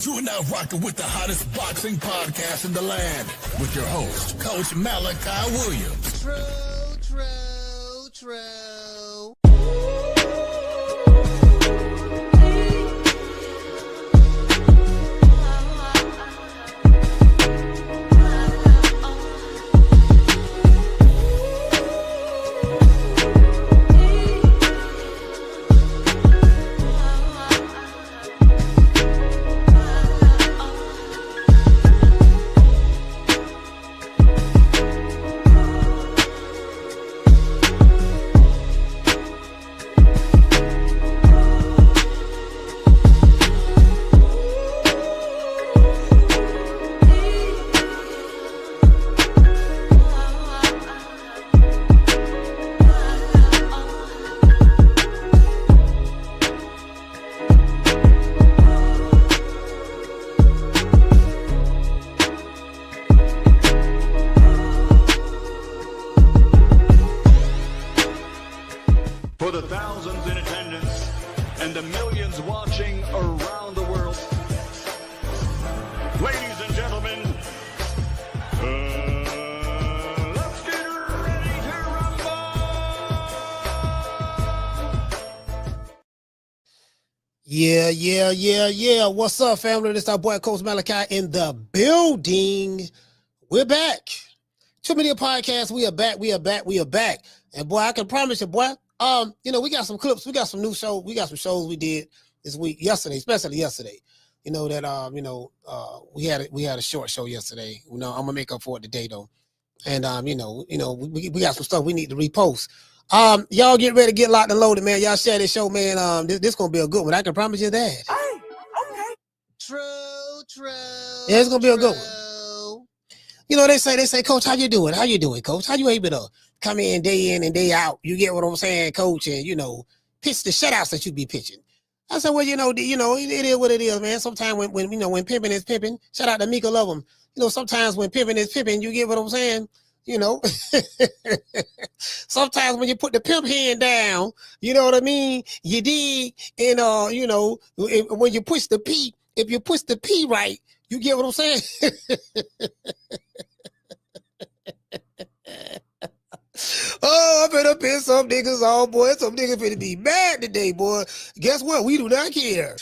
You are now rocking with the hottest boxing podcast in the land with your host, Coach Malachi Williams. True. For the thousands in attendance and the millions watching around the world, ladies and gentlemen, let's get ready to rumble! Yeah. What's up, family? This is our boy, Coach Malachi, in the building. We're back. Too Many Podcast. We are back. And boy, I can promise you, boy, we got some clips. We got some new shows. We got some shows we did this week, especially yesterday. We had a short show yesterday. I'm gonna make up for it today though. And we got some stuff we need to repost. Y'all get ready to get locked and loaded, man. Y'all share this show, man. This gonna be a good one. I can promise you that. Hey, okay. True. Yeah, it's gonna be a good one. They say, Coach, how you doing? Coach? How you able to come in and day out? You get what I'm saying, Coach? And, pitch the shutouts that you be pitching. I said, well, it is what it is, man. Sometimes when pimping is pimping, shout out to Mika Love him. Sometimes when pimping is pimping, you get what I'm saying? Sometimes when you put the pimp hand down, you know what I mean? You dig. And, when you push the P, if you push the P right, you get what I'm saying? Oh, I'm finna piss some niggas off, boy. Some niggas finna be mad today, boy. Guess what? We do not care.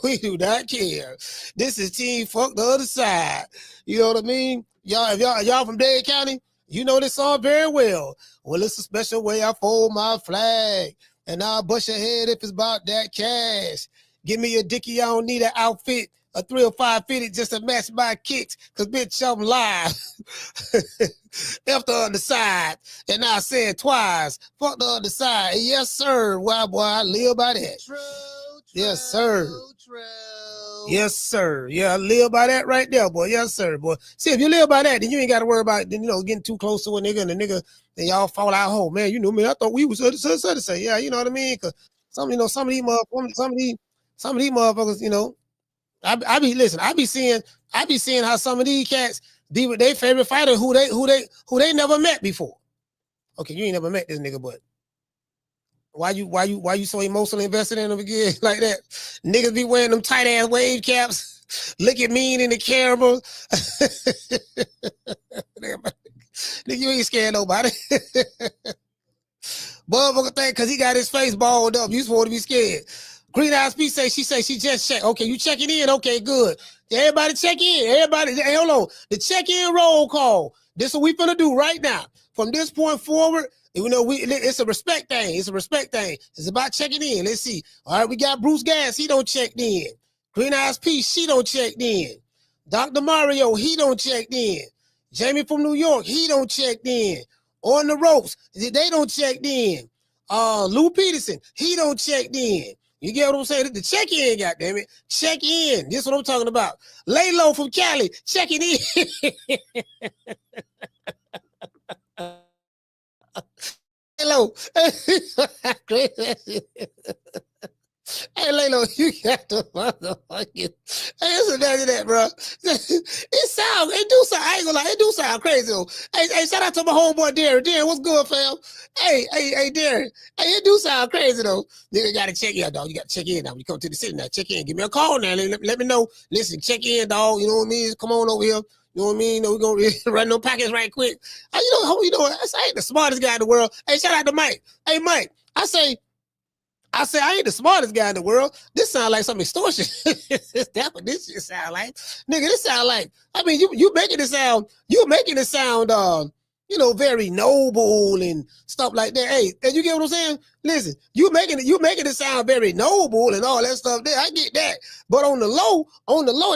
We do not care. This is Team Fuck the Other Side. You know what I mean? Y'all from Dade County, you know this song very well. Well, it's a special way I fold my flag, and I'll bust your head if it's about that cash. Give me a dickie, I don't need an outfit. A 305 fitted just to match my kicks, cause bitch, I'm live. F the other side, and I said twice, fuck the other side. Yes, sir. Why, boy, I live by that. True. Yes, sir. Yes, sir. Yeah, I live by that right there, boy. Yes, sir, boy. See, if you live by that, then you ain't got to worry about, getting too close to a nigga, and the nigga, then y'all fall out home. Man, man, I thought we was say, yeah, you know what I mean? Cause some of these motherfuckers, I be seeing how some of these cats be with their favorite fighter who they never met before. Okay, you ain't never met this nigga, but why you so emotionally invested in him again like that? Niggas be wearing them tight ass wave caps, looking mean in the camera. Nigga, you ain't scared nobody. Motherfucker think because he got his face balled up, you supposed to be scared. Green Eyes P she just checked. Okay, you checking in? Okay, good. Everybody check in. Everybody, hey, hold on. The check-in roll call. This is what we finna do right now. From this point forward, it's a respect thing. It's about checking in. Let's see. All right, we got Bruce Gas. He don't check in. Green Eyes P, she don't check in. Dr. Mario, he don't check in. Jamie from New York, he don't check in. On the ropes, they don't check in. Lou Peterson, he don't check in. You get what I'm saying? The check-in, goddammit. Check in. This is what I'm talking about. Lay low from Cali, checking in. Hello. Hey, Lalo, you got the motherfucking. Hey, listen to that, bro. It do sound. I ain't gonna lie, it do sound crazy though. Hey, shout out to my homeboy Darren. Darren, what's good, fam? Hey, Darren. Hey, it do sound crazy though. Nigga gotta check in, dog. You gotta check in now. When you come to the city now, check in. Give me a call now. Let me know. Listen, check in, dog. You know what I mean? Come on over here. You know what I mean? We're gonna run no packets right quick. How you know? I ain't the smartest guy in the world. Hey, shout out to Mike. Hey, Mike. I say I ain't the smartest guy in the world. This sound like some extortion. That's what this shit sound like. Nigga, this sound like, I mean, you making it sound, very noble and stuff like that. Hey, and you get what I'm saying? Listen, you making it sound very noble and all that stuff there. I get that. But on the low,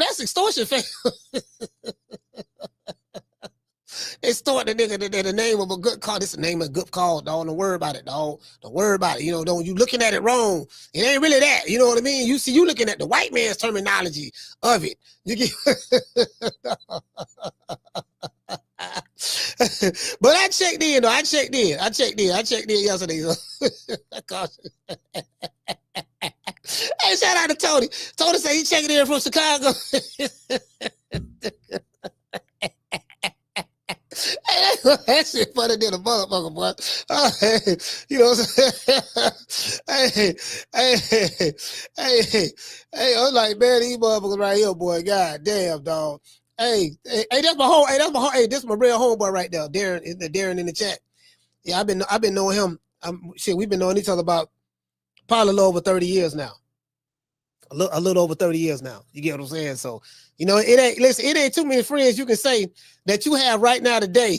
that's extortion, fam. Extort the nigga the name of a good call. This is the name of a good call, dog. Don't worry about it, dog. Don't worry about it. You know, don't you looking at it wrong. It ain't really that. You know what I mean? You looking at the white man's terminology of it. You get but I checked in though. I checked in yesterday. Hey, shout out to Tony. Tony said he checking in from Chicago. Hey, that shit funny than a motherfucker, boy. You know what I'm saying? Hey, I'm like, man, these motherfuckers right here, boy. God damn, dog. Hey, that's my real homeboy right there, Darren in the chat. Yeah, I've been knowing him. We've been knowing each other about probably a little over 30 years now. A little over 30 years now. You get what I'm saying? So, it ain't too many friends you can say that you have right now today.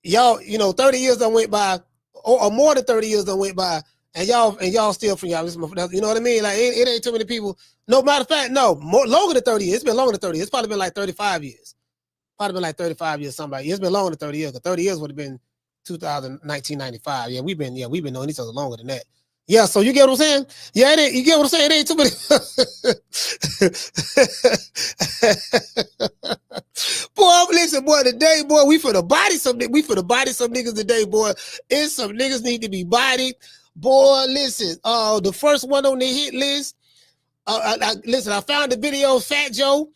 Y'all, 30 years done went by, or more than 30 years done went by, and y'all still friends. You know what I mean? Like, it ain't too many people. No, matter of fact, no, longer than 30 years. It's been longer than 30 years. It's probably been like 35 years. Probably been like 35 years, somebody. It's been longer than 30 years, because 30 years would have been 1995. Yeah, we've been knowing each other longer than that. Yeah, so you get what I'm saying? Yeah, you get what I'm saying? It ain't too many. Boy, listen, boy, today, boy, we for the body some niggas today, boy. It's some niggas need to be bodied. Boy, listen, the first one on the hit list. Listen, I found the video of Fat Joe.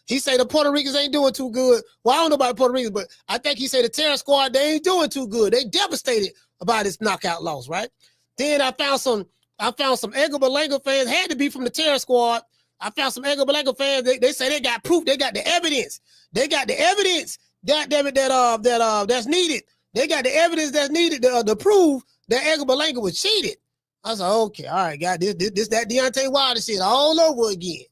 He say the Puerto Ricans ain't doing too good. Well, I don't know about Puerto Ricans, but I think he said the Terror Squad, they ain't doing too good. They devastated about his knockout loss, right? Then I found some Edgar Berlanga fans, had to be from the Terror Squad. I found some Edgar Berlanga fans. They say they got proof. They got the evidence. God damn it, that's needed. They got the evidence that's needed to prove that Edgar Berlanga was cheated. I was like, okay, all right, God, this that Deontay Wilder shit all over again.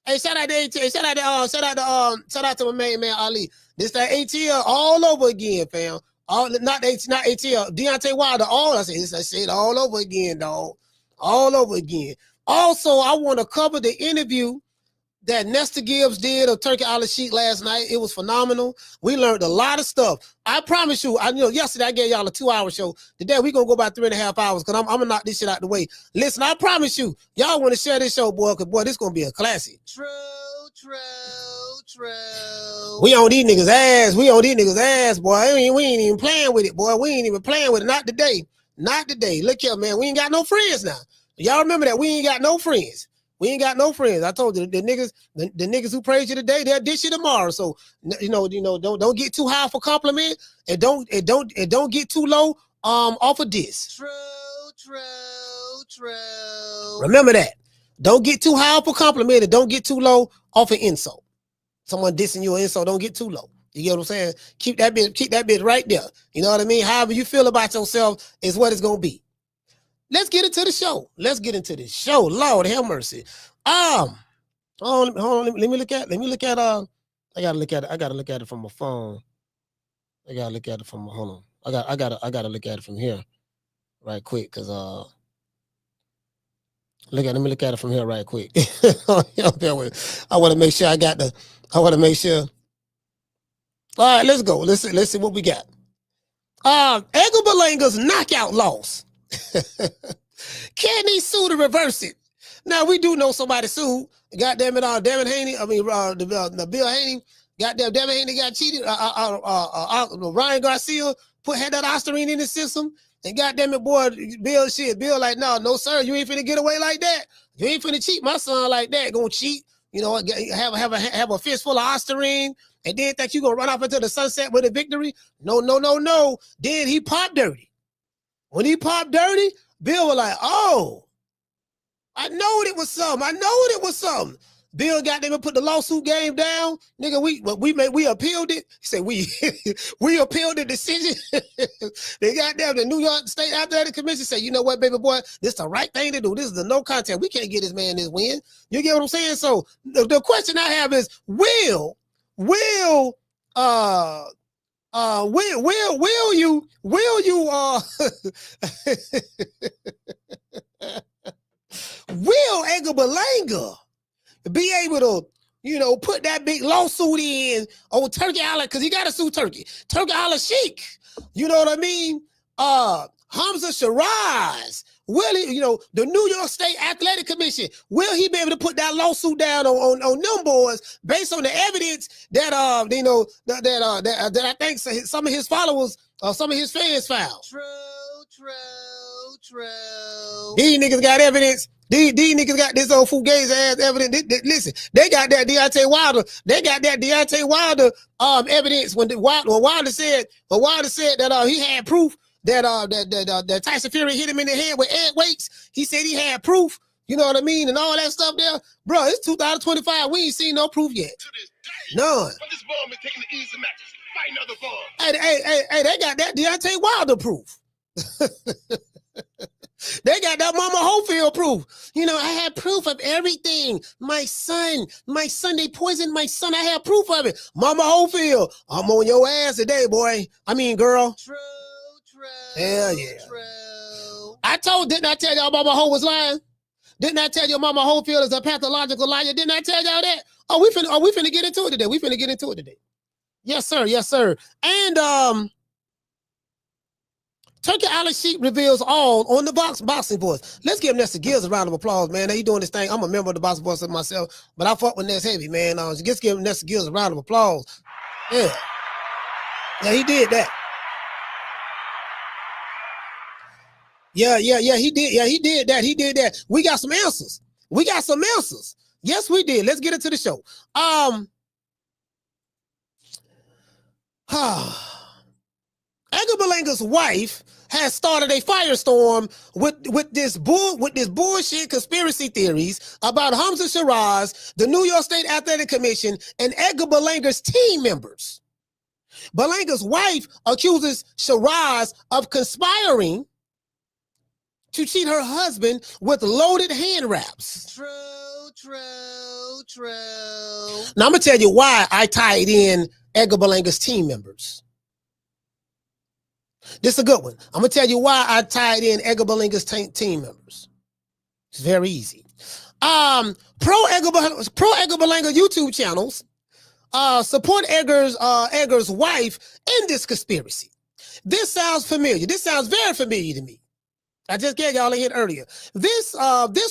Hey, shout out to my main man Ali. This that ATL all over again, fam. Not ATL, Deontay Wilder. I said all over again, dog. All over again. Also, I want to cover the interview that Nestor Gibbs did of Turkey Al-Sheikh last night. It was phenomenal. We learned a lot of stuff. I promise you, yesterday I gave y'all a 2-hour show. Today we're going to go about 3.5 hours because I'm going to knock this shit out the way. Listen, I promise you, y'all want to share this show, boy, because, boy, this going to be a classic. True. We on these niggas' ass, boy. We ain't even playing with it, boy. We ain't even playing with it. Not today. Look here, man. We ain't got no friends now. Y'all remember that? We ain't got no friends. I told you the niggas who praise you today, they'll dish you tomorrow. So don't get too high for compliment and don't get too low off of this. True. Remember that. Don't get too high for compliment and don't get too low off an insult. Someone dissing you an insult, don't get too low. You get what I'm saying? Keep that bitch right there. You know what I mean? However you feel about yourself is what it's gonna be. Let's get into the show. Lord have mercy. Hold on. Let me look at. I gotta look at it from my phone. Hold on. I gotta look at it from here, right quick, cause let me look at it from here right quick. I want to make sure All right, let's go. Let's see what we got. Edgar Berlanga's knockout loss. Can he sue to reverse it? Now we do know somebody sued. Goddamn it, Devin Haney. The Bill Haney. Goddamn, Devin Haney got cheated. Ryan Garcia had that Ostarine in the system. And goddamn it, boy, Bill like, no, sir, you ain't finna get away like that. You ain't finna cheat my son like that. Gonna cheat, you know, have a fist full of Osterine, and then think you gonna run off into the sunset with a victory? No. Then he popped dirty. When he popped dirty, Bill was like, oh, I know it was something. Bill got them and put the lawsuit game down. Nigga, we appealed it. He said we appealed the decision. They got down the New York State Athletic Commission said, you know what, baby boy, this is the right thing to do. This is the no contest. We can't get this man this win. You get what I'm saying? So the question I have is, will you will Edgar Berlanga be able to, you know, put that big lawsuit in on Turkey Island, because he got to sue Turkey Island Sheik? You know what I mean? Hamzah Sheeraz, will he, you know, the New York State Athletic Commission, will he be able to put that lawsuit down on them boys based on the evidence that that I think some of his followers, some of his fans filed? True. These niggas got evidence. These niggas got this old fugazi ass evidence. Listen, they got that Deontay Wilder. Evidence when Wilder said that he had proof that Tyson Fury hit him in the head with egg weights. He said he had proof. You know what I mean, and all that stuff there, bro. It's 2025. We ain't seen no proof yet. To this day, none. But this ball been taking the easy matches. Fight another ball. Hey, they got that Deontay Wilder proof. They got that Mama Holyfield proof. You know, I have proof of everything. My son, they poisoned my son. I have proof of it. Mama Holyfield, I'm on your ass today, boy. I mean, girl. True. Hell yeah. True. Didn't I tell y'all Mama Ho was lying? Didn't I tell you Mama Holyfield is a pathological liar? Didn't I tell y'all that? We finna get into it today. Yes, sir. And Turkey Island Sheik reveals all on the boxing boys. Let's give Nessa Gills a round of applause, man. Now, he doing this thing. I'm a member of the boxing boys myself, but I fuck with Ness heavy, man. Just give Nessa Gills a round of applause. Yeah, he did that. Yeah, he did that. We got some answers. Yes, we did. Let's get into the show. Edgar Berlanga's wife has started a firestorm with this bullshit conspiracy theories about Hamzah Sheeraz, the New York State Athletic Commission, and Edgar Berlanga's team members. Berlanga's wife accuses Sheeraz of conspiring to cheat her husband with loaded hand wraps. True. Now I'm gonna tell you why I tied in Edgar Berlanga's team members. This is a good one. I'm gonna tell you why I tied in Edgar Berlanga's team members. It's very easy. Pro Edgar Berlanga YouTube channels support Edgar's wife in this conspiracy. This sounds familiar. This sounds very familiar to me. I just gave y'all a hint earlier. This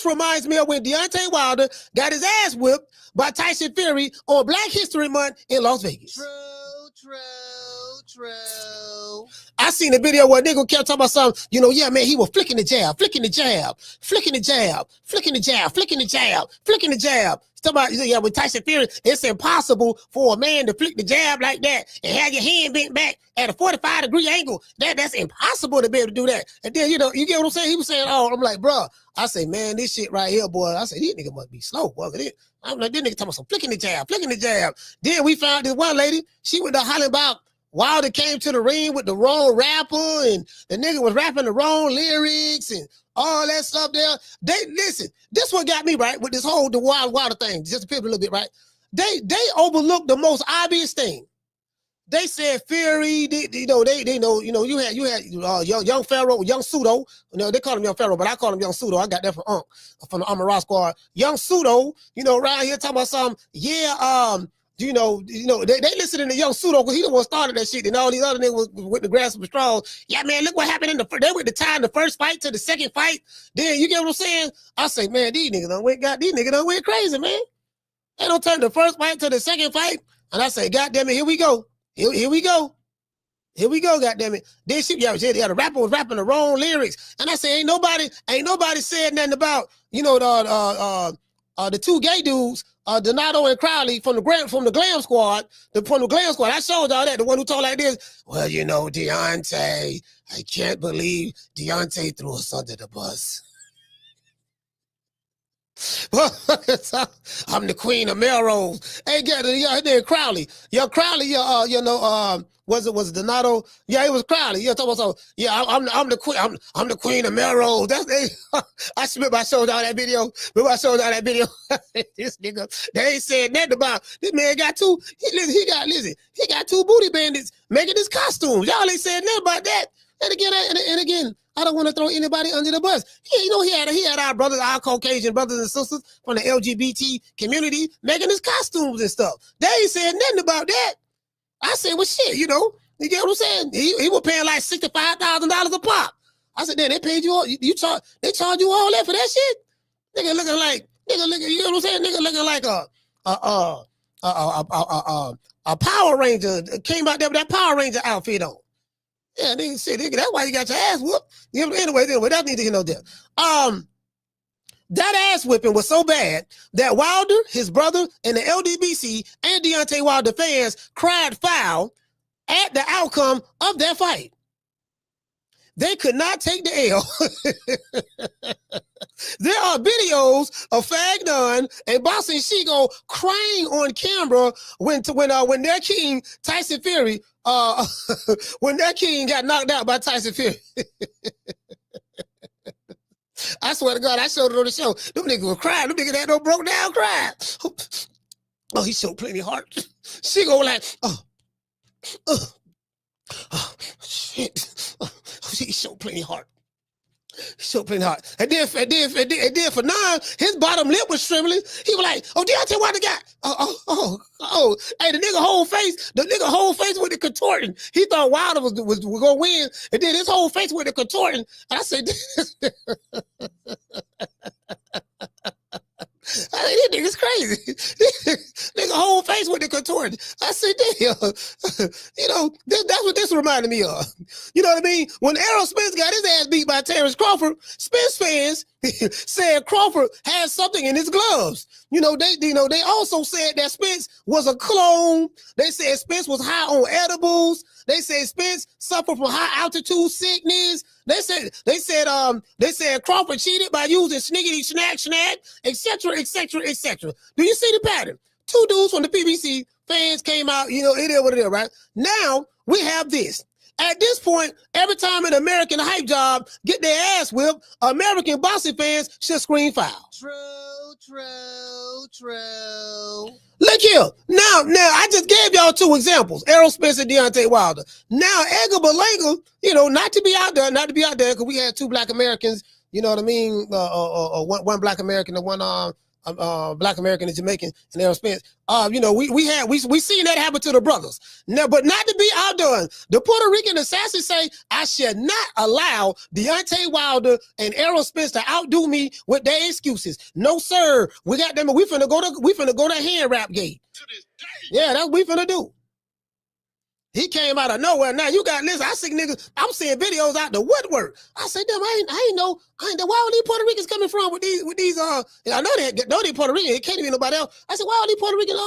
reminds me of when Deontay Wilder got his ass whipped by Tyson Fury on Black History Month in Las Vegas. True. I seen a video where a nigga kept talking about something, you know, yeah, man, he was flicking the jab. Talking about, yeah, with Tyson Fury, it's impossible for a man to flick the jab like that and have your hand bent back at a 45-degree angle. That's impossible to be able to do that. And then, you know, you get what I'm saying? He was saying, oh, I'm like, bro, I say, man, this shit right here, boy. I say, these niggas must be slow, boy. I'm like, this nigga talking about some flicking the jab. Then we found this one lady, she went to hollering about Wilder came to the ring with the wrong rapper and the nigga was rapping the wrong lyrics and all that stuff there. Listen, this one got me right with this whole the Wilder thing. Just to pivot a little bit, right? They overlooked the most obvious thing. They said Fury, they know, you had young Pharaoh, young Pseudo. You know, they call him Young Pharaoh, but I call him Young Pseudo. I got that from the Armor Rock Squad. Young Pseudo, you know, around here talking about something. Yeah, they listening to Young Pseudo because he the one started that shit, and all these other niggas with the grasp of straws. Yeah, man, look what happened they went to tie the first fight to the second fight. Then you get what I'm saying? I say, man, these niggas done went crazy, man. They don't turn the first fight to the second fight, and I say, God damn it, here we go. Here we go. Here we go, goddammit. Then the rapper was rapping the wrong lyrics. And I said, ain't nobody said nothing about, the two gay dudes, Donato and Crowley from the Glam Squad. I showed y'all that, the one who talked like this. Well, Deontay, I can't believe Deontay threw us under the bus. I'm the queen of Melrose. Hey, then Crowley. Crowley, was it Donato? Yeah, it was Crowley. I'm the queen. I'm the queen of Melrose. I showed y'all that video. This nigga, they ain't said nothing about this man got two. He got two booty bandits making his costumes. Y'all ain't said nothing about that. And again, I don't want to throw anybody under the bus. He had our brothers, our Caucasian brothers and sisters from the LGBT community making his costumes and stuff. They ain't said nothing about that. I said, well, shit, you get what I'm saying? He was paying like $65,000 a pop. I said, then they paid you all, they charge you all that for that shit? You know what I'm saying? Nigga looking like a Power Ranger came out there with that Power Ranger outfit on. Yeah, nigga, shit, nigga, that's why you got your ass whooped. Anyway, that's neither here nor there. That ass whipping was so bad that Wilder, his brother, and the LDBC and Deontay Wilder fans cried foul at the outcome of that fight. They could not take the L. There are videos of Fannon and Boxing SheGo crying on camera when their king Tyson Fury when their king got knocked out by Tyson Fury. I swear to God, I showed it on the show. Them niggas were crying. Them niggas had no broke down cry. Oh, he showed plenty of heart. She go like, shit. He showed plenty of heart. And then for Fannon, his bottom lip was trembling. He was like, oh, Deontay Wilder got, hey, the nigga whole face with the contorting. He thought Wilder was gonna win, and then his whole face with the contorting. And I said, I mean, this nigga's crazy. Nigga whole face with the contorting. I said, damn, that's what this reminded me of. You know what I mean? When Errol Spence got his ass beat by Terrence Crawford, Spence fans said Crawford had something in his gloves. They also said that Spence was a clone. They said Spence was high on edibles. They said Spence suffered from high altitude sickness. They said Crawford cheated by using sniggity snack, etc., etc., etc. Do you see the pattern? Two dudes from the PBC fans came out, it is what it is, right? Now we have this. At this point, every time an American hype job get their ass whipped, American boxing fans should scream foul. True. Look here. Now, I just gave y'all two examples, Errol Spence and Deontay Wilder. Now, Edgar Berlanga, not to be out there, because we had two black Americans, you know what I mean? One black American and one black American and Jamaican and Errol Spence. We seen that happen to the brothers. Now, but not to be outdone, the Puerto Rican assassins say I should not allow Deontay Wilder and Errol Spence to outdo me with their excuses. No, sir. We got them. We finna go to hand rap gate. Yeah, that's what we finna do. He came out of nowhere. Now you got listen. I see niggas. I'm seeing videos out the woodwork. I said, damn, I ain't know. Where are these Puerto Ricans coming from with these? I know they Puerto Rican. It can't be nobody else. I said, where are these Puerto Rican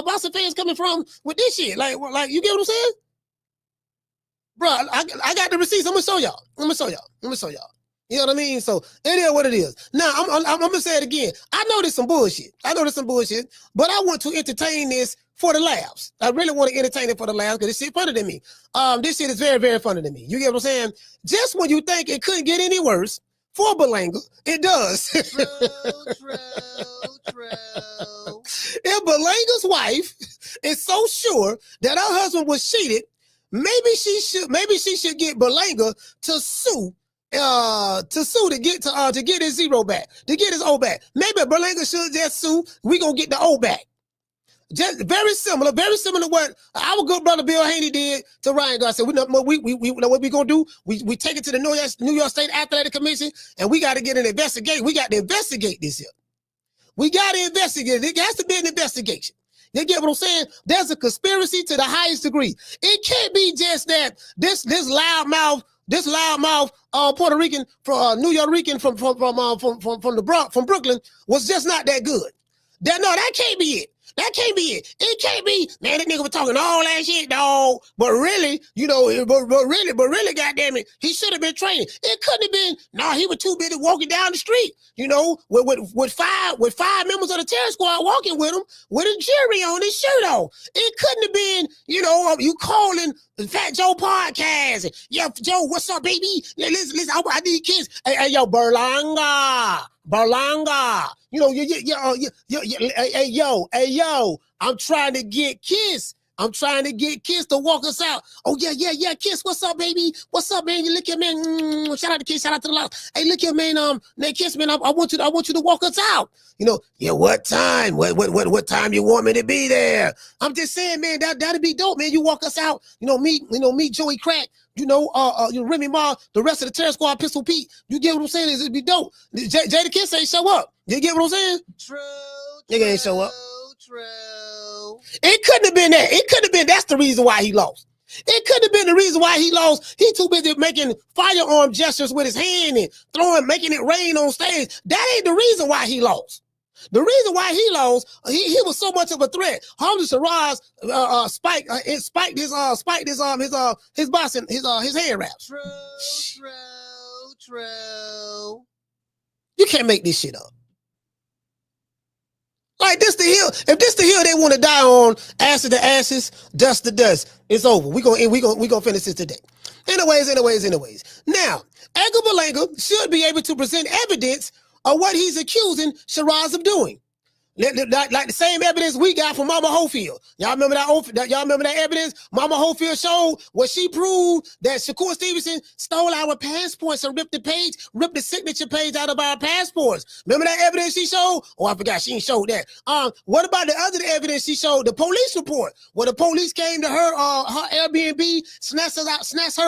boxing fans coming from with this shit? Like you get what I'm saying, bro? I got the receipts. I'm gonna show y'all. You know what I mean? So it is what it is. Now I'm gonna say it again. I know there's some bullshit. But I want to entertain this for the laughs. I really want to entertain it for the laughs because this shit funny to me. This shit is very, very funny to me. You get what I'm saying? Just when you think it couldn't get any worse for Berlanga, it does. True. If Berlanga's wife is so sure that her husband was cheated, maybe she should get Berlanga to sue to get his zero back, to get his O back. Maybe Berlanga should just sue. We gonna get the O back. Just very similar to what our good brother Bill Haney did to Ryan Garcia. We know what we gonna do. We take it to the New York State Athletic Commission, and we got to get an investigation. We got to investigate this here. We got to investigate. It has to be an investigation. You get what I'm saying? There's a conspiracy to the highest degree. It can't be just that this loudmouth Puerto Rican from New York Rican from Brooklyn was just not that good. That can't be it. That can't be it. It can't be, man, that nigga was talking all that shit, dog. But really, goddamn it, he should have been training. It couldn't have been, he was too busy walking down the street, with five members of the terror squad walking with him, with a jury on his shirt on. It couldn't have been, you calling the Fat Joe podcast. Yeah, Joe, what's up, baby? Listen, I need kids. Hey, yo, Berlanga. Hey, yo, I'm trying to get Kiss. I'm trying to get Kiss to walk us out. Oh, yeah, Kiss, what's up, baby? What's up, man? You look at man. Shout out to Kiss, shout out to the lot. Hey, look at man, Kiss, man, I want you to walk us out. What time? What time you want me to be there? I'm just saying, man, that'd be dope, man. You walk us out. Me, Joey Crack. Remy Ma, the rest of the terror squad, Pistol Pete. You get what I'm saying? It'd be dope. Jada Kiss ain't show up. You get what I'm saying? True. Nigga ain't show up. True. It couldn't have been that. It couldn't have been. That's the reason why he lost. It couldn't have been the reason why he lost. He too busy making firearm gestures with his hand and making it rain on stage. That ain't the reason why he lost. The reason why he lost, he was so much of a threat. Hamzah Sheeraz spiked his boss and his hand wraps. True. You can't make this shit up. Like this the hill. If this the hill they want to die on, ashes to ashes, dust to dust. It's over. We gonna finish this today. Anyways. Now, Edgar Berlanga should be able to present evidence of what he's accusing Sheeraz of doing. Like the same evidence we got from Mama Hofield. Y'all remember that evidence? Mama Hofield showed where she proved that Shakur Stevenson stole our passports and ripped the signature page out of our passports. Remember that evidence she showed? Oh, I forgot she ain't showed that. What about the other evidence she showed? The police report, where the police came to her Airbnb, snatched her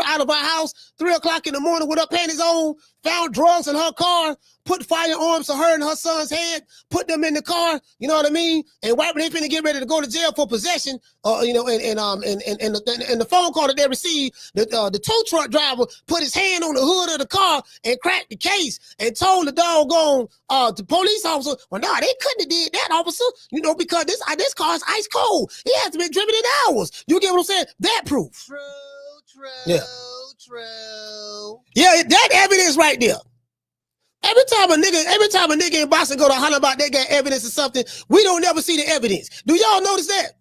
out of her house 3 o'clock in the morning with her panties on, found drugs in her car, put firearms to her and her son's head, put them in the car, you know what I mean? And right when they finna get ready to go to jail for possession, and the phone call that they received, the tow truck driver put his hand on the hood of the car and cracked the case and told the doggone the police officer, well, they couldn't have did that, officer, because this car is ice cold. It has to be driven in hours. You get what I'm saying? That proof. True. Yeah, that evidence right there. Every time a nigga in Boston go to holler about they got evidence or something, we don't never see the evidence. Do y'all notice that?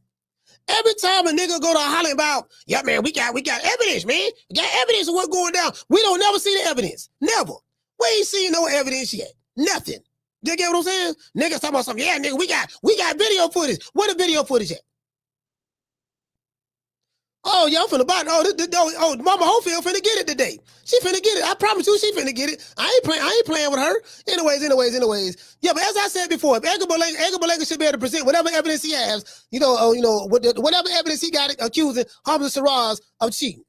Every time a nigga go to holler about, yeah, man, we got evidence, man. We got evidence of what's going down. We don't never see the evidence. Never. We ain't seen no evidence yet. Nothing. You get what I'm saying? Niggas talking about something. Yeah, nigga, we got video footage. Where the video footage at? Oh, y'all finna buy it. Mama Hofield finna get it today. She finna get it. I promise you she finna get it. I ain't playing with her. Anyways. Yeah, but as I said before, if Edgar Berlanga should be able to present whatever evidence he has, whatever evidence he got accusing Hamzah Sheeraz of cheating.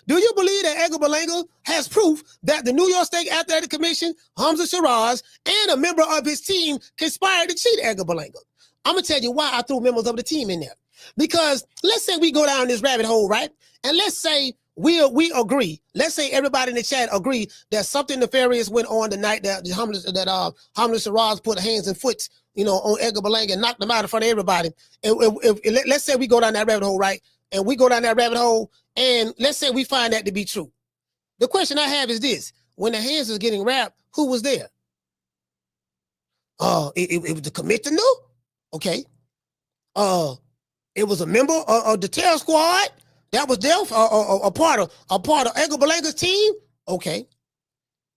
Do you believe that Edgar Berlanga has proof that the New York State Athletic Commission, Hamzah Sheeraz, and a member of his team conspired to cheat Edgar Berlanga? I'm gonna tell you why I threw members of the team in there. Because let's say we go down this rabbit hole, right? And let's say we agree. Let's say everybody in the chat agree that something nefarious went on the night that Hamzah Sheeraz put hands and foot, on Edgar Berlanga and knocked him out in front of everybody. And let's say we go down that rabbit hole, right? And we go down that rabbit hole, and let's say we find that to be true. The question I have is this: when the hands was getting wrapped, who was there? It was the commissioner. Okay. It was a member of the terror squad that was there, a part of Edgar Berlanga's team. Okay,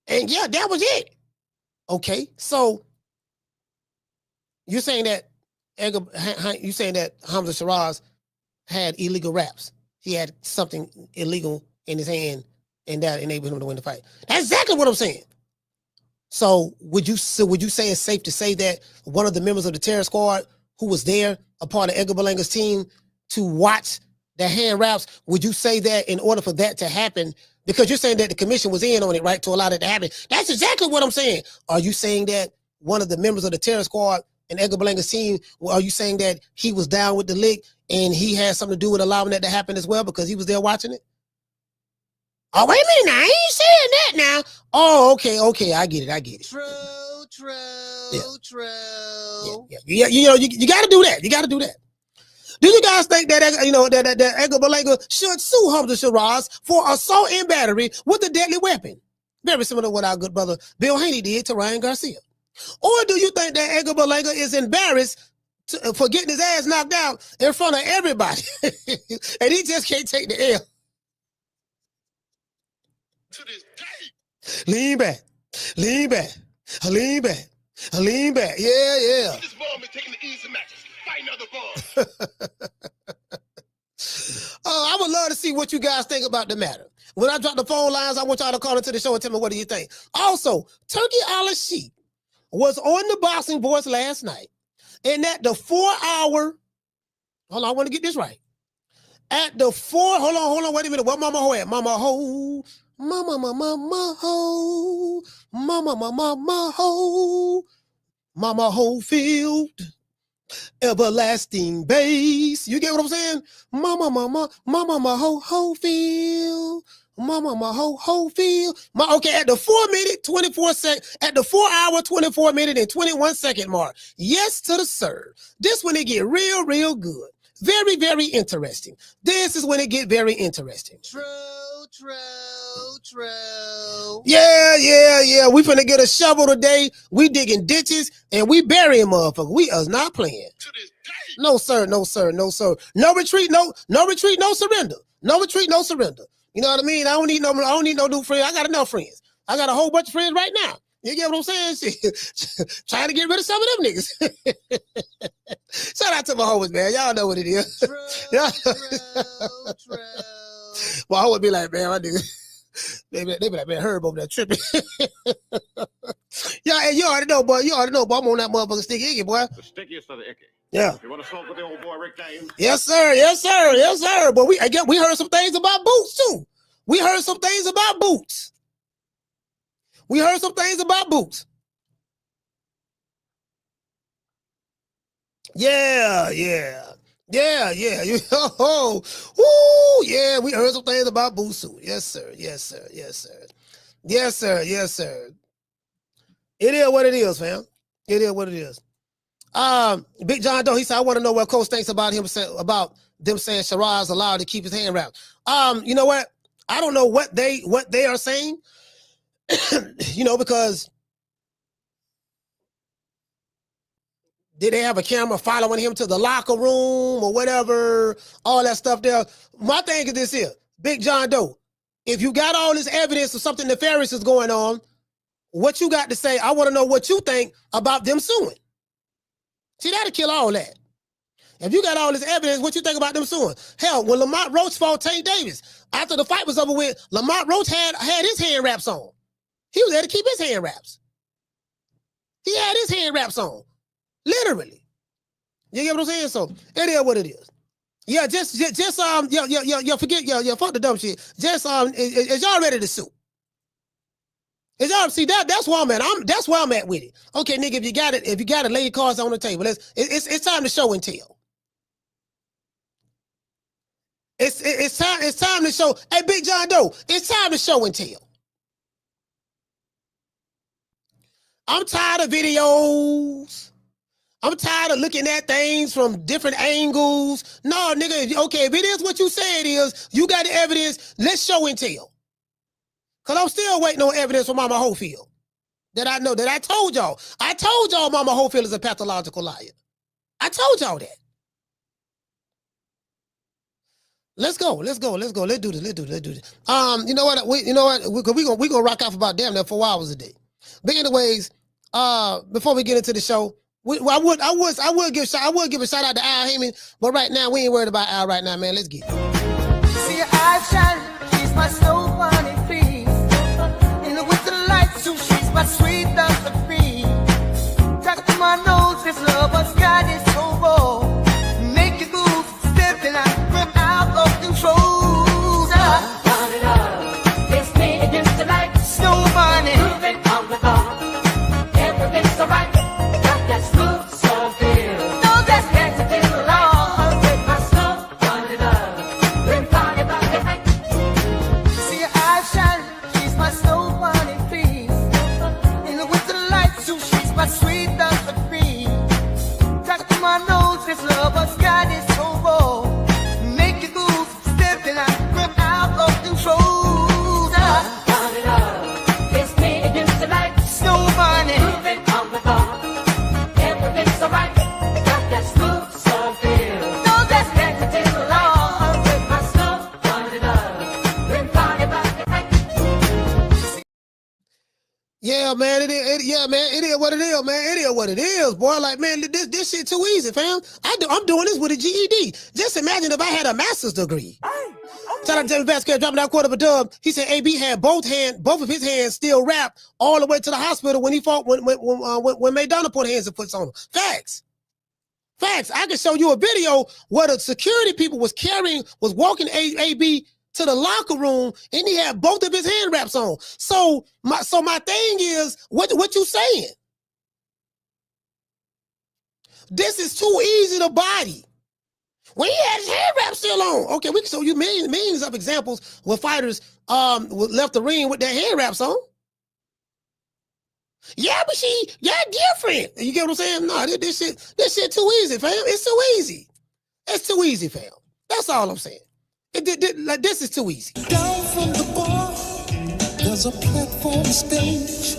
and yeah, that was it. Okay, so you're saying that Hamzah Sheeraz had illegal raps. He had something illegal in his hand, and that enabled him to win the fight. That's exactly what I'm saying. So would you say it's safe to say that one of the members of the terror squad who was there, a part of Edgar Berlanga's team, to watch the hand wraps, would you say that in order for that to happen, because you're saying that the commission was in on it, right, to allow that to happen? That's exactly what I'm saying. Are you saying that one of the members of the terror squad and Edgar Berlanga seen, well, are you saying that he was down with the lick and he had something to do with allowing that to happen as well because he was there watching it? Oh, wait a minute now. I ain't saying that now. Oh, okay. I get it. True. Yeah. You got to do that. You got to do that. Do you guys think that that Edgar Berlanga should sue Hamzah Sheeraz for assault and battery with a deadly weapon? Very similar to what our good brother Bill Haney did to Ryan Garcia. Or do you think that Edgar Berlanga is embarrassed for getting his ass knocked out in front of everybody and he just can't take the L? To this day. Lean back. Yeah. This ball been taking the easy matches. Fighting other balls. I would love to see what you guys think about the matter. When I drop the phone lines, I want y'all to call into the show and tell me what do you think. Also, Turkey Al-Sheikh was on the Boxing Voice last night, and at the 4-hour, hold on, I want to get this right. At the hold on, wait a minute. What Mama Ho at? Mama Ho. Mama Ho. Mama Ho. Mama Hofield. Everlasting base. You get what I'm saying? Mama Hofield. Mama Hofield. Okay, at the 4 hour, 24 minute, and 21 second mark. Yes to the serve. This when it get real good. Very, very interesting. This is when it get very interesting. True. Yeah. We finna get a shovel today. We digging ditches and we burying motherfuckers. We is not playing. To this day. No, sir. No retreat, no surrender. No retreat, no surrender. You know what I mean? I don't need no new friends. I got enough friends. I got a whole bunch of friends right now. You get what I'm saying? Trying to get rid of some of them niggas. Shout out to my homies, man. Y'all know what it is. True. Well, I would be like, man, I do. They be like, man, Herb over there tripping. Yeah, and you already know, boy. I'm on that motherfucking sticky icky, boy. The stickiest of the icky. Yeah. You want to smoke with the old boy Rick James? Yes, sir. But we heard some things about boots too. We heard some things about boots. Yeah. We heard some things about boots too. Yes, sir. It is what it is, fam. It is what it is. Big John Doe, he said, I want to know what Coach thinks about them saying Sheeraz allowed to keep his hand wrapped. You know what? I don't know what they are saying. Because did they have a camera following him to the locker room or whatever? All that stuff there. My thing is this here, Big John Doe. If you got all this evidence of something nefarious is going on, what you got to say? I want to know what you think about them suing. See, that'll kill all that. If you got all this evidence, what you think about them suing? Hell, when Lamont Roach fought Tank Davis, after the fight was over with, Lamont Roach had his hand wraps on. He was there to keep his hand wraps. He had his hand wraps on. Literally. You get what I'm saying? So it is what it is. Yeah, just forget, fuck the dumb shit. Just is y'all ready to sue? Is y'all see that's where I'm at. That's where I'm at with it. Okay, nigga, if you got it, lay your cards on the table. It's time to show and tell. It's time to show. Hey, Big John Doe, it's time to show and tell. I'm tired of videos. I'm tired of looking at things from different angles. No, nigga, okay, if it is what you say it is, you got the evidence, let's show and tell. Because I'm still waiting on evidence from Mama Hofield. That I know, that I told y'all. I told y'all Mama Hofield is a pathological liar. I told y'all that. Let's go. Let's do this. You know what? We're gonna rock out for about damn near 4 hours a day. But anyways, before we get into the show, I would give a shout out to Al Heyman, but right now we ain't worried about Al right now, man. Let's get it. See your eyes shine, she's my soul bunny, please. In the winter lights, too, she's my sweet Dr. Free. Talk to my nose, this lover's got is so raw. Make it move, stepping out of control. It's me against the light. Snow bunny. Moving on the bar. Everything's alright. Got that smooth soul what? Yeah, man. It is what it is, man. It is what it is, boy. Like, man, this shit too easy, fam. I'm doing this with a GED. Just imagine if I had a master's degree. Shout out to Jamie Vasquez dropping that quarter of a dub. He said AB had both of his hands still wrapped all the way to the hospital when he fought when Maidana put hands and puts on him. Facts. I can show you a video where the security people was walking AB to the locker room, and he had both of his hand wraps on. So my thing is, what you saying? This is too easy to body. When he had his hand wrap still on. Okay, we can show you millions of examples where fighters left the ring with their hand wraps on. Yeah, but different. You get what I'm saying? No, this shit too easy, fam. It's too easy. It's too easy, fam. That's all I'm saying. Like, this is too easy. Down from the bar, there's a platform stage.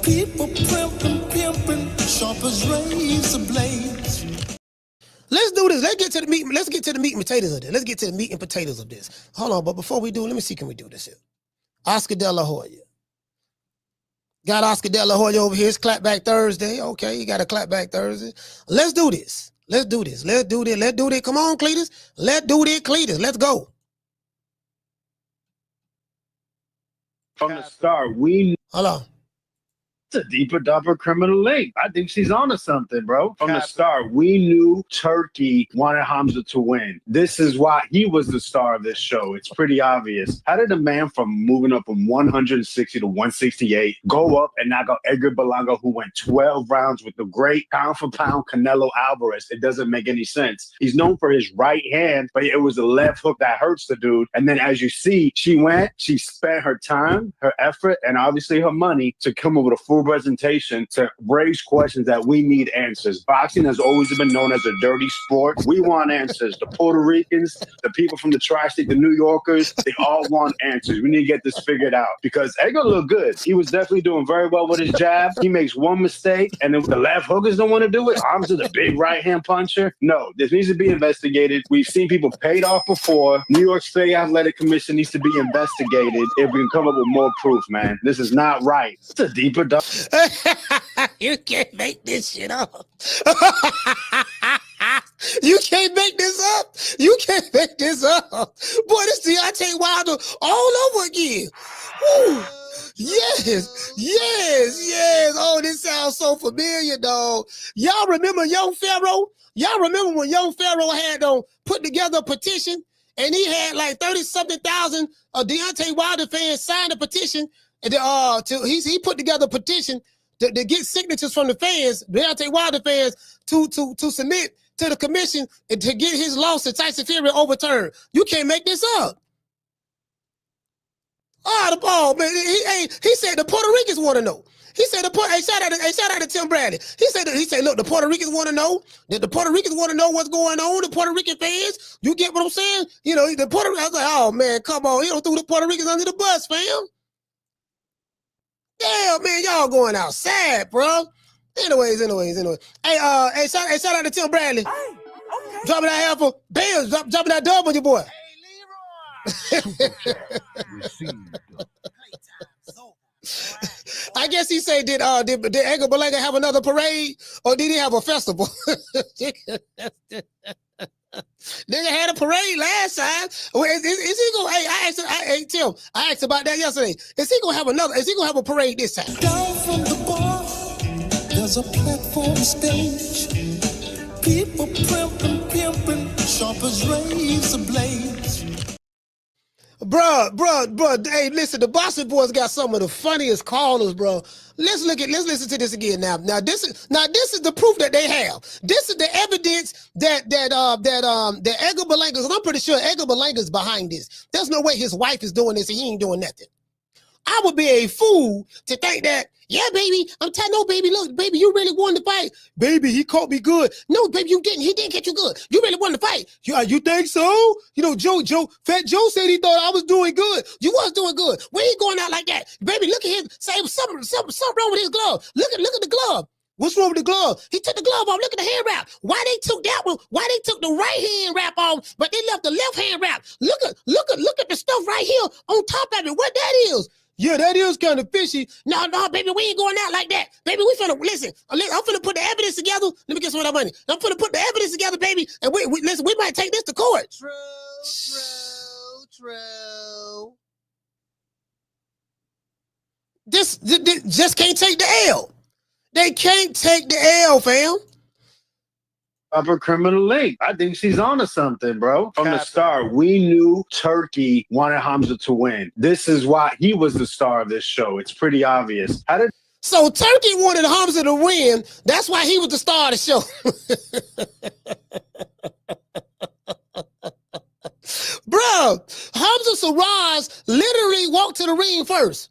People pimping, sharp as razor blades. Let's do this. Let's get to the meat. Let's get to the meat and potatoes of this. Let's get to the meat and potatoes of this. Hold on, but before we do, let me see, can we do this here? Oscar De La Hoya. Got Oscar De La Hoya over here. It's Clapback Thursday. Okay, you got a Clapback Thursday. Let's do this. Let's do this. Come on, Cletus. Let's do this, Cletus. Let's go. From the start, we Hold on. It's a deeper, dumper criminal link. I think she's onto something, bro. From the start, we knew Turkey wanted Hamzah to win. This is why he was the star of this show. It's pretty obvious. How did a man from moving up from 160 to 168 go up and knock out Edgar Berlanga, who went 12 rounds with the great pound-for-pound Canelo Alvarez? It doesn't make any sense. He's known for his right hand, but it was the left hook that hurts the dude. And then as you see, she spent her time, her effort, and obviously her money to come up with a full presentation to raise questions that we need answers. Boxing has always been known as a dirty sport. We want answers. The Puerto Ricans, the people from the tri-state, the New Yorkers, they all want answers. We need to get this figured out because Edgar looked good. He was definitely doing very well with his jab. He makes one mistake, and then the left hookers don't want to do it. Hamzah, the big right-hand puncher. No, this needs to be investigated. We've seen people paid off before. New York State Athletic Commission needs to be investigated if we can come up with more proof, man. This is not right. It's a deeper dump. You can't make this shit up. You can't make this up. You can't make this up. Boy, this Deontay Wilder all over again. Woo. Yes. Oh, this sounds so familiar, dog. Y'all remember Young Pharaoh? Y'all remember when Young Pharaoh had put together a petition and he had like 30-something thousand Deontay Wilder fans sign a petition. And he put together a petition to get signatures from the fans, Deontay Wilder fans, to submit to the commission and to get his loss to Tyson Fury overturned. You can't make this up. The ball, man. He said the Puerto Ricans want to know. He said shout out to Tim Bradley. He said, look, the Puerto Ricans want to know. The Puerto Ricans want to know what's going on. The Puerto Rican fans, you get what I'm saying? You know, I was like, oh man, come on. He don't throw the Puerto Ricans under the bus, fam. Damn, man, y'all going outside, bro. Anyways. Hey, shout out to Tim Bradley. Hey, okay. Dropping that half a bam, dropping that dub on your boy. Hey, Leroy. I guess he said, did Edgar Berlanga have another parade, or did he have a festival? Nigga had a parade last time. Is he gonna? Hey, Tim, I asked about that yesterday. Is he gonna have a parade this time? Down from the bar, there's a platform stage. People pimping, sharp as razor blades. Bruh. Hey, listen, the Boston boys got some of the funniest callers, bro. Let's listen to this again now. Now this is the proof that they have. This is the evidence that Edgar Berlanga, because I'm pretty sure Edgar Berlanga's behind this. There's no way his wife is doing this and he ain't doing nothing. I would be a fool to think that, yeah, baby, no, baby, look, baby, you really wanted to fight. Baby, he caught me good. No, baby, he didn't catch you good. You really wanted to fight. You think so? You know, Fat Joe said he thought I was doing good. You was doing good. We ain't going out like that. Baby, look at him. Say something wrong with his glove. Look at the glove. What's wrong with the glove? He took the glove off. Look at the hand wrap. Why they took that one? Why they took the right hand wrap off, but they left the left hand wrap? Look at the stuff right here on top of it. What that is? yeah, that is kind of fishy. No, baby, we ain't going out like that. Baby, we finna, listen, I'm finna put the evidence together. Let me get some of that money. I'm finna put the evidence together, baby, and listen, we might take this to court. True. This just can't take the L. They can't take the L, fam. Upper criminal link. I think she's onto something, bro. From the start, we knew Turkey wanted Hamzah to win. This is why he was the star of this show. It's pretty obvious. So Turkey wanted Hamzah to win. That's why he was the star of the show. Bro, Hamzah Sheeraz literally walked to the ring first.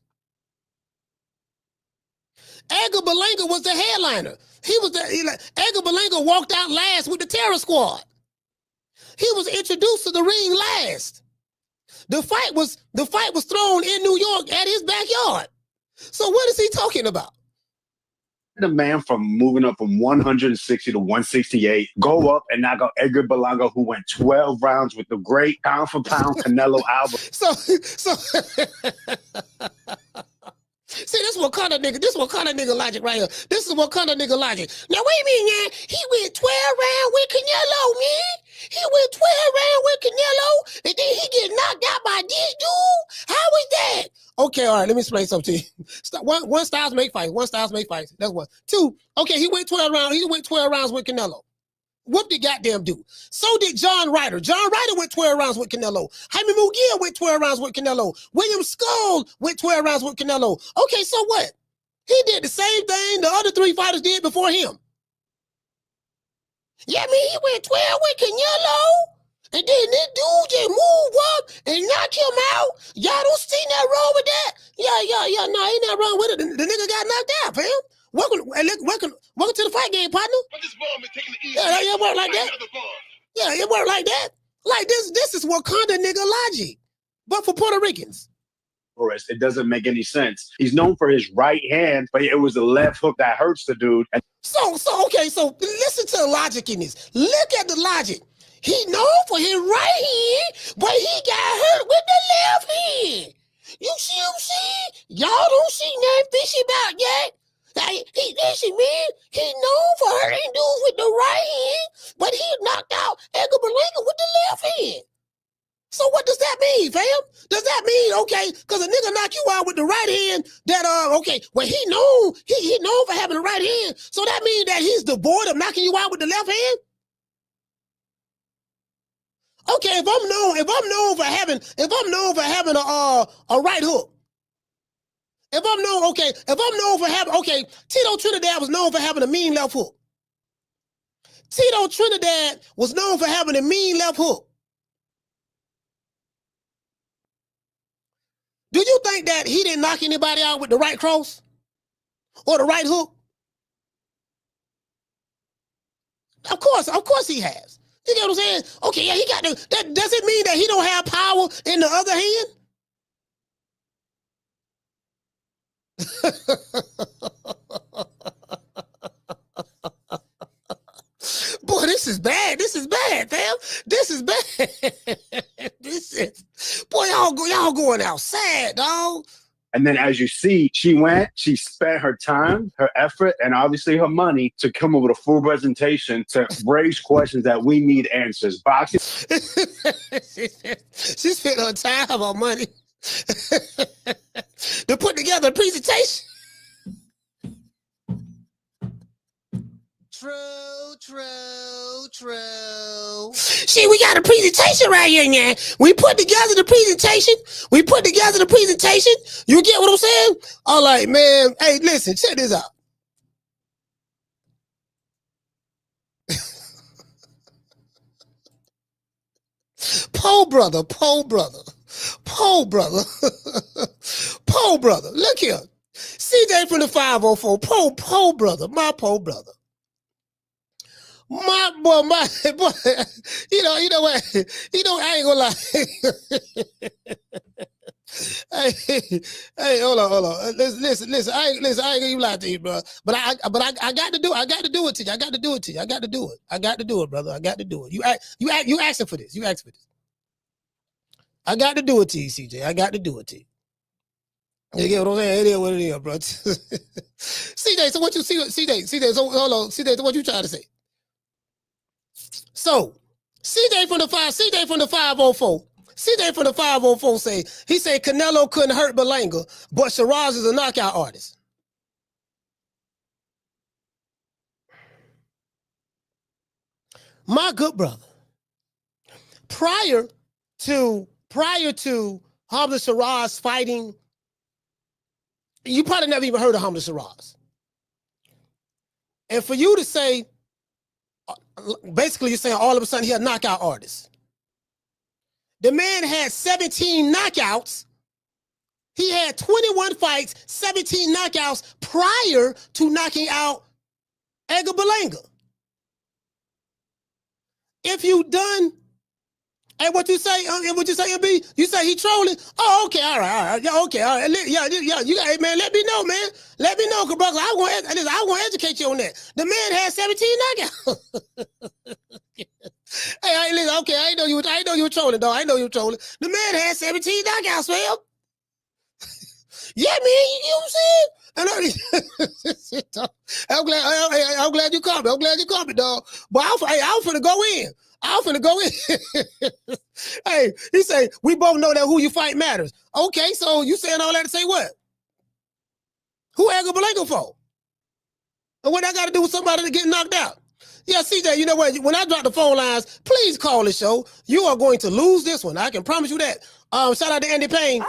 Edgar Berlanga was the headliner. Edgar Berlanga walked out last with the Terror Squad. He was introduced to the ring last. The fight was thrown in New York at his backyard. So what is he talking about? The man from moving up from 160 to 168, go up and knock out Edgar Berlanga, who went 12 rounds with the great pound for pound Canelo Alvarez. So see, this what kind of nigga logic right here. This is what kind of nigga logic. Now, wait a minute, man. He went 12 rounds with Canelo, man. He went 12 rounds with Canelo, and then he get knocked out by this dude? How is that? Okay, all right, let me explain something to you. One, styles make fights. That's one. Two, okay, he went 12 rounds. He went 12 rounds with Canelo. What did goddamn do? So did John Ryder. John Ryder went 12 rounds with Canelo. Jaime Munguia went 12 rounds with Canelo. William Skull went 12 rounds with Canelo. Okay, so what? He did the same thing the other three fighters did before him. Yeah, I mean, he went 12 with Canelo, and then this dude just moved up and knocked him out. Y'all don't see nothing wrong with that? Yeah, no, ain't nothing wrong with it. The nigga got knocked out, fam. Welcome to the fight game, partner. Yeah, it worked like that. Yeah, it worked like that. Like this is Wakanda nigga logic, but for Puerto Ricans. It doesn't make any sense. He's known for his right hand, but it was the left hook that hurts the dude. So listen to the logic in this. Look at the logic. He known for his right hand, but he got hurt with the left hand. You see what I'm saying? Y'all don't see nothing fishy about that. Listen, man, he known for hurting dudes with the right hand, but he knocked out Edgar Berlanga with the left hand. So what does that mean, fam? Does that mean, okay, because a nigga knock you out with the right hand, that, okay, well, he known for having the right hand, so that means that he's devoid of knocking you out with the left hand? Okay, if I'm known for having a right hook, if I'm known for having, okay, Tito Trinidad was known for having a mean left hook. Tito Trinidad was known for having a mean left hook. Do you think that he didn't knock anybody out with the right cross or the right hook? Of course he has. You get what I'm saying? Okay, yeah, he got that. Does it mean that he don't have power in the other hand? Boy, this is bad, fam. This is bad. Boy, y'all going outside, dog. And then as you see, she spent her time, her effort, and obviously her money to come up with a full presentation to raise questions that we need answers. Boxing. She spent her time, her money to put together a presentation. True. See, we got a presentation right here, man. We put together the presentation. You get what I'm saying? All right, man. Hey, listen, check this out. Pole brother. Look here. CJ from the 504. Pole brother. My pole brother. My boy, you know what? I ain't gonna lie. hey, hold on. Listen. I ain't gonna even lie to you, bro. But I got to do it to you. I got to do it, brother. I got to do it. You asking for this. I got to do it to you, CJ. I got to do it to you. You get what I'm saying? It is what it is, bro. CJ, so what you see? CJ, so hold on. CJ, so what you trying to say? So CJ from the 504. CJ from the 504 he said Canelo couldn't hurt Berlanga, but Sheeraz is a knockout artist. My good brother, prior to Hamzah Sheeraz fighting, you probably never even heard of Hamzah Sheeraz. And for you to say, basically you're saying all of a sudden he's a knockout artist. The man had 17 knockouts. He had 21 fights, 17 knockouts prior to knocking out Edgar Berlanga. If you done, and what you say, MB? You say he trolling? Oh, okay, all right, yeah, okay, all right, yeah. You got, hey, man, let me know, man. Let me know, brother. I want to educate you on that. The man had 17 knockouts. Hey, listen, okay, I know you were trolling, dog. I know you were trolling. The man had 17 knockouts, man. Yeah, man, you know what I'm saying? I'm glad you caught me. I'm glad you caught me, dog. But I'm finna go in. Hey, he say, we both know that who you fight matters. Okay, so you saying all that to say what? Who Edgar Berlanga for? And what I got to do with somebody to get knocked out? Yeah, CJ, you know what? When I drop the phone lines, please call the show. You are going to lose this one. I can promise you that. Shout out to Andy Payne.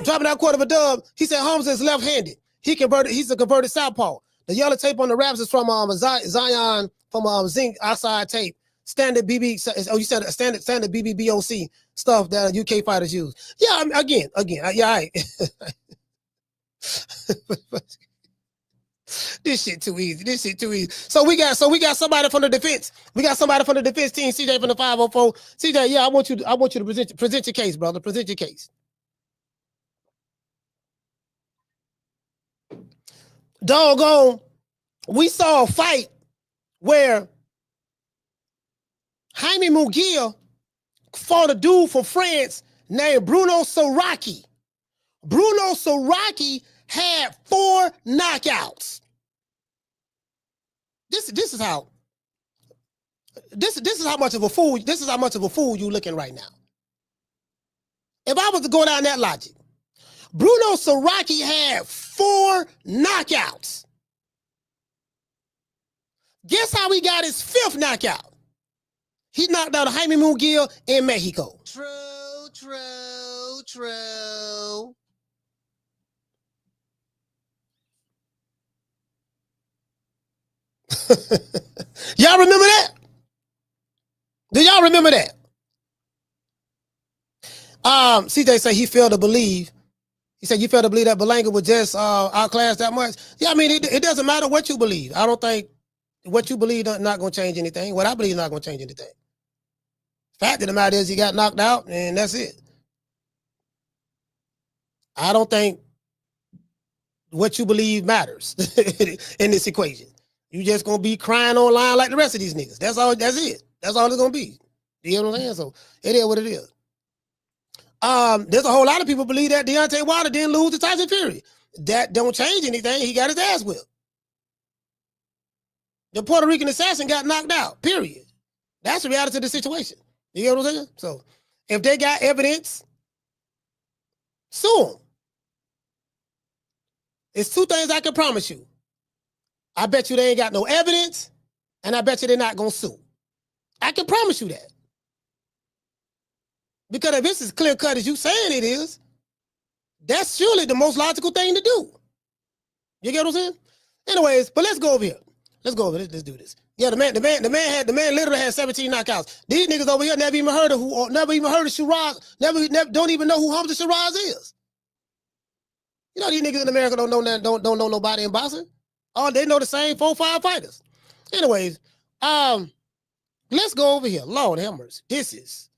Dropping out quarter of a dub. He said Hamzah is left-handed. He's a converted southpaw. The yellow tape on the wraps is from Zion from zinc oxide tape. Standard BB. Oh, you said standard BBBOC stuff that UK fighters use. Yeah, again. Yeah, all right. This shit too easy. So we got somebody from the defense. We got somebody from the defense team. CJ from the 504. CJ, yeah, I want you to present your case, brother. Present your case. Doggone, we saw a fight where Jaime Munguia fought a dude from France named Bruno Soraki. Bruno Soraki had 4 knockouts. This is how much of a fool you looking right now. If I was to go down that logic, Bruno Soraki had 4 knockouts. Guess how he got his 5th knockout? He knocked out Jaime Munguia in Mexico. True. Y'all remember that? Do y'all remember that? CJ said he failed to believe. He said you failed to believe that Berlanga was just outclassed that much. Yeah, I mean, it doesn't matter what you believe. I don't think what you believe is not going to change anything. What I believe is not going to change anything. Fact of the matter is he got knocked out, and that's it. I don't think what you believe matters in this equation. You just gonna be crying online like the rest of these niggas. That's all. That's it. That's all it's gonna be. You know what I'm saying? So it is what it is. There's a whole lot of people believe that Deontay Wilder didn't lose to Tyson Fury. That don't change anything. He got his ass whipped. The Puerto Rican assassin got knocked out. Period. That's the reality of the situation. You get what I'm saying? So if they got evidence, sue them. It's 2 things I can promise you. I bet you they ain't got no evidence, and I bet you they're not going to sue. I can promise you that. Because if it's as clear-cut as you saying it is, that's surely the most logical thing to do. You get what I'm saying? Anyways, but let's go over here. Let's go over this. Let's do this. Yeah, the man literally had 17 knockouts. These niggas over here never even heard of Sheeraz, don't even know who Hamzah Sheeraz is. You know these niggas in America don't know nobody in boxing. Oh, they know the same 4-5 fighters. Anyways, let's go over here. Lord have mercy. This is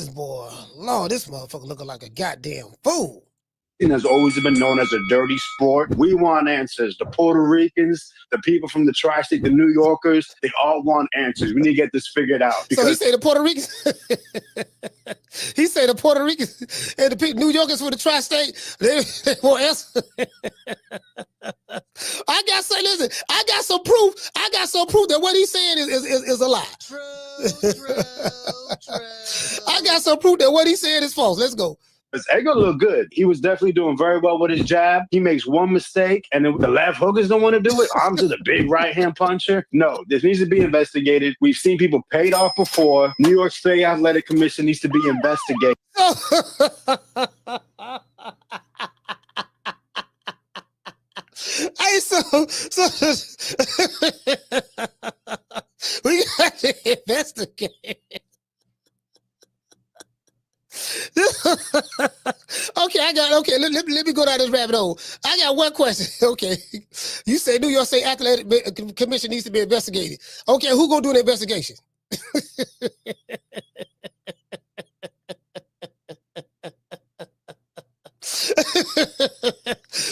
boy. Lord, this motherfucker looking like a goddamn fool. Has always been known as a dirty sport. We want answers. The Puerto Ricans, the people from the Tri-State, the New Yorkers, they all want answers. We need to get this figured out. So he say the Puerto Ricans? He said the Puerto Ricans and the New Yorkers for the tri-state, they want answer. I got some proof. I got some proof that what he's saying is a lie. True. I got some proof that what he's saying is false. Let's go. Because Edgar looked good. He was definitely doing very well with his jab. He makes one mistake, and then the left hookers don't want to do it. Hamzah, the big right-hand puncher. No, this needs to be investigated. We've seen people paid off before. New York State Athletic Commission needs to be investigated. Hey, so we got to investigate. Okay, let me go down this rabbit hole. I got one question. Okay, you say New York State Athletic Commission needs to be investigated. Okay, who gonna do the investigation?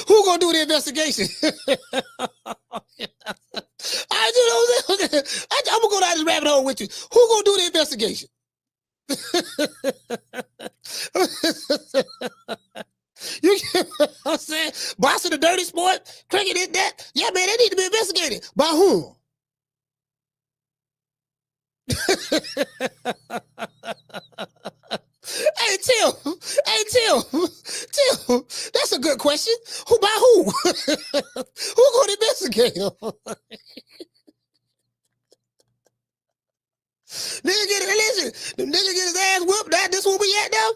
Who gonna do the investigation? I'm gonna go down this rabbit hole with you. Who gonna do the investigation? You get what I'm saying? Boxing, the dirty sport, cricket is that. Yeah, man, they need to be investigated. By whom? Hey, Tim, that's a good question. Who by who? Who gonna investigate him? Nigga get his ass whooped. This where we at now?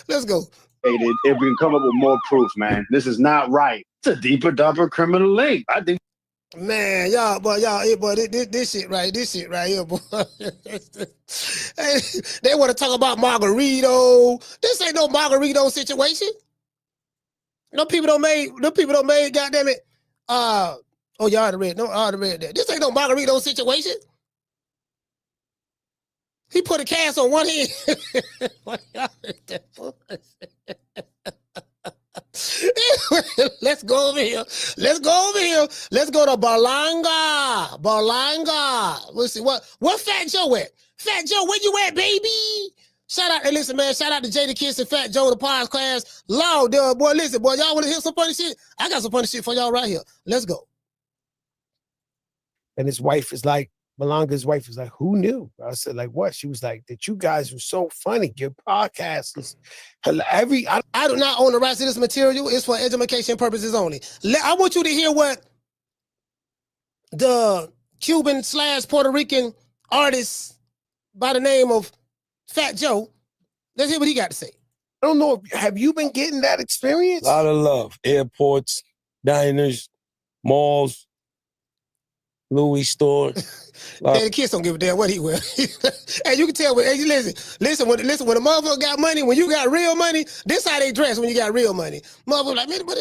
Let's go. If we can come up with more proof, man. This is not right. It's a deeper, dumper criminal link. I think. Man, this shit right here, boy. They want to talk about Margarito. This ain't no Margarito situation. No people don't make, goddamn it. Oh, y'all already read. No, I already read that. This ain't no Margarito situation. He put a cast on one hand. Let's go over here. Let's go to Berlanga. Let's see what Fat Joe at? Fat Joe, where you at, baby? Shout out, and listen, man. Shout out to Jada Kiss and Fat Joe, the podcast. Lord, boy, listen, boy. Y'all want to hear some funny shit? I got some funny shit for y'all right here. Let's go. And his wife is like, Berlanga's wife was like, who knew? I said, like, what? She was like, that you guys were so funny. Your podcast is I do not own the rights to this material. It's for education purposes only. I want you to hear what the Cuban/Puerto Rican artist by the name of Fat Joe, let's hear what he got to say. I don't know. Have you been getting that experience? A lot of love. Airports, diners, malls, Louis stores. Hey, the kids don't give a damn what he wear. Hey, you can tell. Hey, listen. When a motherfucker got money, when you got real money, this how they dress when you got real money. Motherfucker like, man, what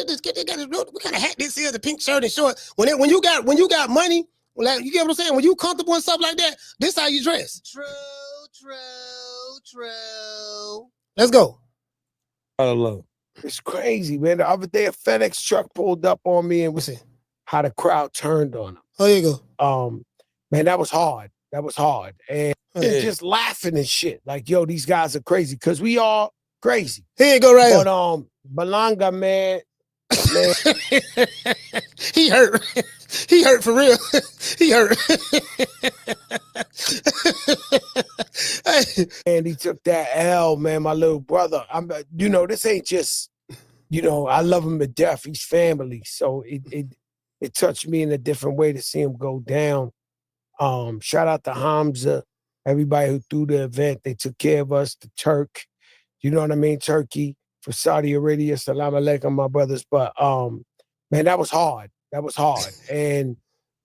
kind of hat this is? The pink shirt and short. When you got money, like you get what I'm saying. When you comfortable and stuff like that, this how you dress. True. Let's go. A lot of love. It's crazy, man. The other day, a FedEx truck pulled up on me and was saying how the crowd turned on him. Oh, here you go. Man, that was hard. And just laughing and shit. Like, yo, these guys are crazy because we all crazy. Here you go, right here. But Berlanga, man. He hurt. He hurt for real. He hurt. And he took that L, man, my little brother. This ain't just, I love him to death. He's family. So it touched me in a different way to see him go down. Shout out to Hamzah, everybody who threw the event. They took care of us, the Turk. You know what I mean? Turkey, for Saudi Arabia. Salam alaikum, my brothers. But, man, that was hard. And,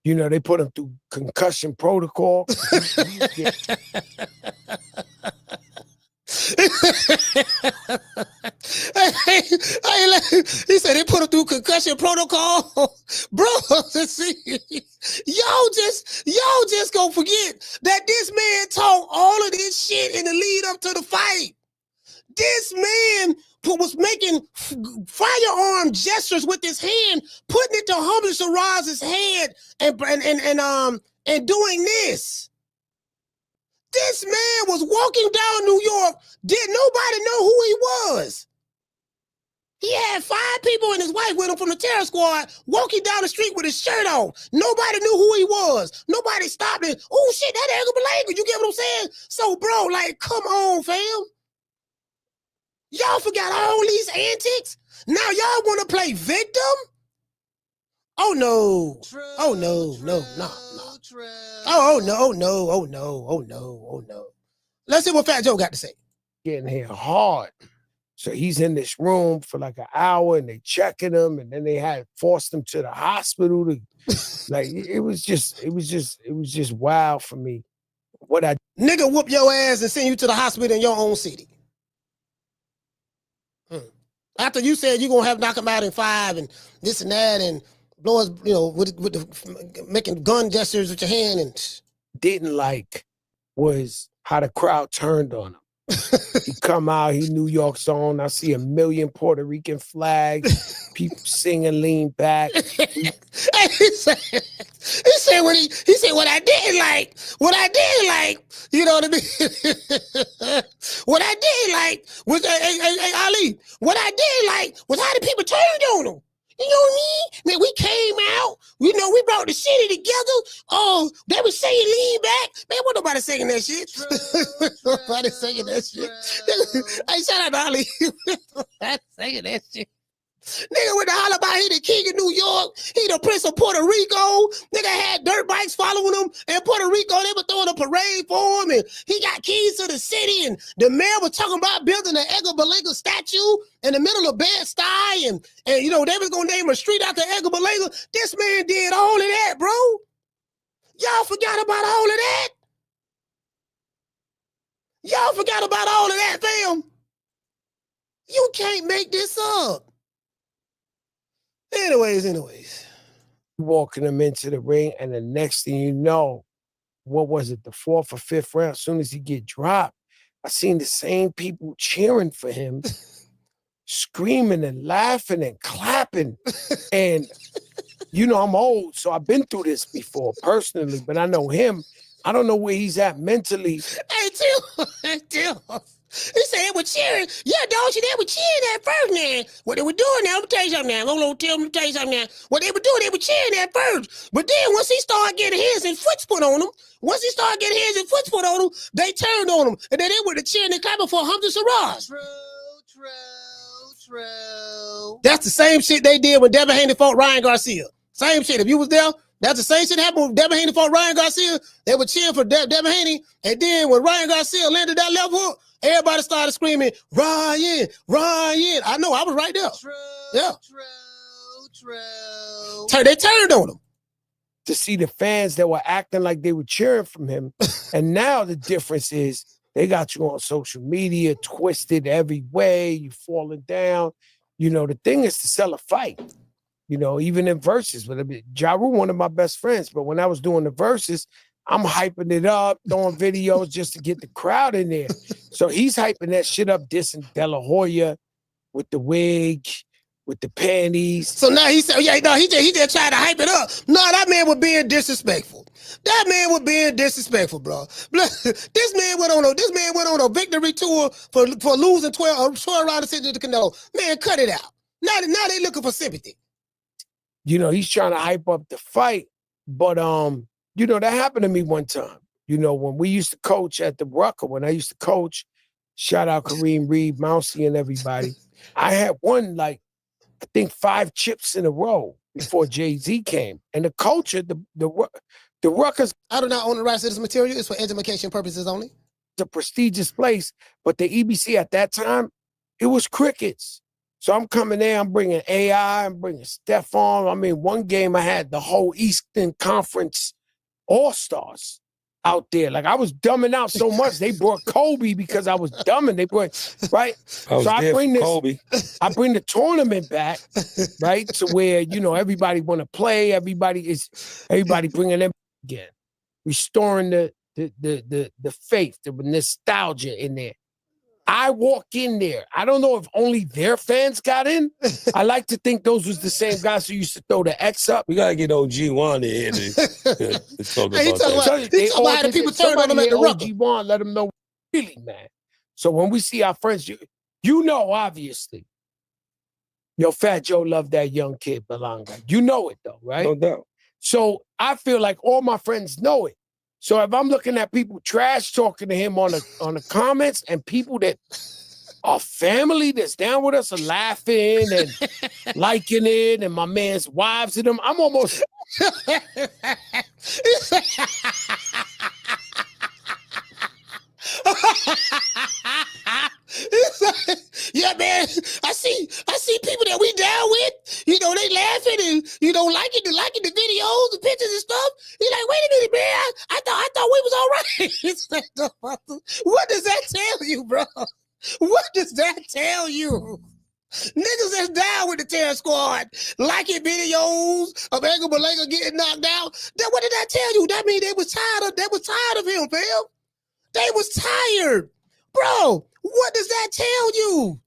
they put him through concussion protocol. He said they put him through concussion protocol. Bro, see, y'all just gonna forget that this man talked all of this shit in the lead up to the fight. This man was making firearm gestures with his hand, putting it to Hamzah Sheeraz's head and doing this. This man was walking down New York. Did nobody know who he was? He had 5 people and his wife with him from the terror squad walking down the street with his shirt on. Nobody knew who he was. Nobody stopped him. Oh shit, that Edgar Berlanga. You get what I'm saying? So, bro, like, come on, fam. Y'all forgot all these antics? Now y'all want to play victim? Oh no. Oh no, no. Oh no. Let's see what Fat Joe got to say. Getting here hard. So he's in this room for like an hour and they checking him and then they had forced him to the hospital to like it was just wild for me. What I nigga whoop your ass and send you to the hospital in your own city. After you said you're gonna have knock him out in 5 and this and that and blow his, with the making gun gestures with your hand and didn't like was how the crowd turned on him. He come out, he New York song. I see 1 million Puerto Rican flags, people singing "Lean Back." he said what I didn't like. What I didn't like, you know what I mean? What I didn't like was hey, Ali. What I didn't like was how the people turned on him. You know what I mean? Man, we came out. We brought the city together. Oh, they were saying lean back. Man, what nobody singing that shit? Nobody singing that shit. Hey, shout out to Ali. Nobody singing that shit. Nigga with the holler about he the king of New York. He the prince of Puerto Rico. Nigga had dirt bikes following him in Puerto Rico. They were throwing a parade for him, and he got keys to the city. And the mayor was talking about building an Edgar Berlanga statue in the middle of Bed-Stuy, and they was gonna name a street after Edgar Berlanga. This man did all of that, bro. Y'all forgot about all of that. Y'all forgot about all of that, fam. You can't make this up. Anyways. Walking him into the ring, and the next thing you know, what was it, the 4th or 5th round, as soon as he get dropped, I seen the same people cheering for him, screaming and laughing and clapping. And, I'm old, so I've been through this before personally, but I know him. I don't know where he's at mentally. Hey, Till. He said they were cheering. Yeah, don't you? They were cheering at first, man. What they were doing now, let me tell you something now. Hold on, Tim, let me tell you something now. What they were doing, they were cheering at first. But then once he started getting hands and foot put on him, they turned on him. And then they were cheering and clapping for Hamzah Sheeraz. True. That's the same shit they did when Devin Haney fought Ryan Garcia. Same shit. If you was there, that's the same shit happened when Devin Haney fought Ryan Garcia. They were cheering for Devin Haney. And then when Ryan Garcia landed that left hook, everybody started screaming, Ryan. I know, I was right there. True. They turned on him. To see the fans that were acting like they were cheering from him. And now the difference is they got you on social media, twisted every way, you falling down. The thing is to sell a fight. Even in verses. Ja Rule, one of my best friends, but when I was doing the verses, I'm hyping it up, throwing videos just to get the crowd in there. So he's hyping that shit up, dissing De La Hoya with the wig, with the panties. So now he said, he just tried to hype it up. No, that man was being disrespectful. Bro. This man went on a victory tour for losing 12 rounds to Canelo. Man, cut it out. Now they looking for sympathy. He's trying to hype up the fight, but that happened to me one time. When we used to coach at the Rucker, when I used to coach, shout out Kareem Reed, Mousy, and everybody. I had won I think 5 chips in a row before Jay-Z came. And the culture, the Ruckers. I do not own the rights to this material. It's for education purposes only. It's a prestigious place, but the EBC at that time, it was crickets. So I'm coming there, I'm bringing AI, I'm bringing Stephon. I mean, one game I had the whole Eastern Conference All-Stars out there. Like, I was dumbing out so much, they brought Kobe because I was dumbing. They brought, right? I bring the tournament back, right? To where, everybody want to play, everybody bringing them again. Restoring the faith, the nostalgia in there. I walk in there. I don't know if only their fans got in. I like to think those was the same guys who used to throw the X up. We gotta get OG Juan in here to talk Hey, he about talking that. about- he talking about how the people turned on him at the Rucker. OG Juan, let them know really, man. So when we see our friends, you know, obviously, Fat Joe loved that young kid, Berlanga. You know it though, right? No doubt. So I feel like all my friends know it. So if I'm looking at people trash talking to him on the comments and people that are family that's down with us are laughing and liking it, and my man's wives and them, I'm almost yeah, man. I see people that we down with. You know, they laughing and liking the videos, the pictures and stuff. He's like, wait a minute, man. I thought we was all right. It's like, what does that tell you, bro? What does that tell you? Niggas that's down with the Terror Squad, liking videos of Edgar Berlanga getting knocked out. What did that tell you? That mean they was tired of him, fam. They was tired. Bro, what does that tell you?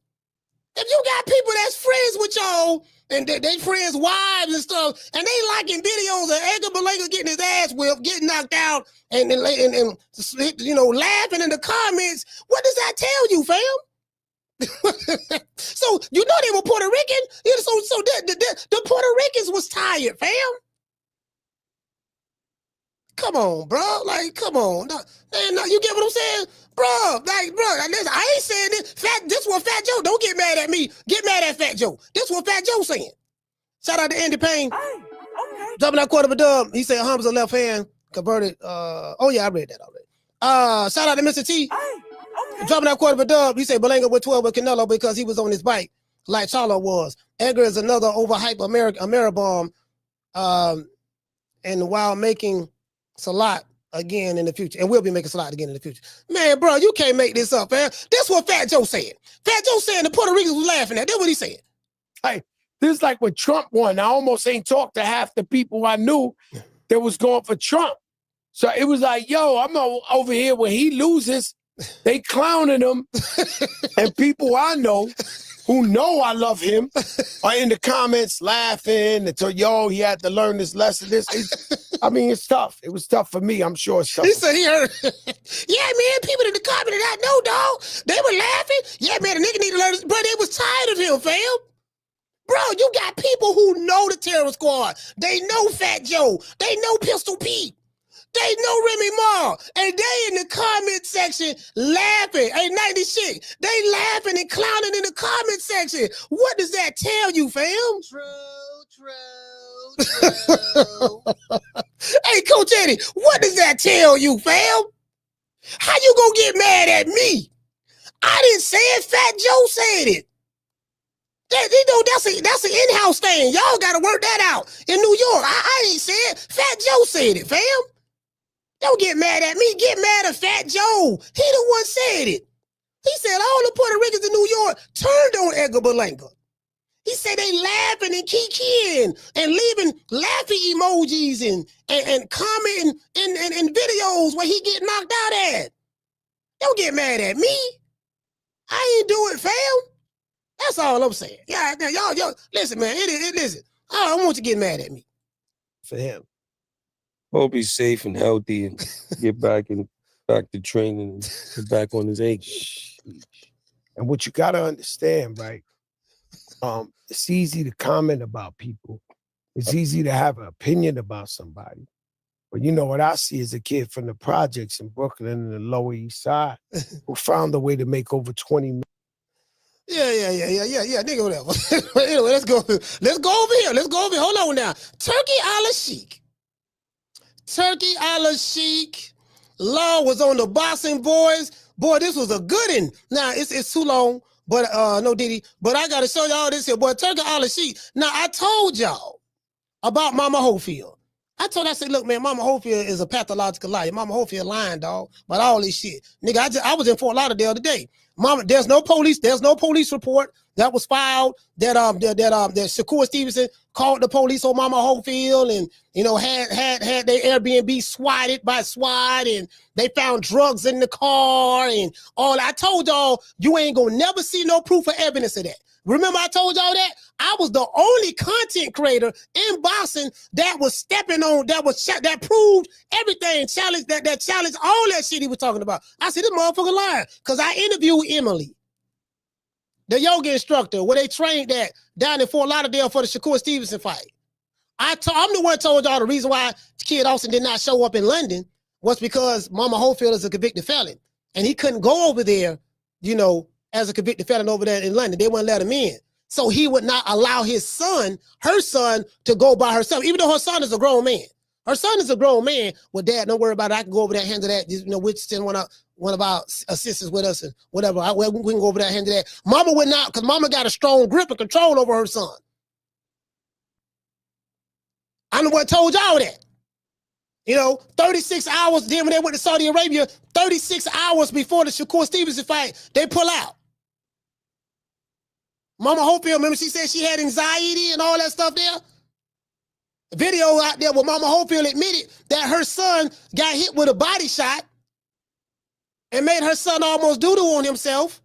If you got people that's friends with y'all and they friends' wives and stuff, and they liking videos of Edgar Berlanga getting his ass whipped, getting knocked out, and laughing in the comments, what does that tell you, fam? So you know they were Puerto Rican. So the Puerto Ricans was tired, fam. Come on, bro. Like, come on. No, you get what I'm saying? Bro, listen, I ain't saying this. This was Fat Joe. Don't get mad at me. Get mad at Fat Joe. This was Fat Joe saying. Shout out to Andy Payne. Hey, okay. Dropping that quarter of a dub. He said Hamzah left hand converted. Oh, yeah, I read that already. Shout out to Mr. T. Hey, okay. Dropping that quarter of a dub. He said Berlanga with 12 with Canelo because he was on his bike like Charlo was. Edgar is another overhyped Ameribomb and while making Salat again in the future, and we'll be making Salat again in the future. Man, bro, you can't make this up, man. That's what Fat Joe said. Fat Joe saying the Puerto Ricans was laughing at. That's what he said. Hey, this is like when Trump won. I almost ain't talked to half the people I knew that was going for Trump. So it was like, yo, I'm over here when he loses, they clowning him, and people I know who know I love him are in the comments laughing and so, yo, he had to learn this lesson. I mean, it's tough. It was tough for me. I'm sure it's tough. He said he heard. Yeah, man, people in the comments that I know, dog, they were laughing. Yeah, man, the nigga need to learn this. Bro, they was tired of him, fam. Bro, you got people who know the Terror Squad. They know Fat Joe. They know Pistol Pete. They know Remy Ma, and they in the comment section laughing. Ain't 96. They laughing and clowning in the comment section. What does that tell you, fam? True. Hey, Coach Eddie, what does that tell you, fam? How you gonna get mad at me? I didn't say it. Fat Joe said it. That's an in-house thing. Y'all gotta work that out in New York. I didn't say it. Fat Joe said it, fam. Don't get mad at me. Get mad at Fat Joe. He the one said it. He said all the Puerto Ricans in New York turned on Edgar Berlanga. He said they laughing and kikiing and leaving laughing emojis and commenting in videos where he get knocked out at. Don't get mad at me. I ain't do it, fam. That's all I'm saying. Yeah, y'all, listen, man. Listen. I don't want you to get mad at me. For him. Hope he's safe and healthy and get back to training and get back on his ankles. And what you gotta understand, right? It's easy to comment about people. It's easy to have an opinion about somebody. But you know what I see is a kid from the projects in Brooklyn and the Lower East Side who found a way to make over 20 million. Yeah, nigga, whatever. Anyway, let's go over here. Hold on now. Turkey a la Sheik. Law was on the Boxing Boys. Boy, this was a good one. Now, it's too long, but no Diddy. But I got to show y'all this here. Boy, Turkey a la Sheik. Now, I told y'all about Mama Holyfield. I said, look, man, Mama Holyfield is a pathological liar. Mama Holyfield lying, dog, about all this shit. Nigga, I was in Fort Lauderdale today. Mama, there's no police report that was filed that Shakur Stevenson called the police on Mama Holyfield, and you know had their Airbnb swatted by SWAT, and they found drugs in the car and all. I told y'all you ain't gonna never see no proof or evidence of that. Remember I told y'all that? I was the only content creator in boxing that was stepping on, that proved everything, challenged that challenged all that shit he was talking about. I said, this motherfucker lying. Because I interviewed Emily, the yoga instructor, where they trained at down in Fort Lauderdale for the Shakur Stevenson fight. I'm the one that told y'all the reason why Kid Austin did not show up in London was because Mama Holyfield is a convicted felon. And he couldn't go over there, you know, as a convicted felon over there in London. They wouldn't let him in. So he would not allow his son, her son, to go by herself, even though her son is a grown man. Her son is a grown man. Well, Dad, don't worry about it. I can go over there and handle that. You know, we'll send one of our assistants with us and whatever. We can go over there and handle that. Mama would not, because Mama got a strong grip and control over her son. I'm the one told y'all that. You know, 36 hours, then when they went to Saudi Arabia, 36 hours before the Shakur Stevenson fight, they pull out. Mama Holyfield, remember she said she had anxiety and all that stuff there? A video out there where Mama Holyfield admitted that her son got hit with a body shot and made her son almost doodle on himself.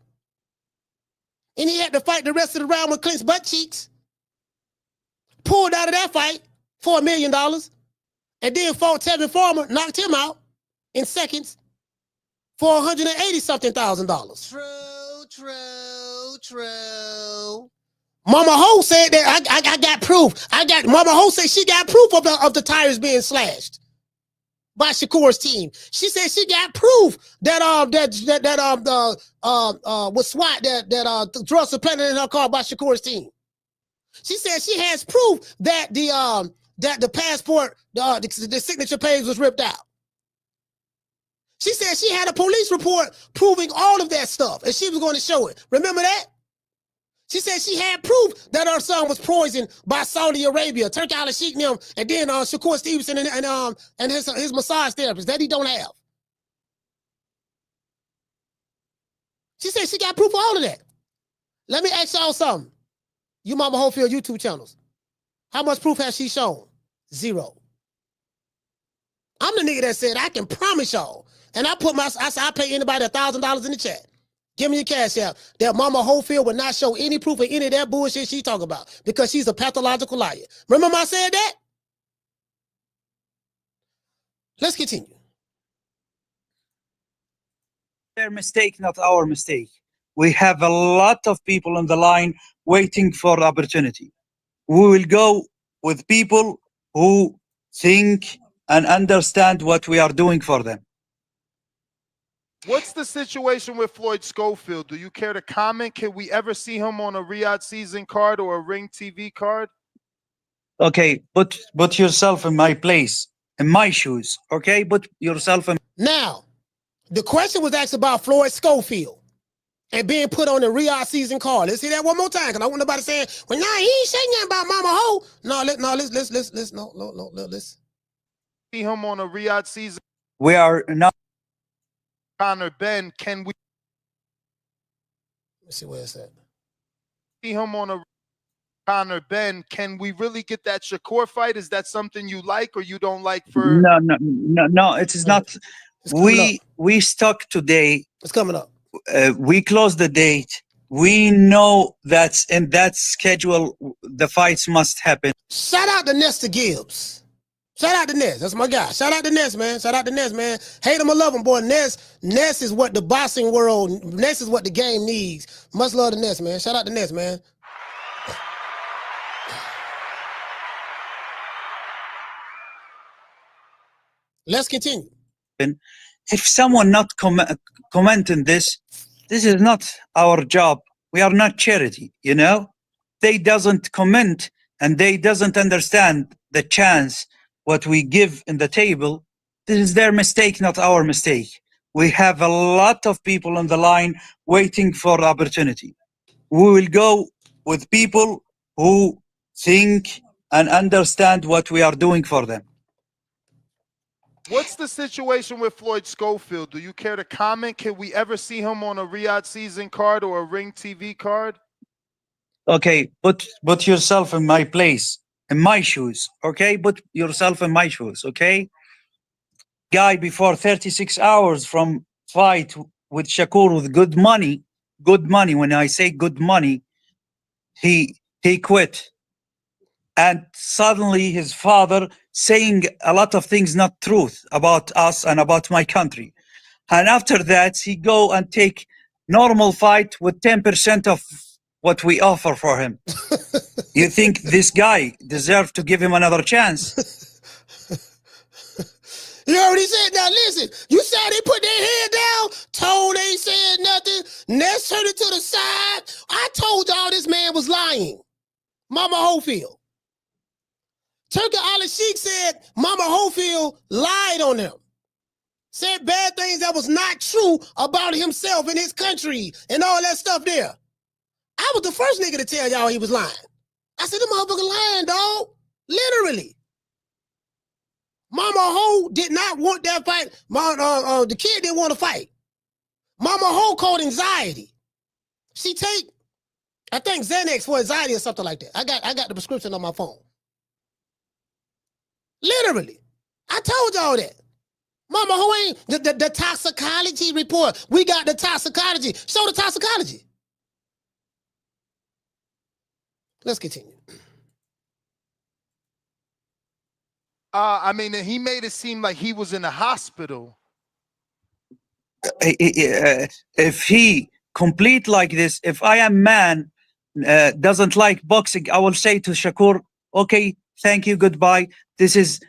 And he had to fight the rest of the round with Clint's butt cheeks. Pulled out of that fight for $1 million. And then fought Tevin Farmer, knocked him out in seconds for $180-something thousand. True. Mama Ho said that I got proof. Mama Ho said she got proof of the tires being slashed by Shakur's team. She said she got proof that with SWAT that drugs were planted in her car by Shakur's team. She said she has proof that the passport, the signature page was ripped out. She said she had a police report proving all of that stuff, and she was going to show it. Remember that? She said she had proof that her son was poisoned by Saudi Arabia, Turki al-Sheikh and them, and then Shakur Stevenson and his massage therapist that he don't have. She said she got proof of all of that. Let me ask y'all something. You Mama Holyfield YouTube channels. How much proof has she shown? 0. I'm the nigga that said I can promise y'all. And I said I pay anybody $1,000 in the chat. Give me your cash out. That Mama Holyfield would not show any proof of any of that bullshit she talking about because she's a pathological liar. Remember I said that? Let's continue. Their mistake, not our mistake. We have a lot of people on the line waiting for the opportunity. We will go with people who think and understand what we are doing for them. What's the situation with Floyd Schofield? Do you care to comment? Can we ever see him on a Riyadh season card or a Ring TV card? Okay, put yourself in my place, in my shoes. Okay, put yourself in. Now, the question was asked about Floyd Schofield and being put on the Riyadh season card. Let's hear that one more time, because I want nobody saying, well, nah, he ain't saying nothing about Mama Ho. Let's See him on a Riyadh season. We are not. Conor Ben, can we see where it's at? See him on a Conor Ben, can we really get that Shakur fight? Is that something you like or you don't like? For No, it is not. We stuck today. It's coming up. We closed the date. We know that in that schedule the fights must happen. Shout out to Nesta Gibbs. Shout out to Ness. That's my guy. Shout out to Ness, man. Shout out to Ness, man. Hate him or love him, boy. Ness is what the boxing world, Ness is what the game needs. Much love to Ness, man. Shout out to Ness, man. Let's continue. If someone not commenting this is not our job. We are not charity, you know? They doesn't comment and they doesn't understand the chance what we give in the table. This is their mistake, not our mistake. We have a lot of people on the line waiting for the opportunity. We will go with people who think and understand what we are doing for them. What's the situation with Floyd Schofield? Do you care to comment? Can we ever see him on a Riyadh season card or a Ring TV card? Okay, put yourself in my place, in my shoes, okay? Put yourself in my shoes, okay? Guy before 36 hours from fight with Shakur with good money. When I say good money, he quit. And suddenly his father saying a lot of things not truth about us and about my country. And after that, he go and take normal fight with 10% of what we offer for him. You think this guy deserves to give him another chance? You already said, now listen, you saw they put their head down, Tone ain't said nothing, Ness turned it to the side. I told y'all this man was lying. Mama Holyfield. Turki Ali Sheikh said Mama Holyfield lied on him. Said bad things that was not true about himself and his country and all that stuff there. I was the first nigga to tell y'all he was lying. I said, the motherfucker lying, dog. Literally. Mama Ho did not want that fight. The kid didn't want to fight. Mama Ho called anxiety. She take, I think Xanax for anxiety or something like that. I got the prescription on my phone. Literally. I told y'all that. Mama Ho ain't, the toxicology report. We got the toxicology. Show the toxicology. Let's continue. I mean, he made it seem like he was in a hospital. If he complete like this, if I am man, doesn't like boxing, I will say to Shakur, okay, thank you, goodbye. This is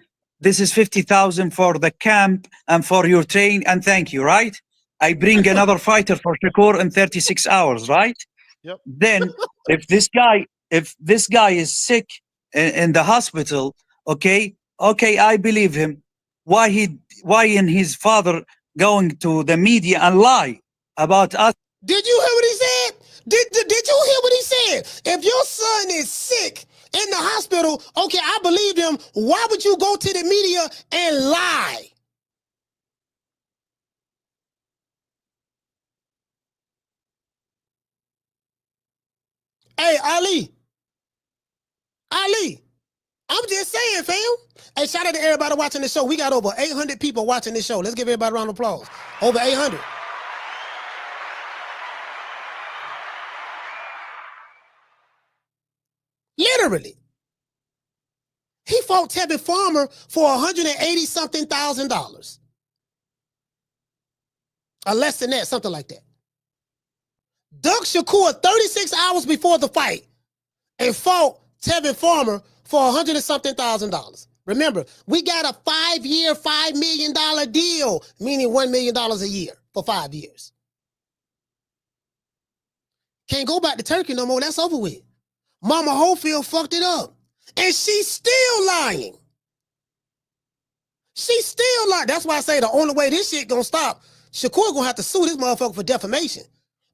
50,000 for the camp and for your train, and thank you, right? I bring another fighter for Shakur in 36 hours, right? Yep. Then if this guy is sick in the hospital, okay, I believe him. Why in his father going to the media and lie about us? Did you hear what he said? Did you hear what he said? If your son is sick in the hospital, okay, I believe him. Why would you go to the media and lie? Hey, Ali, I'm just saying, fam. Hey, shout out to everybody watching the show. We got over 800 people watching this show. Let's give everybody a round of applause. Over 800. Literally. He fought Tevin Farmer for $180-something thousand. Or less than that, something like that. Doug Shakur 36 hours before the fight and fought Tevin Farmer for $100-something thousand. Remember, we got a 5-year, $5 million deal, meaning $1 million a year for 5 years. Can't go back to Turkey no more. That's over with. Mama Holyfield fucked it up. And she's still lying. She's still lying. That's why I say the only way this shit gonna stop, Shakur gonna have to sue this motherfucker for defamation.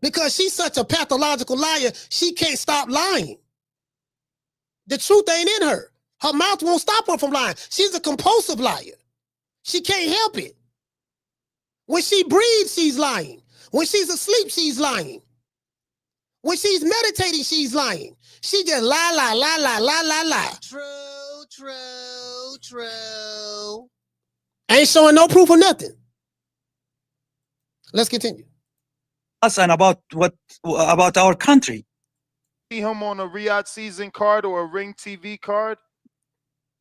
Because she's such a pathological liar, she can't stop lying. The truth ain't in her. Her mouth won't stop her from lying. She's a compulsive liar. She can't help it. When she breathes, she's lying. When she's asleep, she's lying. When she's meditating, she's lying. She just lie. True. Ain't showing no proof of nothing. Let's continue. Us and about our country. See him on a Riyadh season card or a Ring TV card?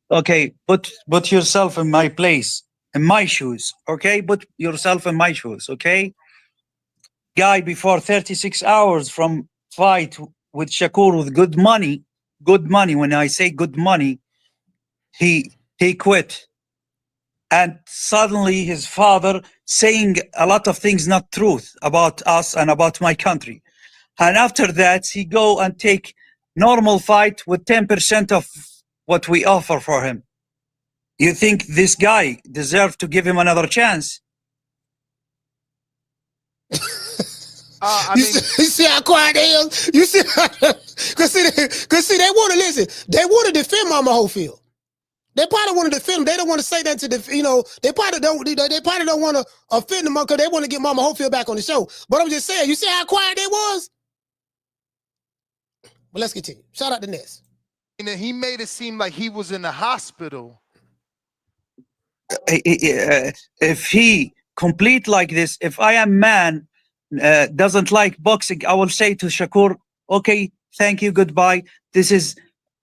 Okay, put yourself in my place, in my shoes, okay? Put yourself in my shoes, okay? Guy before 36 hours from fight with Shakur with good money, when I say good money, he quit. And suddenly his father saying a lot of things not truth about us and about my country. And after that, he go and take normal fight with 10% of what we offer for him. You think this guy deserves to give him another chance? You see how quiet they is? You see, cause see, they want to listen. They want to defend Mama Holyfield. They probably want to defend him. They don't want to say that to the, they probably don't want to offend them because they want to get Mama Holyfield back on the show. But I'm just saying, you see how quiet they was? But let's continue. Shout out to Ness. And then he made it seem like he was in the hospital. If he complete like this, if I am man, doesn't like boxing, I will say to Shakur, okay, thank you, goodbye. This is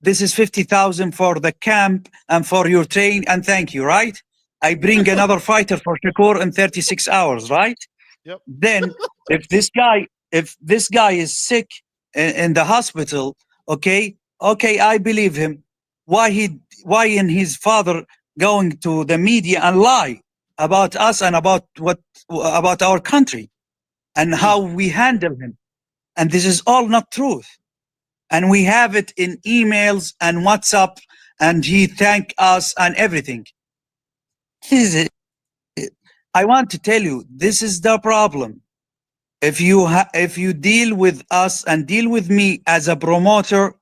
50,000 for the camp and for your train, and thank you, right? I bring another fighter for Shakur in 36 hours, right? Yep. Then if this guy is sick in the hospital, okay, I believe him. Why in his father going to the media and lie about us and about our country and how we handle him? And this is all not truth. And we have it in emails and WhatsApp, and he thank us and everything. This is it. I want to tell you, this is the problem. If you deal with us and deal with me as a promoter,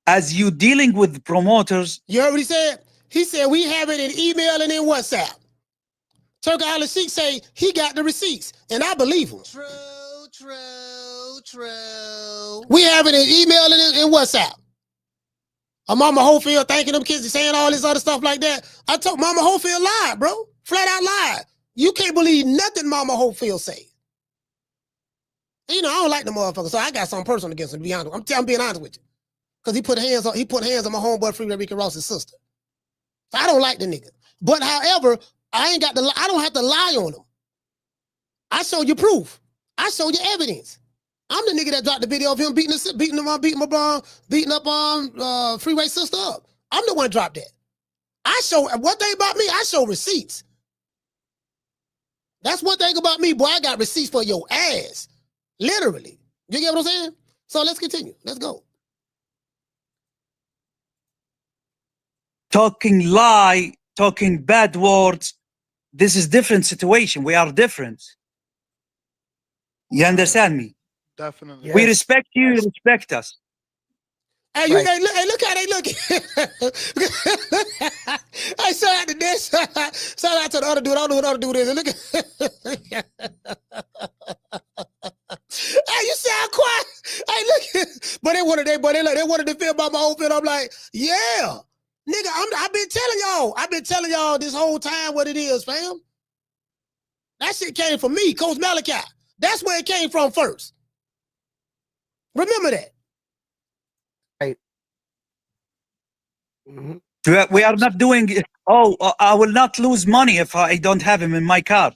as you dealing with promoters. You heard what he said? He said we have it in email and in WhatsApp. Turki Al-Sheikh say he got the receipts, and I believe him. True. We have it in email and in WhatsApp. Mama Holyfield thanking them kids and saying all this other stuff like that. I told Mama Holyfield lied, bro. Flat out lied. You can't believe nothing Mama Holyfield say. You know, I don't like the motherfucker, so I got something personal against him, to be honest. I'm being honest with you. Because he put hands on my homeboy Freeway Ricky Ross's sister. So I don't like the nigga. But however, I don't have to lie on him. I showed you proof. I showed you evidence. I'm the nigga that dropped the video of him beating up Freeway sister up. I'm the one that dropped that. I show one thing about me, I show receipts. That's one thing about me, boy. I got receipts for your ass. Literally. You get what I'm saying? So let's continue. Let's go. Talking lie, talking bad words. This is different situation. We are different. You understand me? Definitely. We respect you, you respect us. Hey, Right. hey, look how they looking. Hey, shout out to this. Shout out to the other dude. I don't know what other dude is. Look at hey, you sound quiet. Hey, look. But they wanted to feel about my whole film. I'm like, yeah. Nigga, I've been telling y'all this whole time what it is, fam. That shit came from me, Coach Malachi. That's where it came from first. Remember that. Right. We are not doing it. Oh, I will not lose money if I don't have him in my card.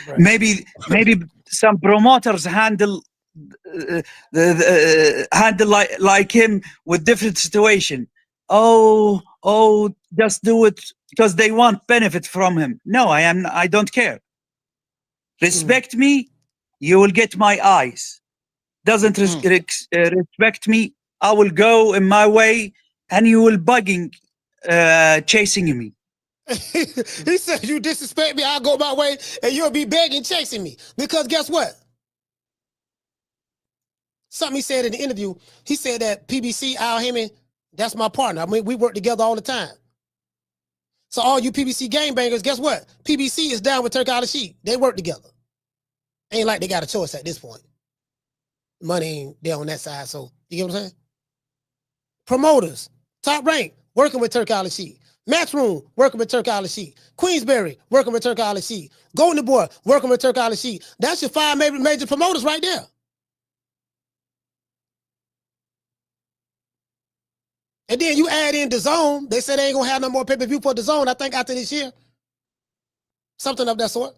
Right. Maybe some promoters handle like him with different situation. Oh, just do it because they want benefit from him. No, I don't care. Respect me, you will get my eyes. Doesn't respect me, I will go in my way and you will bugging, chasing me. He said, you disrespect me, I'll go my way and you'll be begging, chasing me. Because guess what? Something he said in the interview, he said that PBC, Al Heyman, that's my partner. I mean, we work together all the time. So all you PBC gangbangers, guess what? PBC is down with Turki Al-Sheikh. They work together. Ain't like they got a choice at this point. Money ain't there on that side, so you get what I'm saying? Promoters, Top Rank, working with Turki Al-Sheikh. Matchroom, working with Turki Al-Sheikh. Queensberry, working with Turki Al-Sheikh. Golden Boy, working with Turki Al-Sheikh. That's your 5 major promoters right there. And then you add in DAZN. They said they ain't gonna have no more pay-per-view for DAZN, I think, after this year. Something of that sort.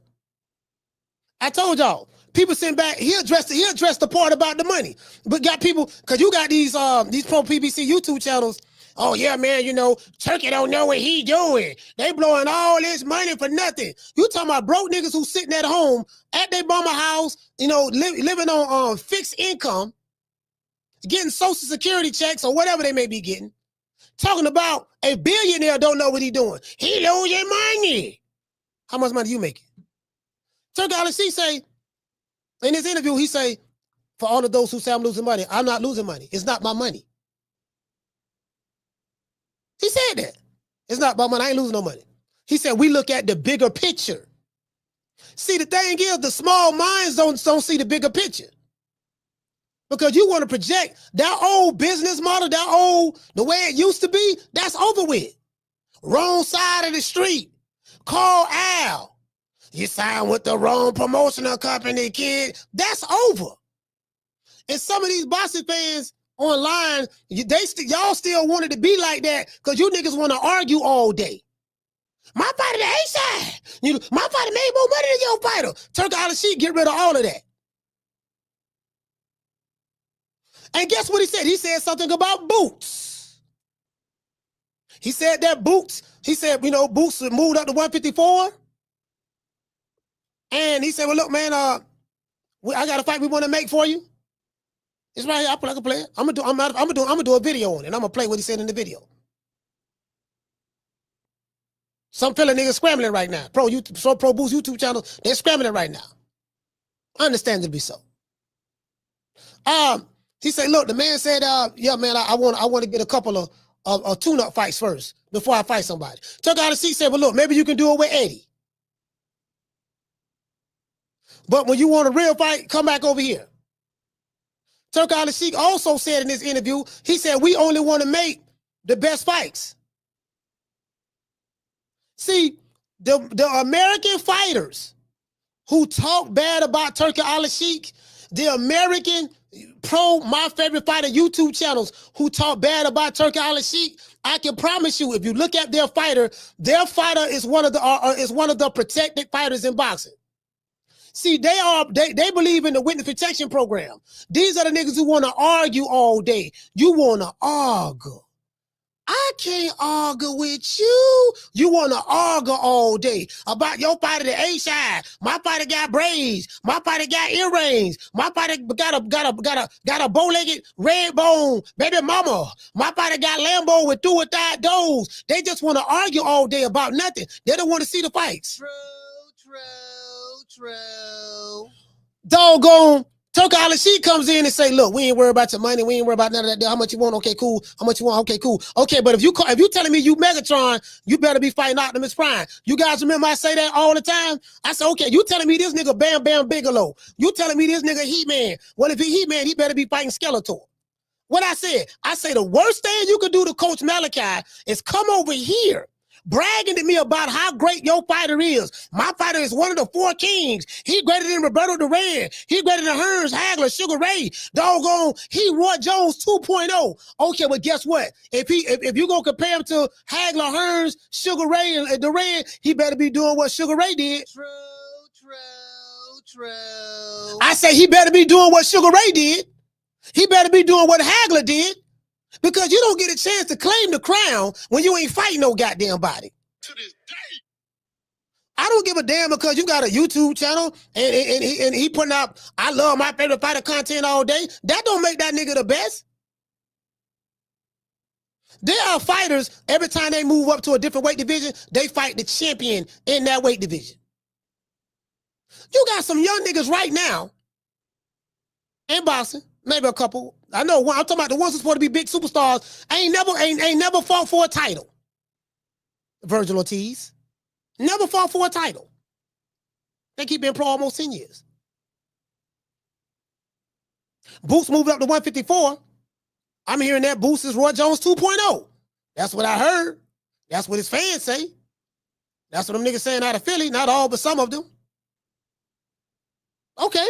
I told y'all, people sitting back, he addressed the part about the money. But got people, because you got these pro PBC YouTube channels. Oh, yeah, man, you know, Turki don't know what he doing. They blowing all this money for nothing. You talking about broke niggas who sitting at home at their mama house, you know, living on fixed income, getting Social Security checks or whatever they may be getting. Talking about a billionaire don't know what he doing. He losing money. How much money you making? Turki Al-Sheikh say, in his interview, he say, for all of those who say I'm losing money, I'm not losing money. It's not my money. He said that. It's not my money. I ain't losing no money. He said, we look at the bigger picture. See, the thing is, the small minds don't see the bigger picture. Because you want to project that old business model, the way it used to be, that's over with. Wrong side of the street. Call Al. You signed with the wrong promotional company, kid. That's over. And some of these boxing fans online, y'all still wanted to be like that because you niggas want to argue all day. My fighter the A-side. My fighter made more money than your fighter. Turk out the sheet, get rid of all of that. And guess what he said? He said something about Boots. He said that Boots, Boots moved up to 154. And he said, well, look, man, I got a fight we want to make for you. It's right here. I can play it. I'm gonna do a video on it. I'm gonna play what he said in the video. Some fella niggas scrambling right now. Pro Boost YouTube channel, they're scrambling right now. Understandably so. He said, look, the man said, yeah, man, I want to get a couple of tune-up fights first before I fight somebody. Took out a seat, said, well, look, maybe you can do it with Eddie. But when you want a real fight, come back over here. Turk Al Sheikh also said in this interview, he said, we only want to make the best fights. See, the American fighters who talk bad about Turk Al Sheikh, the American My Favorite Fighter YouTube channels who talk bad about Turk Al Sheikh, I can promise you, if you look at their fighter is one of the protected fighters in boxing. See, they believe in the witness protection program. These are the niggas who want to argue all day. You want to argue. I can't argue with you. You want to argue all day about your fighter, the A-side. My fighter got braids. My fighter got earrings. My fighter got a bow-legged red bone, baby mama. My fighter got Lambo with two or three doors. They just want to argue all day about nothing. They don't want to see the fights. True. Doggone. Turk Al Sheikh comes in and say, look, we ain't worried about your money. We ain't worried about none of that. How much you want? Okay, cool. How much you want? Okay, cool. Okay, but if you telling me you Megatron, you better be fighting Optimus Prime. You guys remember I say that all the time? I say, okay, you telling me this nigga Bam Bam Bigelow. You telling me this nigga Heat-Man. Well, if he Heat-Man, he better be fighting Skeletor. What I say the worst thing you could do to Coach Malachi is come over here bragging to me about how great your fighter is. My fighter is one of the four kings. He greater than Roberto Duran. He greater than Hearns, Hagler, Sugar Ray. Doggone, he Roy Jones 2.0. Okay, but guess what? If you gonna compare him to Hagler, Hearns, Sugar Ray, and Duran, he better be doing what Sugar Ray did. True. I say he better be doing what Sugar Ray did. He better be doing what Hagler did. Because you don't get a chance to claim the crown when you ain't fighting no goddamn body. To this day. I don't give a damn because you got a YouTube channel and he putting out, I love My Favorite Fighter content all day. That don't make that nigga the best. There are fighters, every time they move up to a different weight division, they fight the champion in that weight division. You got some young niggas right now in boxing, maybe a couple. I know one. I'm talking about the ones who's supposed to be big superstars. Ain't never fought for a title. Virgil Ortiz never fought for a title. They keep being pro almost 10 years. Boots moved up to 154. I'm hearing that Boots is Roy Jones 2.0. That's what I heard. That's what his fans say. That's what them niggas saying out of Philly. Not all, but some of them. Okay.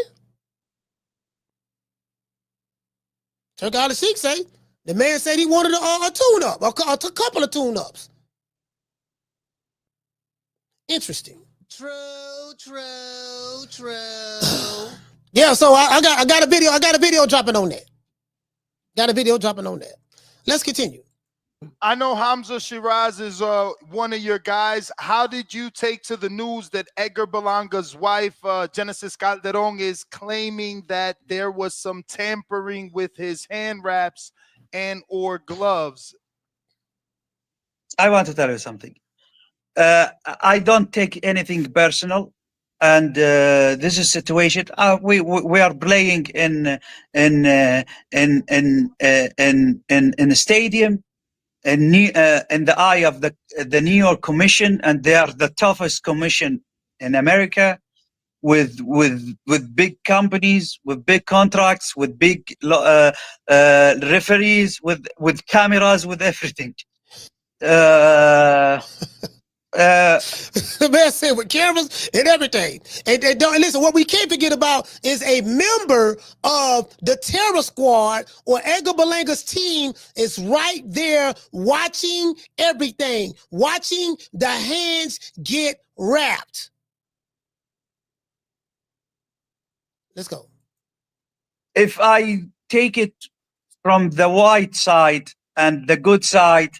Turk Al Sheikh say the man said he wanted a tune-up, a couple of tune-ups. Interesting. True. Yeah, so I got a video dropping on that. Let's continue. I know Hamzah Sheeraz is one of your guys. How did you take to the news that Edgar Berlanga's wife, Genesis Calderon, is claiming that there was some tampering with his hand wraps and or gloves? I want to tell you something. I don't take anything personal, and this is a situation. We are playing in a stadium. In the eye of the New York Commission, and they are the toughest commission in America. with big companies, with big contracts, with big referees, with cameras, with everything. Man said with cameras and everything. And don't listen, what we can't forget about is a member of the terror squad or Edgar Berlanga's team is right there watching everything, watching the hands get wrapped. Let's go. If I take it from the white side and the good side,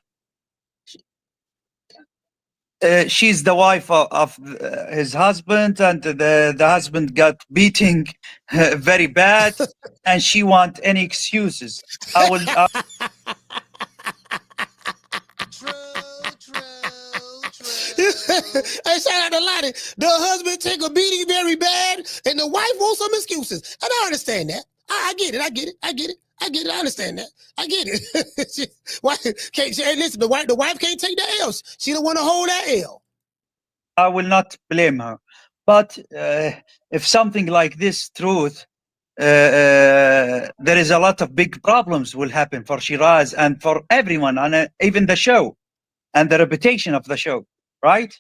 she's the wife of his husband, and the husband got beating very bad, and she want any excuses. I will. Hey, shout out to Lottie. The husband take a beating very bad, and the wife wants some excuses. And I understand that. I get it. I understand that. I get it. Why can't she, hey, listen, the wife can't take the L. She don't want to hold that L. I will not blame her. But if something like this truth, there is a lot of big problems will happen for Sheeraz and for everyone, and even the show and the reputation of the show, right?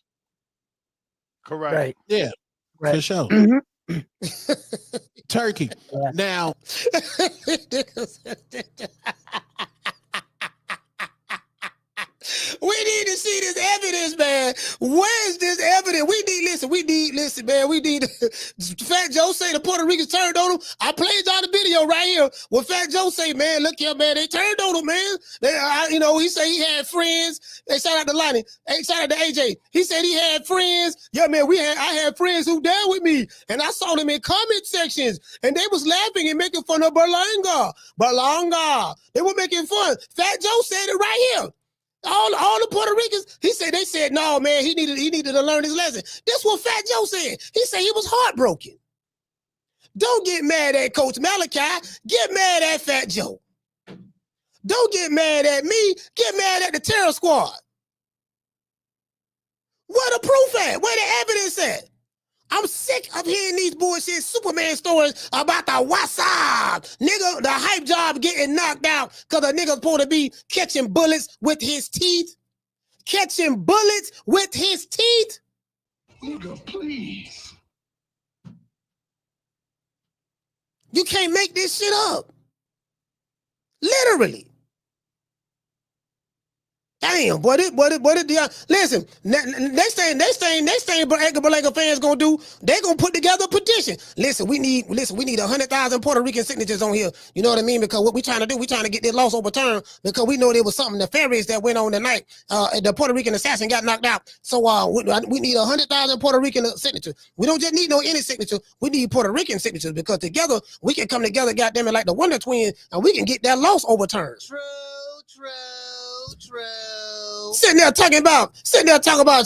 Correct. Right. Yeah, right. For sure. Turkey. Now, we need to see this evidence, man. Where is this evidence? We need, man. We need. Fat Joe say the Puerto Ricans turned on him. I played y'all the video right here. What Fat Joe say, man, look here, man, they turned on him, man. He said he had friends. Hey, shout out to Lonnie. Hey, shout out to AJ. He said he had friends. Yeah, man, I had friends who down with me, and I saw them in comment sections, and they was laughing and making fun of Berlanga. They were making fun. Fat Joe said it right here. All the Puerto Ricans, they said, no, man, he needed to learn his lesson. That's what Fat Joe said. He said he was heartbroken. Don't get mad at Coach Malachi. Get mad at Fat Joe. Don't get mad at me. Get mad at the terror squad. Where the proof at? Where the evidence at? I'm sick of hearing these bullshit Superman stories about the WhatsApp. Nigga, the hype job getting knocked out because a nigga's supposed to be catching bullets with his teeth. Catching bullets with his teeth? Nigga, please. You can't make this shit up. Literally. Damn, boy, listen, next thing Edgar Berlanga fans gonna do, they gonna put together a petition. Listen, we need 100,000 Puerto Rican signatures on here. You know what I mean? Because what we trying to do, we trying to get this loss overturned because we know there was something nefarious that went on tonight. The Puerto Rican assassin got knocked out. So we need 100,000 Puerto Rican signatures. We don't just need any signature. We need Puerto Rican signatures because together we can come together, goddamn it, like the Wonder Twins, and we can get that loss overturned. True. Sitting there talking about, so dude talking about,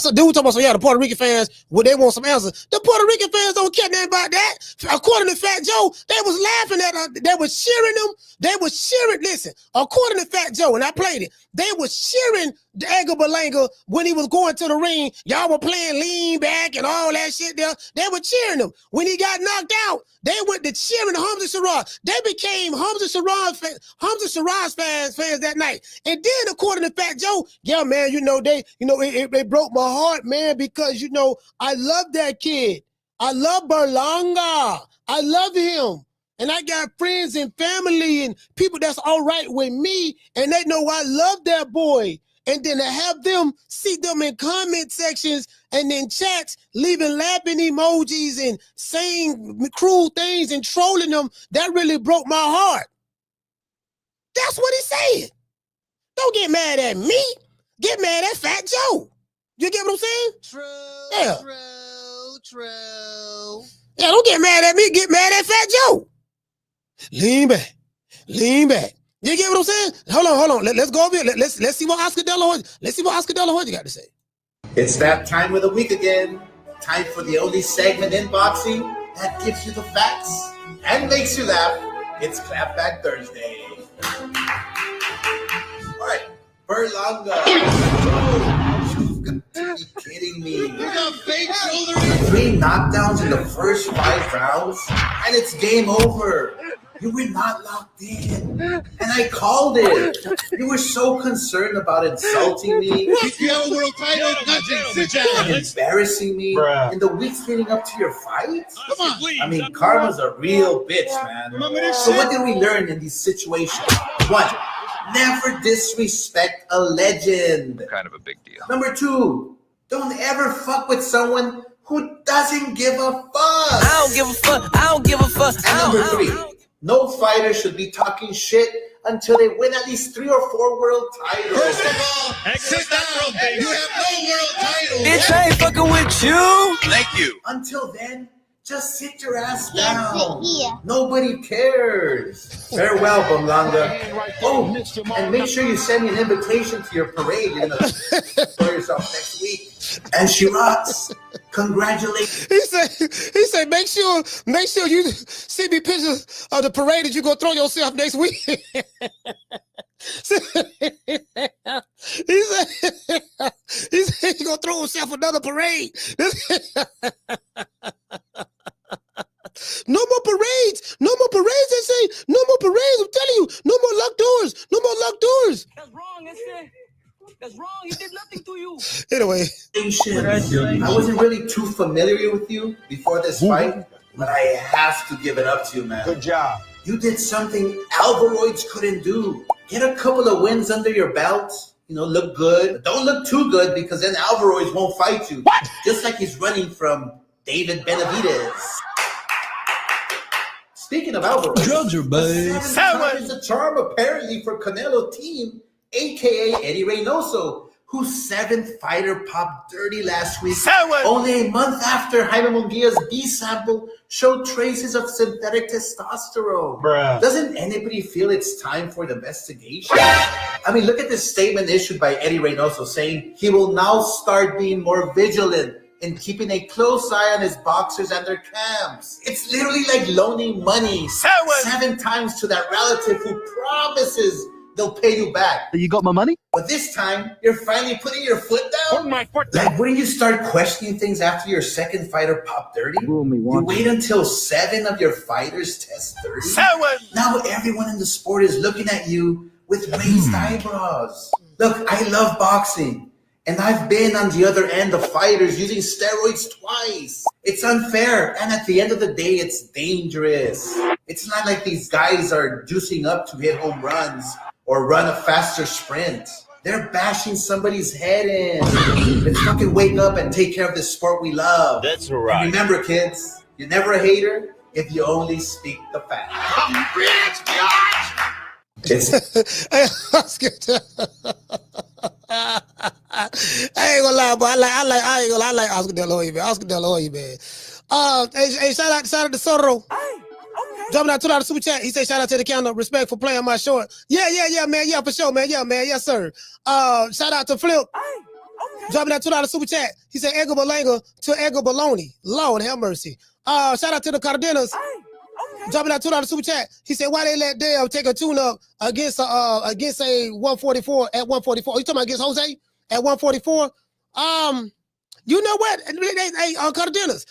so yeah, the Puerto Rican fans, well, they want some answers. The Puerto Rican fans don't care nothing about that. According to Fat Joe, they was laughing at they was cheering them. They was cheering, listen, according to Fat Joe, and I played it, they was cheering Edgar Berlanga when he was going to the ring. Y'all were playing lean back and all that shit there. They were cheering him. When he got knocked out, they went to cheering Hamzah Sheeraz. They became Hamzah Sheeraz fans that night. And then according to Fat Joe, yeah, man, it broke my heart, man, because I love that kid. I love Berlanga. I love him. And I got friends and family and people that's all right with me, and they know I love that boy. And then to have them see them in comment sections and in chats, leaving laughing emojis and saying cruel things and trolling them, that really broke my heart. That's what he said. Don't get mad at me. Get mad at Fat Joe. You get what I'm saying? True. Yeah, don't get mad at me. Get mad at Fat Joe. Lean back. You get what I'm saying? Hold on. Let's go over here. Let's see what Oscar De La Hoya got to say. It's that time of the week again. Time for the only segment in boxing that gives you the facts and makes you laugh. It's Clapback Thursday. All right, Berlanga. You've got to be kidding me. You got fake shoulder. 3 knockdowns in the first 5 rounds, and it's game over. You were not locked in, and I called it. You were so concerned about insulting me. You have a world title, nothing. Sit down. And embarrassing me in the weeks leading up to your fight. Come on. I mean, karma's a real bitch, man. So what did we learn in these situations? 1, never disrespect a legend. Kind of a big deal. Number 2, don't ever fuck with someone who doesn't give a fuck. I don't give a fuck. I don't give a fuck. And number 3, no fighter should be talking shit until they win at least 3 or 4 world titles. First of all, sit down. You have no world title. Bitch, I ain't fucking with you. Thank you. Until then, just sit your ass down. Nobody cares. Farewell, Berlanga. Oh, and make sure you send me an invitation to your parade. You're gonna enjoy yourself next week. And Sheeraz, congratulations. He said, make sure you send me pictures of the parade that you're gonna throw yourself next week. he said he's gonna throw himself another parade. No more parades. No more parades, they say. No more parades. I'm telling you. No more locked doors. No more locked doors. That's wrong, that's wrong. He did nothing to you. Anyway. I wasn't really too familiar with you before this fight, but I have to give it up to you, man. Good job. You did something Alvaroids couldn't do. Get a couple of wins under your belt. You know, look good. Don't look too good because then Alvaroids won't fight you. What? Just like he's running from David Benavidez. Speaking of Alvaroids, Drugs are bad. 7 times the charm apparently for Canelo team, aka Eddie Reynoso, whose 7th fighter popped dirty last week. Only a month after Jaime Munguia's B sample showed traces of synthetic testosterone. Doesn't anybody feel it's time for an investigation? I mean, look at this statement issued by Eddie Reynoso saying he will now start being more vigilant in keeping a close eye on his boxers and their camps. It's literally like loaning money 7 times to that relative who promises they'll pay you back. You got my money? But this time, you're finally putting your foot down? Put my foot down. Like, wouldn't you start questioning things after your 2nd fighter popped dirty? You wait until 7 of your fighters test 30? Now everyone in the sport is looking at you with raised eyebrows. Look, I love boxing. And I've been on the other end of fighters using steroids twice. It's unfair. And at the end of the day, it's dangerous. It's not like these guys are juicing up to hit home runs or run a faster sprint. They're bashing somebody's head in. Let's fucking wake up and take care of this sport we love. That's right. And remember, kids, you're never a hater if you only speak the facts. I ain't gonna lie, but I like Oscar De La Hoya, man. Oscar De La Hoya, man. Hey, shout out to Soto. Jumping out $2 super chat. He said, shout out to the counter. Respect for playing my short. Yeah, man. Yeah, for sure, man. Yeah, man. Yes, sir. Shout out to Flip. Dropping that $2 super chat. He said Edgar Berlanga to Edgar Baloney. Lord have mercy. Shout out to the Cardenas. Dropping that $2 super chat. He said, why they let Dale take a tune-up against a 144 at 144? You talking about against Jose at 144? You know what? Hey, Cardenas.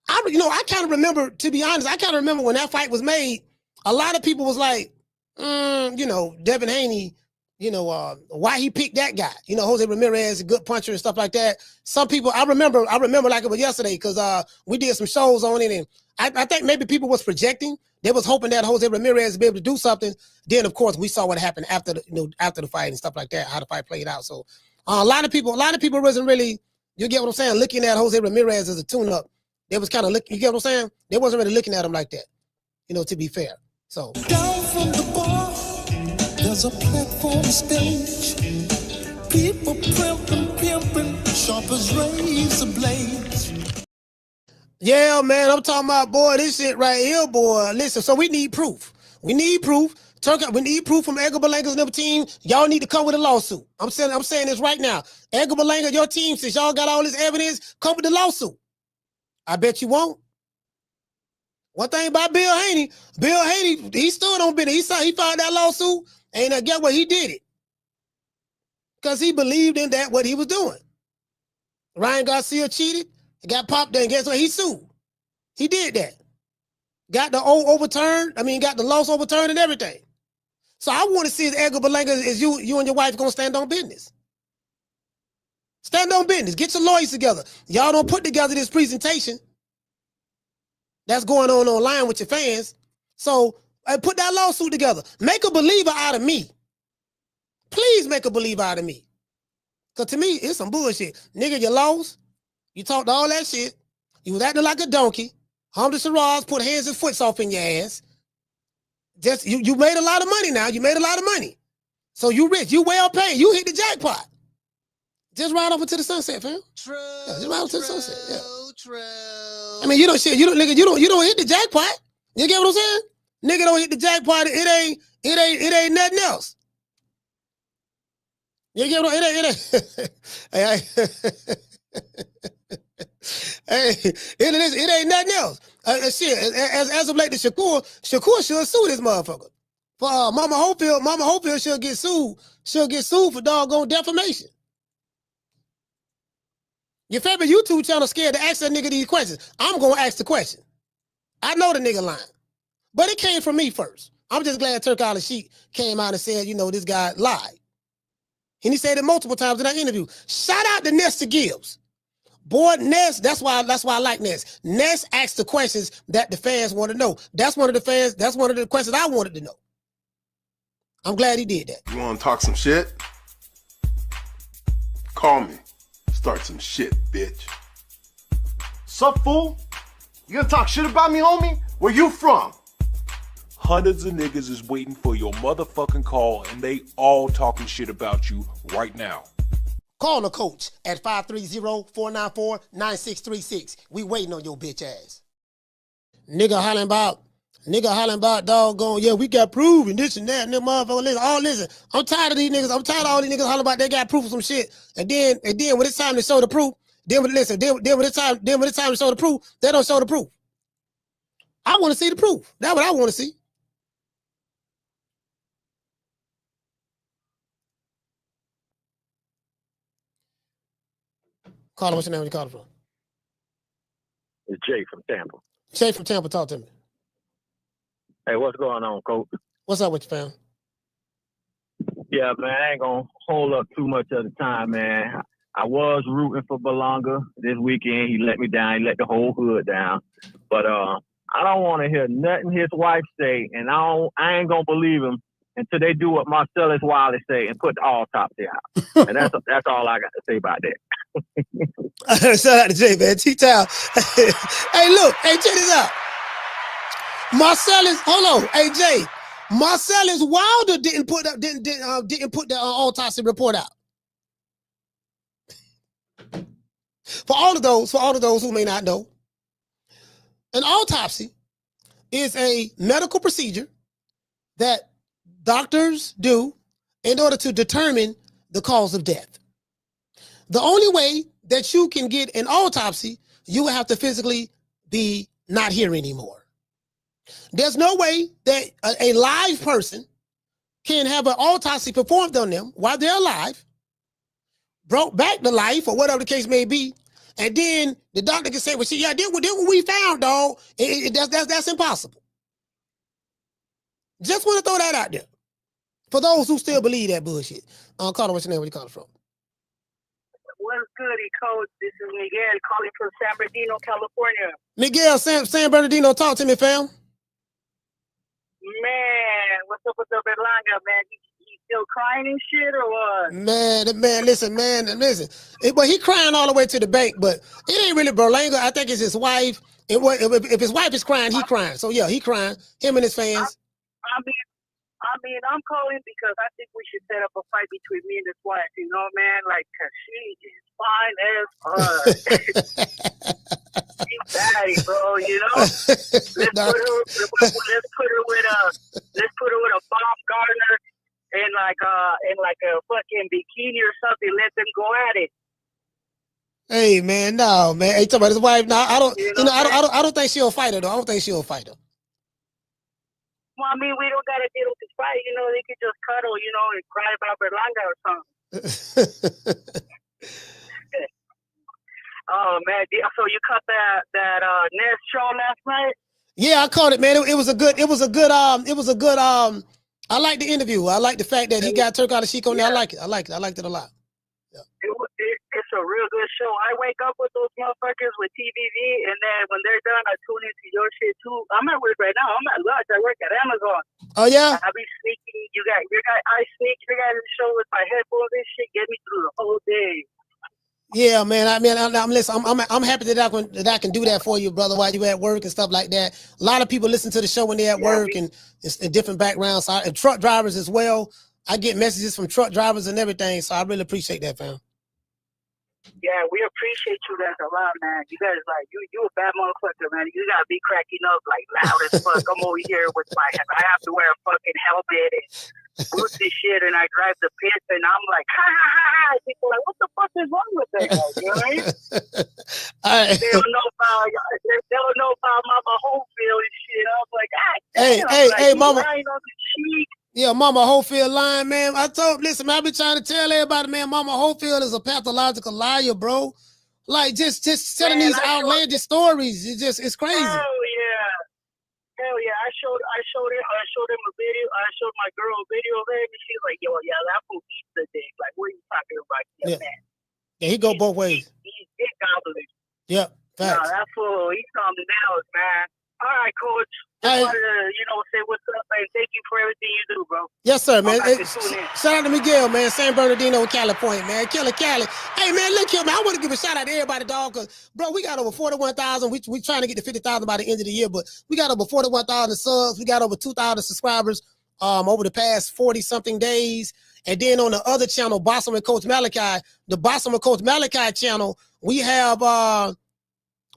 I kind of remember, to be honest, I kind of remember when that fight was made, a lot of people was like, Devin Haney, why he picked that guy? Jose Ramirez, a good puncher and stuff like that. Some people, I remember like it was yesterday because we did some shows on it, and I think maybe people was projecting. They was hoping that Jose Ramirez would be able to do something. Then, of course, we saw what happened after the fight and stuff like that, how the fight played out. So a lot of people wasn't really, you get what I'm saying, looking at Jose Ramirez as a tune-up. They was kind of looking, you get what I'm saying? They wasn't really looking at him like that, to be fair. So down from the bar, there's a platform stage. People pimping, sharp as razor blades. Yeah, man, I'm talking about, boy, this shit right here, boy. Listen, so we need proof. We need proof. We need proof from Edgar Berlanga's and team. Y'all need to come with a lawsuit. I'm saying this right now. Edgar Berlanga, your team, since y'all got all this evidence, come with the lawsuit. I bet you won't. One thing about Bill Haney, he stood on business. He filed that lawsuit, and guess what? He did it. because he believed in that, what he was doing. Ryan Garcia cheated, got popped there, and guess what? He sued. He did that. Got the got the loss overturned and everything. So I want to see if Edgar Berlanga is you and your wife gonna stand on business. Stand on business. Get your lawyers together. Y'all don't put together this presentation that's going on online with your fans. So put that lawsuit together. Make a believer out of me. Please make a believer out of me. Because to me, it's some bullshit. Nigga, you lost. You talked all that shit. You was acting like a donkey. Hamzah Sheeraz put hands and foot off in your ass. Just you made a lot of money now. You made a lot of money. So you rich. You well paid. You hit the jackpot. Just ride over to the sunset, fam. True. Yeah, just ride over to the sunset. Yeah. True. I mean, you don't hit the jackpot. You get what I'm saying? Nigga don't hit the jackpot. It ain't nothing else. You get what it ain't nothing else. Shit, as of late, the Shakur should sue this motherfucker. For Mama Hopefield should get sued. She'll get sued for doggone defamation. Your favorite YouTube channel scared to ask that nigga these questions. I'm gonna ask the question. I know the nigga lying, but it came from me first. I'm just glad Turk Al-Sheikh came out and said, this guy lied. And he said it multiple times in that interview. Shout out to Nesta Gibbs. Boy, Ness, that's why I like Ness. Ness asked the questions that the fans want to know. That's one of the questions I wanted to know. I'm glad he did that. You want to talk some shit? Call me. Start some shit, bitch. Sup, fool? You gonna talk shit about me, homie? Where you from? Hundreds of niggas is waiting for your motherfucking call, and they all talking shit about you right now. Call the coach at 530-494-9636. We waiting on your bitch ass. Nigga hollering about doggone, yeah, we got proof and this and that and them motherfuckers. Listen, I'm tired of these niggas. I'm tired of all these niggas hollering about they got proof of some shit. And then when it's time to show the proof, then when it's time to show the proof, they don't show the proof. I want to see the proof. That's what I want to see. Call him, what's your name? Where you calling from? It's Jay from Tampa. Jay from Tampa, talk to me. Hey, what's going on, Coach? What's up with you, fam? Yeah, man, I ain't gonna hold up too much of the time, man. I was rooting for Berlanga this weekend. He let me down. He let the whole hood down. But I don't want to hear nothing his wife say, and I ain't gonna believe him until they do what Marcellus Wiley say and put the autopsy out. And that's all I got to say about that. Shout out to Jay, man. T-Town. Hey, look. Hey, check this out. Marcellus, hold on. Hey, Jay. Marcellus Wilder didn't put the autopsy report out. For all of those who may not know, an autopsy is a medical procedure that doctors do in order to determine the cause of death. The only way that you can get an autopsy, you will have to physically be not here anymore. There's no way that a live person can have an autopsy performed on them while they're alive, brought back to life or whatever the case may be, and then the doctor can say, well, see, yeah, this what we found, dog. That's impossible. Just want to throw that out there. For those who still believe that bullshit. Carter, what's your name? Where you calling from? What's good, Coach? This is Miguel calling from San Bernardino, California. Miguel, San Bernardino, talk to me, fam. Man, what's up with the Berlanga, man? He still crying and shit or what? Man, listen. But he crying all the way to the bank, but it ain't really Berlanga. I think it's his wife. If his wife is crying, he crying. So, yeah, he crying. Him and his fans. I mean, I'm calling because I think we should set up a fight between me and his wife, you know, man? Like, cause she is fine as fuck. She's batty, bro, you know? Let's put her with a Bob Gardner in like a fucking bikini or something. Let them go at it. Hey, man, no, man. Hey, talking about his wife. No, I don't think she'll fight her, though. I don't think she'll fight her. Well, I mean, we don't got to deal with this fight. You know, they could just cuddle, you know, and cry about Berlanga or something. Oh man, so you cut that Ness show last night? Yeah, I caught it, man. It was a good. I like the interview. I like the fact that he got Turk out of Sheik on there. I like it. I liked it a lot. It's a real good show. I wake up with those motherfuckers with TVV, and then when they're done, I tune into your shit too. I'm at work right now. I'm at lunch. I work at Amazon. Oh yeah. I be sneaking. I sneak your guys' show with my headphones and shit. Get me through the whole day. Yeah, man. I'm happy that I can do that for you, brother, while you at work and stuff like that. A lot of people listen to the show when they're at work and it's in different backgrounds. And truck drivers as well. I get messages from truck drivers and everything, so I really appreciate that, fam. Yeah, we appreciate you guys a lot, man. You guys you a bad motherfucker, man. You gotta be cracking up like loud as fuck. I'm over here with I have to wear a fucking helmet and boots and shit, and I drive the pits, and I'm like, ha ha ha ha. People are like, what the fuck is wrong with that guy? You know what I mean? Right. They don't know about Mama Holyfield and shit. I was like, hey, Mama. Lying on the cheek. Yeah, Mama Holyfield lying, man. Listen, man, I've been trying to tell everybody, man, Mama Holyfield is a pathological liar, bro. Like, just telling these outlandish stories. It's crazy. Hell yeah. I showed him a video. I showed my girl a video of him, and she's like, yo, yeah, that fool eats the dick. Like, what are you talking about? Man? Yeah, he go both ways. He's dick gobbling. Yep, facts. No, that fool, he's something else, man. All right, Coach. Just wanted to, say what's up, and thank you for everything you do, bro. Yes, sir, man. Shout out to Miguel, man. San Bernardino, California, man. Killer Cali. Hey, man, look here, man. I want to give a shout out to everybody, dog, because, bro, we got over 41,000. We trying to get to 50,000 by the end of the year, but we got over 41,000 subs. We got over 2,000 subscribers over the past 40-something days. And then on the other channel, Bossum and Coach Malachi, the Bossum and Coach Malachi channel, we have...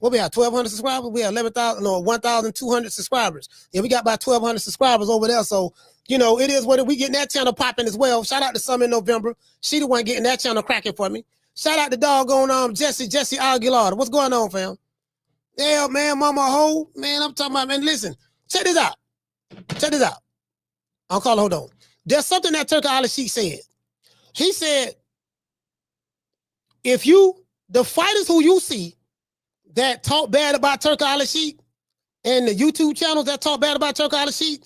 What we have, 1,200 subscribers? We have 1,200 subscribers. Yeah, we got about 1,200 subscribers over there. So, it is what we getting that channel popping as well. Shout out to Summer in November. She the one getting that channel cracking for me. Shout out to doggone Jesse Aguilar. What's going on, fam? Yeah, man, Mama Ho. Man, I'm talking about, man, listen. Check this out. I'll call her, hold on. There's something that Turk Ali Sheik said. He said, the fighters who you see that talk bad about Turk Ali Sheik and the YouTube channels that talk bad about Turk Ali Sheik,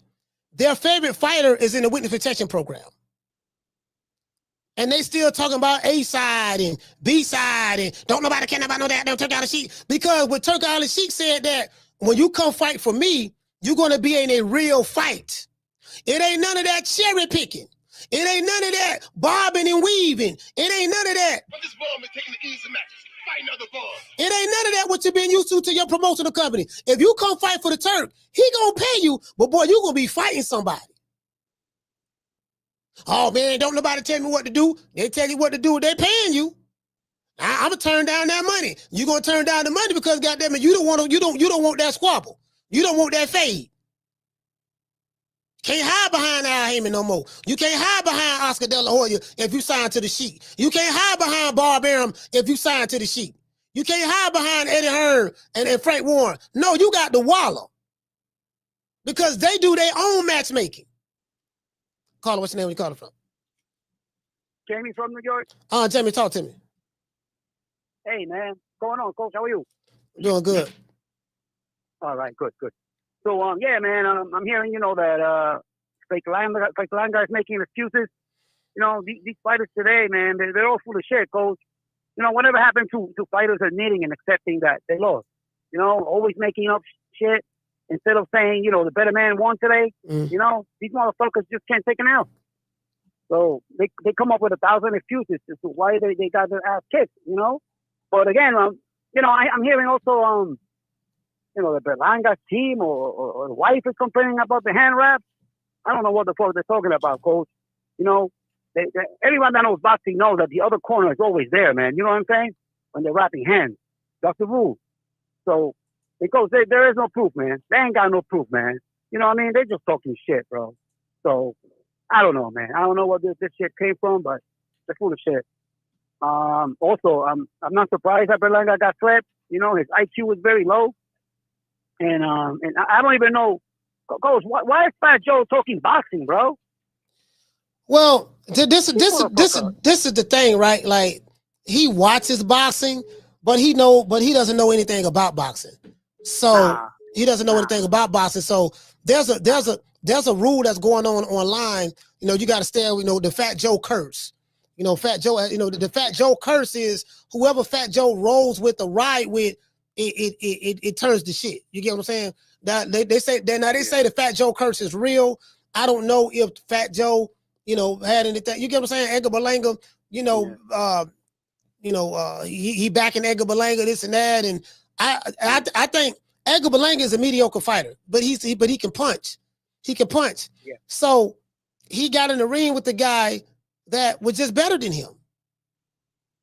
their favorite fighter is in the witness protection program. And they still talking about A side and B side and don't nobody care about no that Turk Ali Sheik. Because when Turk Ali Sheik said that when you come fight for me, you're gonna be in a real fight. It ain't none of that cherry picking. It ain't none of that bobbing and weaving. It ain't none of that. But this ball been taking the easy matches. Fighting other balls. It ain't none of that what you've been used to your promotional company. If you come fight for the Turk, he gonna pay you, but boy, you gonna be fighting somebody. Oh man, don't nobody tell me what to do. They tell you what to do, they paying you. I'm gonna turn down that money. You gonna turn down the money because goddamn it, you don't want that squabble. You don't want that fade. Can't hide behind Al Heyman no more. You can't hide behind Oscar De La Hoya if you sign to the Sheik. You can't hide behind Bob Arum if you sign to the Sheik. You can't hide behind Eddie Hearn and Frank Warren. No, you got the Waller. Because they do their own matchmaking. Caller, what's your name? Where you calling from? Jamie from New York. Jamie, talk to me. Hey, man. What's going on, Coach? How are you? Doing good. All right, good. So, yeah, man, I'm hearing, that Fake Langa is making excuses. These fighters today, man, they're all full of shit, Coach. Whatever happened to fighters admitting and accepting that they lost? Always making up shit instead of saying, the better man won today. These motherfuckers just can't take an L. So they come up with 1,000 excuses as to why they got their ass kicked, But again, I'm hearing also, the Berlanga team or the wife is complaining about the hand wraps. I don't know what the fuck they're talking about, Coach. Everyone that knows boxing knows that the other corner is always there, man. You know what I'm saying? When they're wrapping hands. That's the rule. So, because there is no proof, man. They ain't got no proof, man. You know what I mean? They're just talking shit, bro. So, I don't know, man. I don't know where this shit came from, but they're full of shit. Also, I'm not surprised that Berlanga got swept. His IQ was very low. And I don't even know, Coach, why is Fat Joe talking boxing, bro? Well, this is the thing, right? Like he watches boxing, but he doesn't know anything about boxing. So he doesn't know anything about boxing. So there's a rule that's going on online. You know, you got to stay. You know, the Fat Joe curse. You know, Fat Joe. You know, the Fat Joe curse is whoever Fat Joe rolls with or ride with, it turns to shit. You get what I'm saying? That they say the Fat Joe curse is real. I don't know if Fat Joe, you know, had anything. You get what I'm saying? Edgar Berlanga, he backing Edgar Berlanga, this and that, and I think Edgar Berlanga is a mediocre fighter, but he can punch. He can punch. Yeah. So he got in the ring with the guy that was just better than him.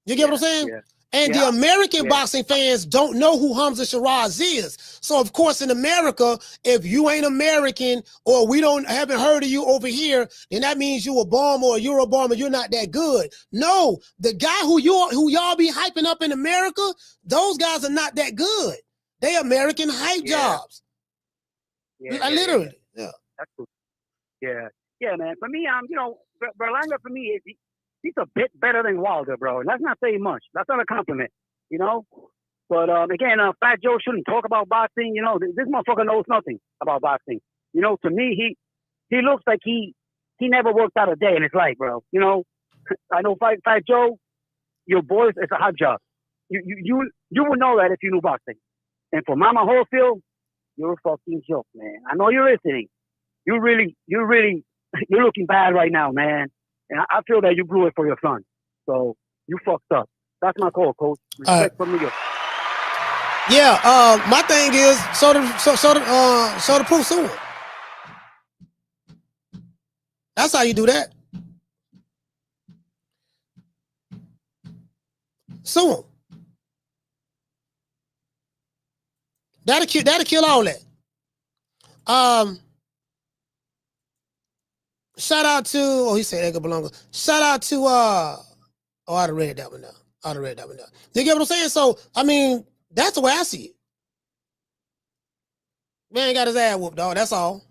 You get what I'm saying? Yeah. And the American boxing fans don't know who Hamzah Sheeraz is. So of course in America, if you ain't American or we haven't heard of you over here, then that means you a bomb or you're a bomb and you're not that good. No, the guy who y'all be hyping up in America, those guys are not that good. They American hype jobs. Literally. Yeah. That's cool. Yeah, man. For me, Berlanga for me is he's a bit better than Wilder, bro. And that's not saying much. That's not a compliment, you know. But again, Fat Joe shouldn't talk about boxing. You know, this motherfucker knows nothing about boxing. You know, to me, he looks like he never worked out a day in his life, bro. You know, I know Fat Joe, your boys, it's a hot job. You would know that if you knew boxing. And for Mama Holyfield, you're a fucking joke, man. I know you're listening. You're looking bad right now, man. And I feel that you blew it for your son. So you fucked up. That's my call, coach. Respect from New York. Yeah, my thing is show the proof soon. That's how you do that. Sue him. That'll kill all that. Shout out to he said Edgar Berlanga. Shout out to I'd have read that one now. You get what I'm saying? So I mean, that's the way I see it. Man got his ass whooped, dog. That's all.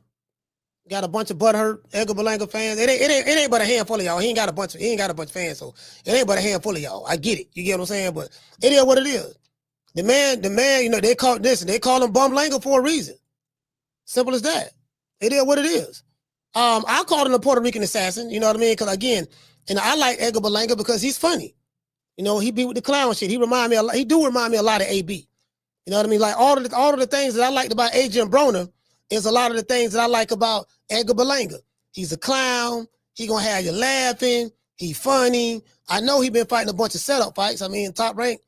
Got a bunch of butthurt Edgar Berlanga fans. It ain't but a handful of y'all. He ain't got a bunch of fans, so it ain't but a handful of y'all. I get it. You get what I'm saying? But it is what it is. The man, you know, they call him Bumlanga for a reason. Simple as that. It is what it is. I called him a Puerto Rican assassin, you know what I mean? Because again, and I like Edgar Berlanga because he's funny. You know, he be with the clown shit. He do remind me a lot of AB. You know what I mean? Like all of the things that I liked about Adrian Broner is a lot of the things that I like about Edgar Berlanga. He's a clown. He gonna have you laughing. He funny. I know he been fighting a bunch of setup fights. I mean, Top Rank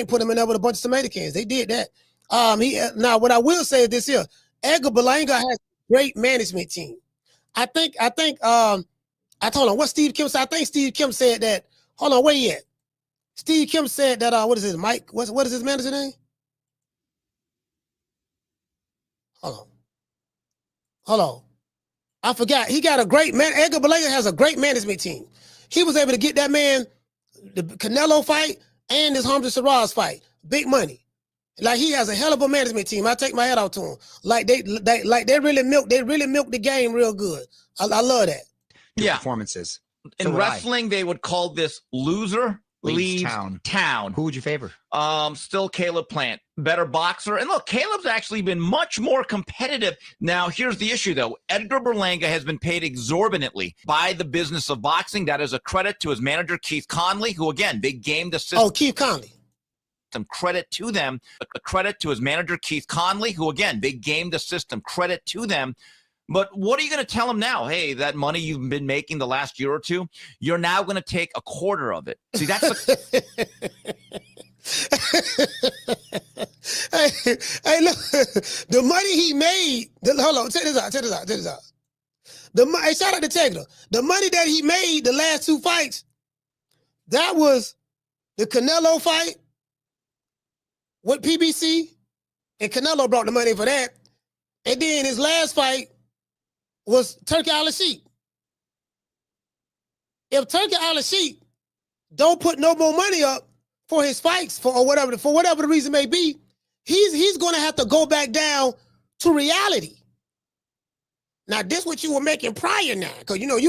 put him in there with a bunch of tomato cans. They did that. Now what I will say is this here. Edgar Berlanga has a great management team. I told him what Steve Kim said. I think Steve Kim said that. Hold on, where he at? Steve Kim said that. What is his Mike? What is his manager name? Hold on. I forgot. He got a great man. Edgar Berlanga has a great management team. He was able to get that man the Canelo fight and his Hamzah Sheeraz fight. Big money. Like he has a hell of a management team. I take my hat out to him. Like they really milk the game real good. I love that. Performances. In wrestling, they would call this loser leaves town. Who would you favor? Still Caleb Plant, better boxer. And look, Caleb's actually been much more competitive. Now, here's the issue, though. Edgar Berlanga has been paid exorbitantly by the business of boxing. That is a credit to his manager, Keith Conley, who, again, they gamed the system. Oh, Keith Conley. Some credit to them. A credit to his manager, Keith Conley, who, again, they gamed the system. Credit to them. But what are you going to tell him now? Hey, that money you've been making the last year or two, you're now going to take a quarter of it. See, that's hey, look, the money he made. Hold on, check this out. Hey, shout out to Tegler. The money that he made the last two fights, that was the Canelo fight with PBC, and Canelo brought the money for that. And then his last fight was Turkey Al-Sheikh. If Turkey Al-Sheikh don't put no more money up for his fights for whatever the reason may be, he's going to have to go back down to reality. Now, this what you were making prior now. Because, you know,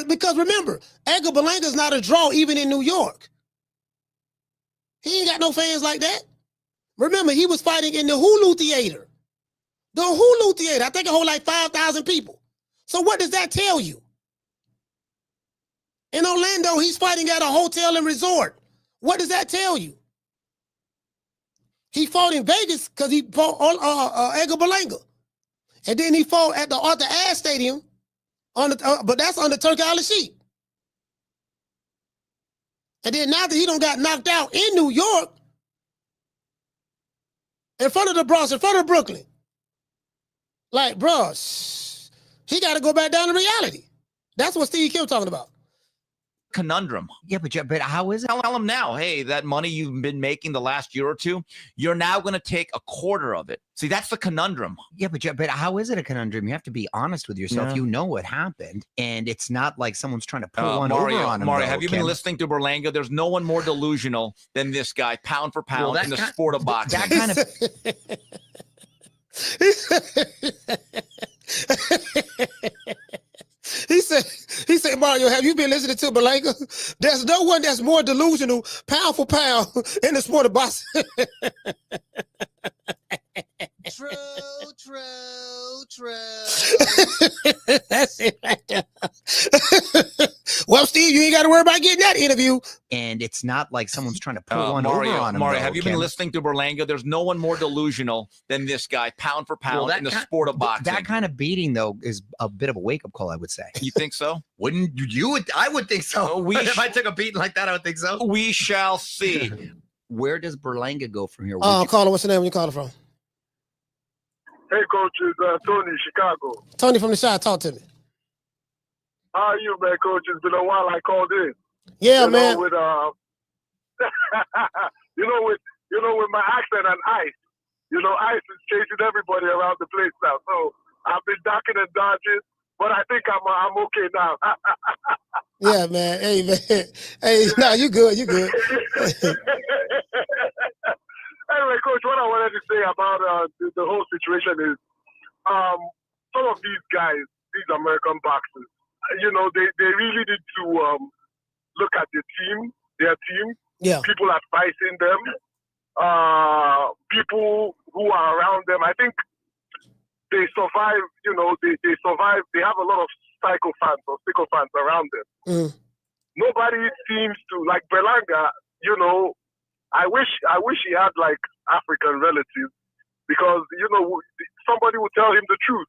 because remember, Edgar Berlanga is not a draw even in New York. He ain't got no fans like that. Remember, he was fighting in the Hulu Theater. The Hulu Theater, I think it hold like 5,000 people. So what does that tell you? In Orlando, he's fighting at a hotel and resort. What does that tell you? He fought in Vegas because he fought Edgar Berlanga. And then he fought at the Arthur Ashe Stadium, but that's on the Turkey Island sheet. And then now that he done got knocked out in New York, in front of the Bronx, in front of Brooklyn, like, bro, he got to go back down to reality. That's what Steve Kim talking about. Conundrum. Yeah, but how is it? Tell him now, hey, that money you've been making the last year or two, you're now going to take a quarter of it. See, that's the conundrum. Yeah, but how is it a conundrum? You have to be honest with yourself. Yeah. You know what happened, and it's not like someone's trying to pull one Mario, over on him. Mario, though, have you Kim. been listening to Berlanga? There's no one more delusional than this guy, pound for pound, in the sport of boxing. That kind of... He said, Mario, have you been listening to Berlanga? There's no one that's more delusional, pound for pound, in the sport of boxing. True. That's it right there. Well, Steve, you ain't got to worry about getting that interview. And it's not like someone's trying to pull one Mario, over on him. Mario, though, have you Kim. been listening to Berlanga? There's no one more delusional than this guy, pound for pound, in the sport of boxing. That kind of beating, though, is a bit of a wake-up call, I would say. You think so? Wouldn't you? I would think so. If I took a beating like that, I would think so. We shall see. Where does Berlanga go from here? Caller, what's the name when you call it from? Hey, Coach, it's Tony, Chicago. Tony from the Shot, talk to me. How are you, man, Coach? It's been a while I called in. Yeah, man. With, with my accent and ice. Ice is chasing everybody around the place now. So I've been ducking and dodging, but I think I'm okay now. Yeah, man. Hey, man. Hey, no, you good. You good. Anyway, Coach, what I wanted to say about the whole situation is some of these guys, these American boxers, they really need to look at their team, yeah, people advising them, people who are around them. I think they survive, they survive. They have a lot of sycophants or sycophants around them. Nobody seems to, like Berlanga, I wish he had like African relatives because, somebody would tell him the truth.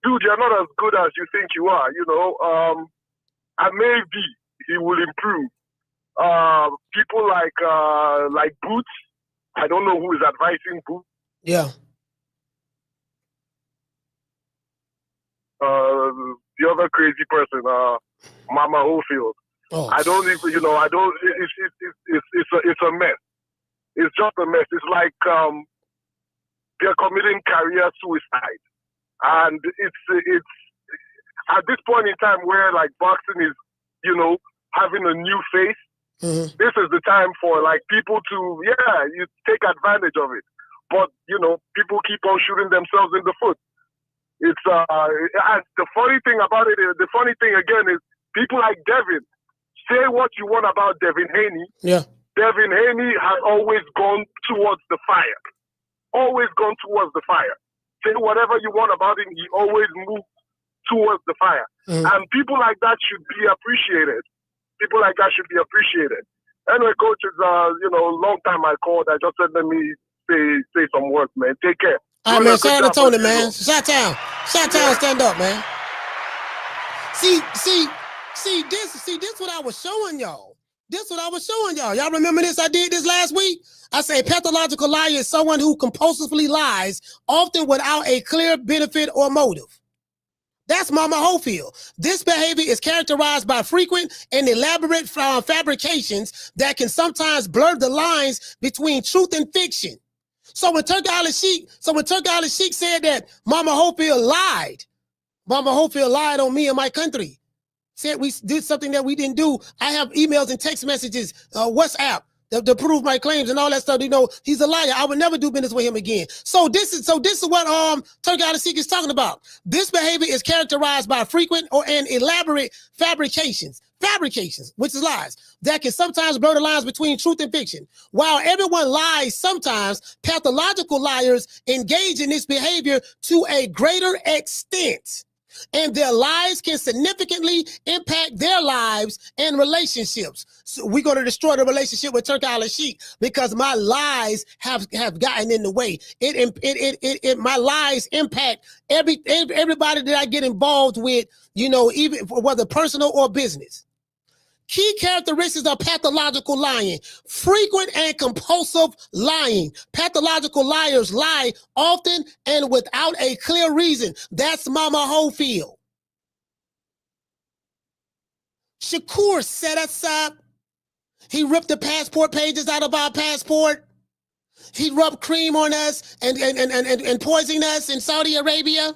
Dude, you're not as good as you think you are, and maybe he will improve. People like Boots, I don't know who is advising Boots. Yeah. The other crazy person, Mama Holyfield. Oh. I don't even, it's a mess. It's just a mess. It's like they're committing career suicide. And it's at this point in time where like boxing is, having a new face. This is the time for like people to, you take advantage of it. But, people keep on shooting themselves in the foot. It's, and the funny thing about it is, the funny thing again is people like Devin, say what you want about Devin Haney. Yeah. Devin Haney has always gone towards the fire. Always gone towards the fire. Say whatever you want about him, he always moved towards the fire. And people like that should be appreciated. People like that should be appreciated. Anyway, Coach, it's long time I called. I just said let me say some words, man. Take care. All right, man. Shout out to Tony, man. Shout out, stand up, man. See, this what I was showing y'all. Y'all remember this? I did this last week. I say pathological liar is someone who compulsively lies, often without a clear benefit or motive. That's Mama Holyfield. This behavior is characterized by frequent and elaborate fabrications that can sometimes blur the lines between truth and fiction. So when Turkey Island Sheik said that Mama Holyfield lied on me and my country, said we did something that we didn't do. I have emails and text messages, WhatsApp to prove my claims and all that stuff. You know, he's a liar. I would never do business with him again. So this is what Turkey LDBC is talking about. This behavior is characterized by frequent and elaborate fabrications, which is lies, that can sometimes blur the lines between truth and fiction. While everyone lies sometimes, pathological liars engage in this behavior to a greater extent, and their lives can significantly impact their lives and relationships. So we're going to destroy the relationship with Turkey LDBC because my lies have gotten in the way. My lies impact everybody that I get involved with, you know, even whether personal or business. Key characteristics of pathological lying: frequent and compulsive lying. Pathological liars lie often and without a clear reason. That's Mama Holyfield. Shakur set us up. He ripped the passport pages out of our passport. He rubbed cream on us and poisoned us in Saudi Arabia.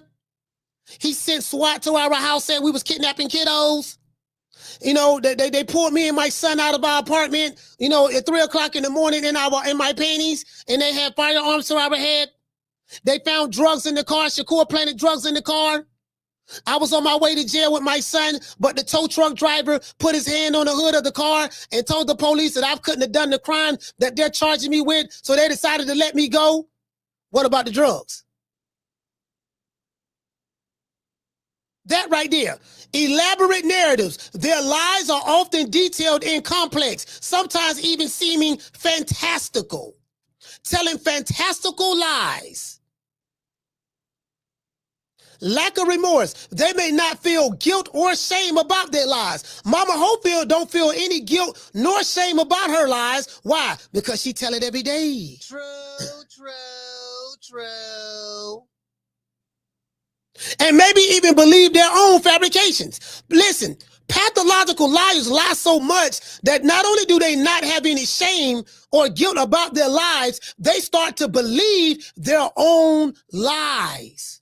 He sent SWAT to our house saying we was kidnapping kiddos. You know, they pulled me and my son out of our apartment, you know, at 3 o'clock in the morning in my panties, and they had firearms to our head. They found drugs in the car. Shakur planted drugs in the car. I was on my way to jail with my son, but the tow truck driver put his hand on the hood of the car and told the police that I couldn't have done the crime that they're charging me with, so they decided to let me go. What about the drugs? That right there. Elaborate narratives. Their lies are often detailed and complex, sometimes even seeming fantastical. Telling fantastical lies. Lack of remorse. They may not feel guilt or shame about their lies. Mama Holyfield don't feel any guilt nor shame about her lies. Why? Because she tell it every day. True. And maybe even believe their own fabrications. Listen, pathological liars lie so much that not only do they not have any shame or guilt about their lies, they start to believe their own lies.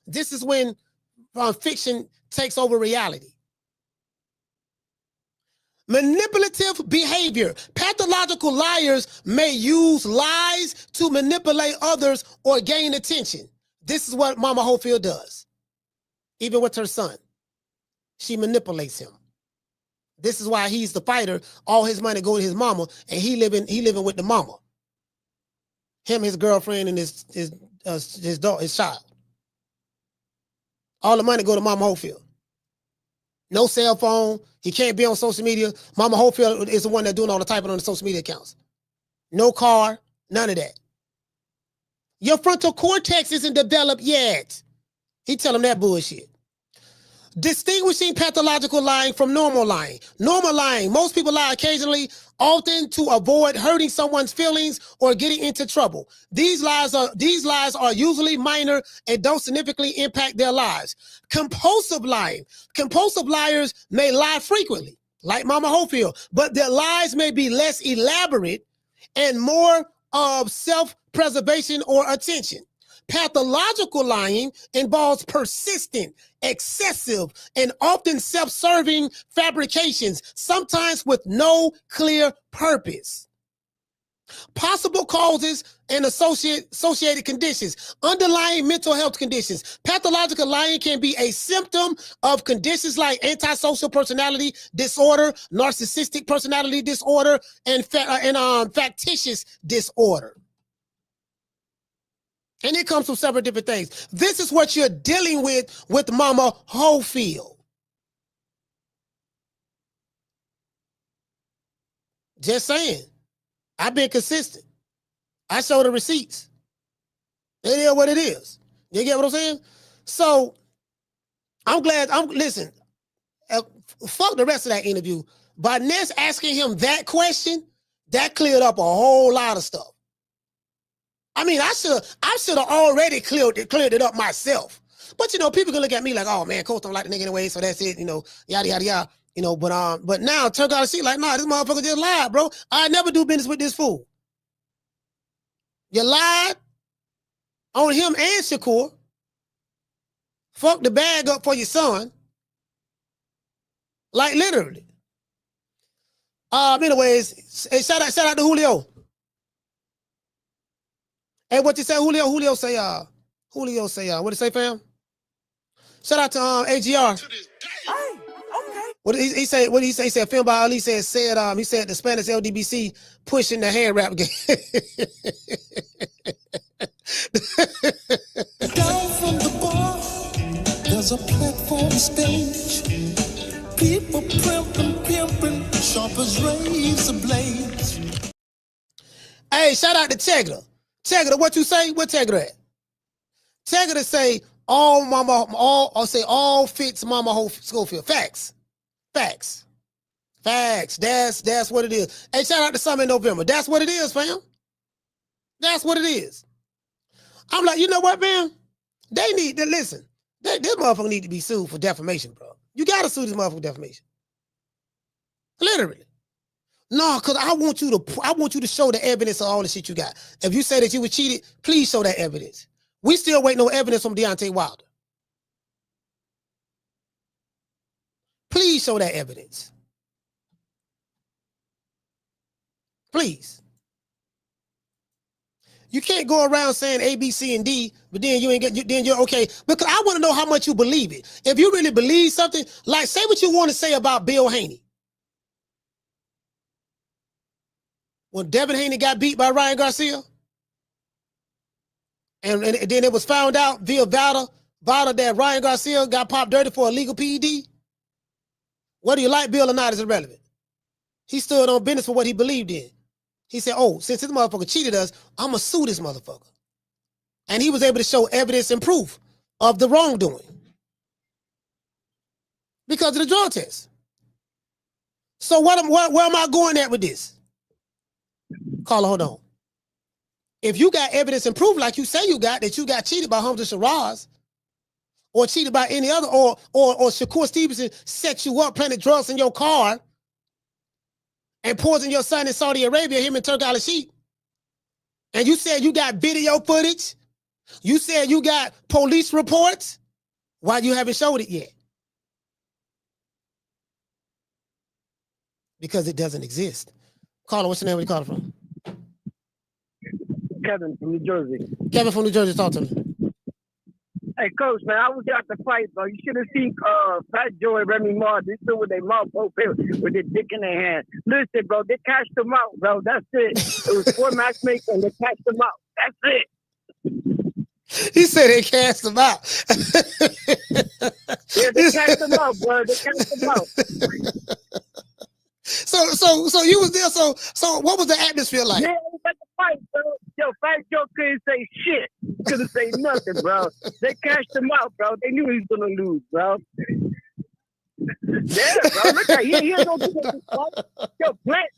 This is when fiction takes over reality. Manipulative behavior. Pathological liars may use lies to manipulate others or gain attention. This is what Mama Holyfield does. Even with her son, she manipulates him. This is why he's the fighter. All his money go to his mama, and he living with the mama. Him, his girlfriend, and his child. All the money go to Mama Holyfield. No cell phone. He can't be on social media. Mama Holyfield is the one that's doing all the typing on the social media accounts. No car, none of that. Your frontal cortex isn't developed yet. He tell him that bullshit. Distinguishing pathological lying from normal lying. Normal lying. Most people lie occasionally, often to avoid hurting someone's feelings or getting into trouble. These lies are usually minor and don't significantly impact their lives. Compulsive lying. Compulsive liars may lie frequently, like Mama Holyfield, but their lies may be less elaborate and more of self-preservation or attention. Pathological lying involves persistent, excessive, and often self-serving fabrications, sometimes with no clear purpose. Possible causes and associated conditions. Underlying mental health conditions. Pathological lying can be a symptom of conditions like antisocial personality disorder, narcissistic personality disorder, and factitious disorder. And it comes from several different things. This is what you're dealing with Mama Holyfield. Just saying. I've been consistent. I show the receipts. It is what it is. You get what I'm saying? So I'm glad. Listen, fuck the rest of that interview. By Ness asking him that question, that cleared up a whole lot of stuff. I mean, I should have already cleared it up myself. But you know, people can look at me like, oh man, Coach don't like the nigga anyway, so that's it, you know, yada yada yada. You know, but now Turk out to see like, nah, this motherfucker just lied, bro. I never do business with this fool. You lied on him and Shakur. Fuck the bag up for your son. Like literally. Anyways, hey, shout out to Julio. Hey, what you say, Julio? Julio say, what did he say, fam? Shout out to AGR. What did he say? What did he say? He said, film by Ali he said the Spanish LDBC pushing the hand rap game. Down from the bar, there's a platform stage. People pimping, sharp as razor blades. Hey, shout out to Tegra. Tegra, what you say? What Tegra at? Tegra say all fits Mama Schofield. Facts. That's what it is. Hey, shout out to Summit in November. That's what it is, fam. That's what it is. I'm like, you know what, man? They need to listen. This motherfucker need to be sued for defamation, bro. You gotta sue this motherfucker for defamation. Literally. No, because I want you to show the evidence of all the shit you got. If you say that you were cheated, please show that evidence. We still waiting on evidence from Deontay Wilder. Please show that evidence. Please. You can't go around saying A, B, C, and D, but then you're okay. Because I want to know how much you believe it. If you really believe something, like say what you want to say about Bill Haney. When Devin Haney got beat by Ryan Garcia, and then it was found out via Vada that Ryan Garcia got popped dirty for illegal PED. Whether you like Bill or not is irrelevant. He stood on business for what he believed in. He said, oh, since this motherfucker cheated us, I'm going to sue this motherfucker. And he was able to show evidence and proof of the wrongdoing because of the drug test. So where am I going at with this? Carla, hold on. If you got evidence and proof like you say you got, that you got cheated by Hamzah Sheeraz or cheated by any other, or Shakur Stevenson set you up, planted drugs in your car and poisoned your son in Saudi Arabia, him and Turk al-Sheikh, and you said you got video footage, you said you got police reports, why you haven't showed it yet? Because it doesn't exist. Carla, what's your name? Where you calling from? Kevin from New Jersey. Kevin from New Jersey, talk to me. Hey, Coach, man, I was at the fight, bro. You should have seen Fat Joe and Remy Ma. They stood with their mouth open, with their dick in their hand. Listen, bro, they cashed them out, bro. That's it. It was 4 matchmakers, and they cashed them out. That's it. He said they cast them out. Yeah, they cashed them out, bro. They cashed them out. So you was there. So what was the atmosphere like? Yeah, it was like a fight, bro. Yo, Fat Joe couldn't say shit. Couldn't say nothing, bro. They cashed him out, bro. They knew he was gonna lose, bro. Yeah, bro. Look at he don't do this. Yo, Plant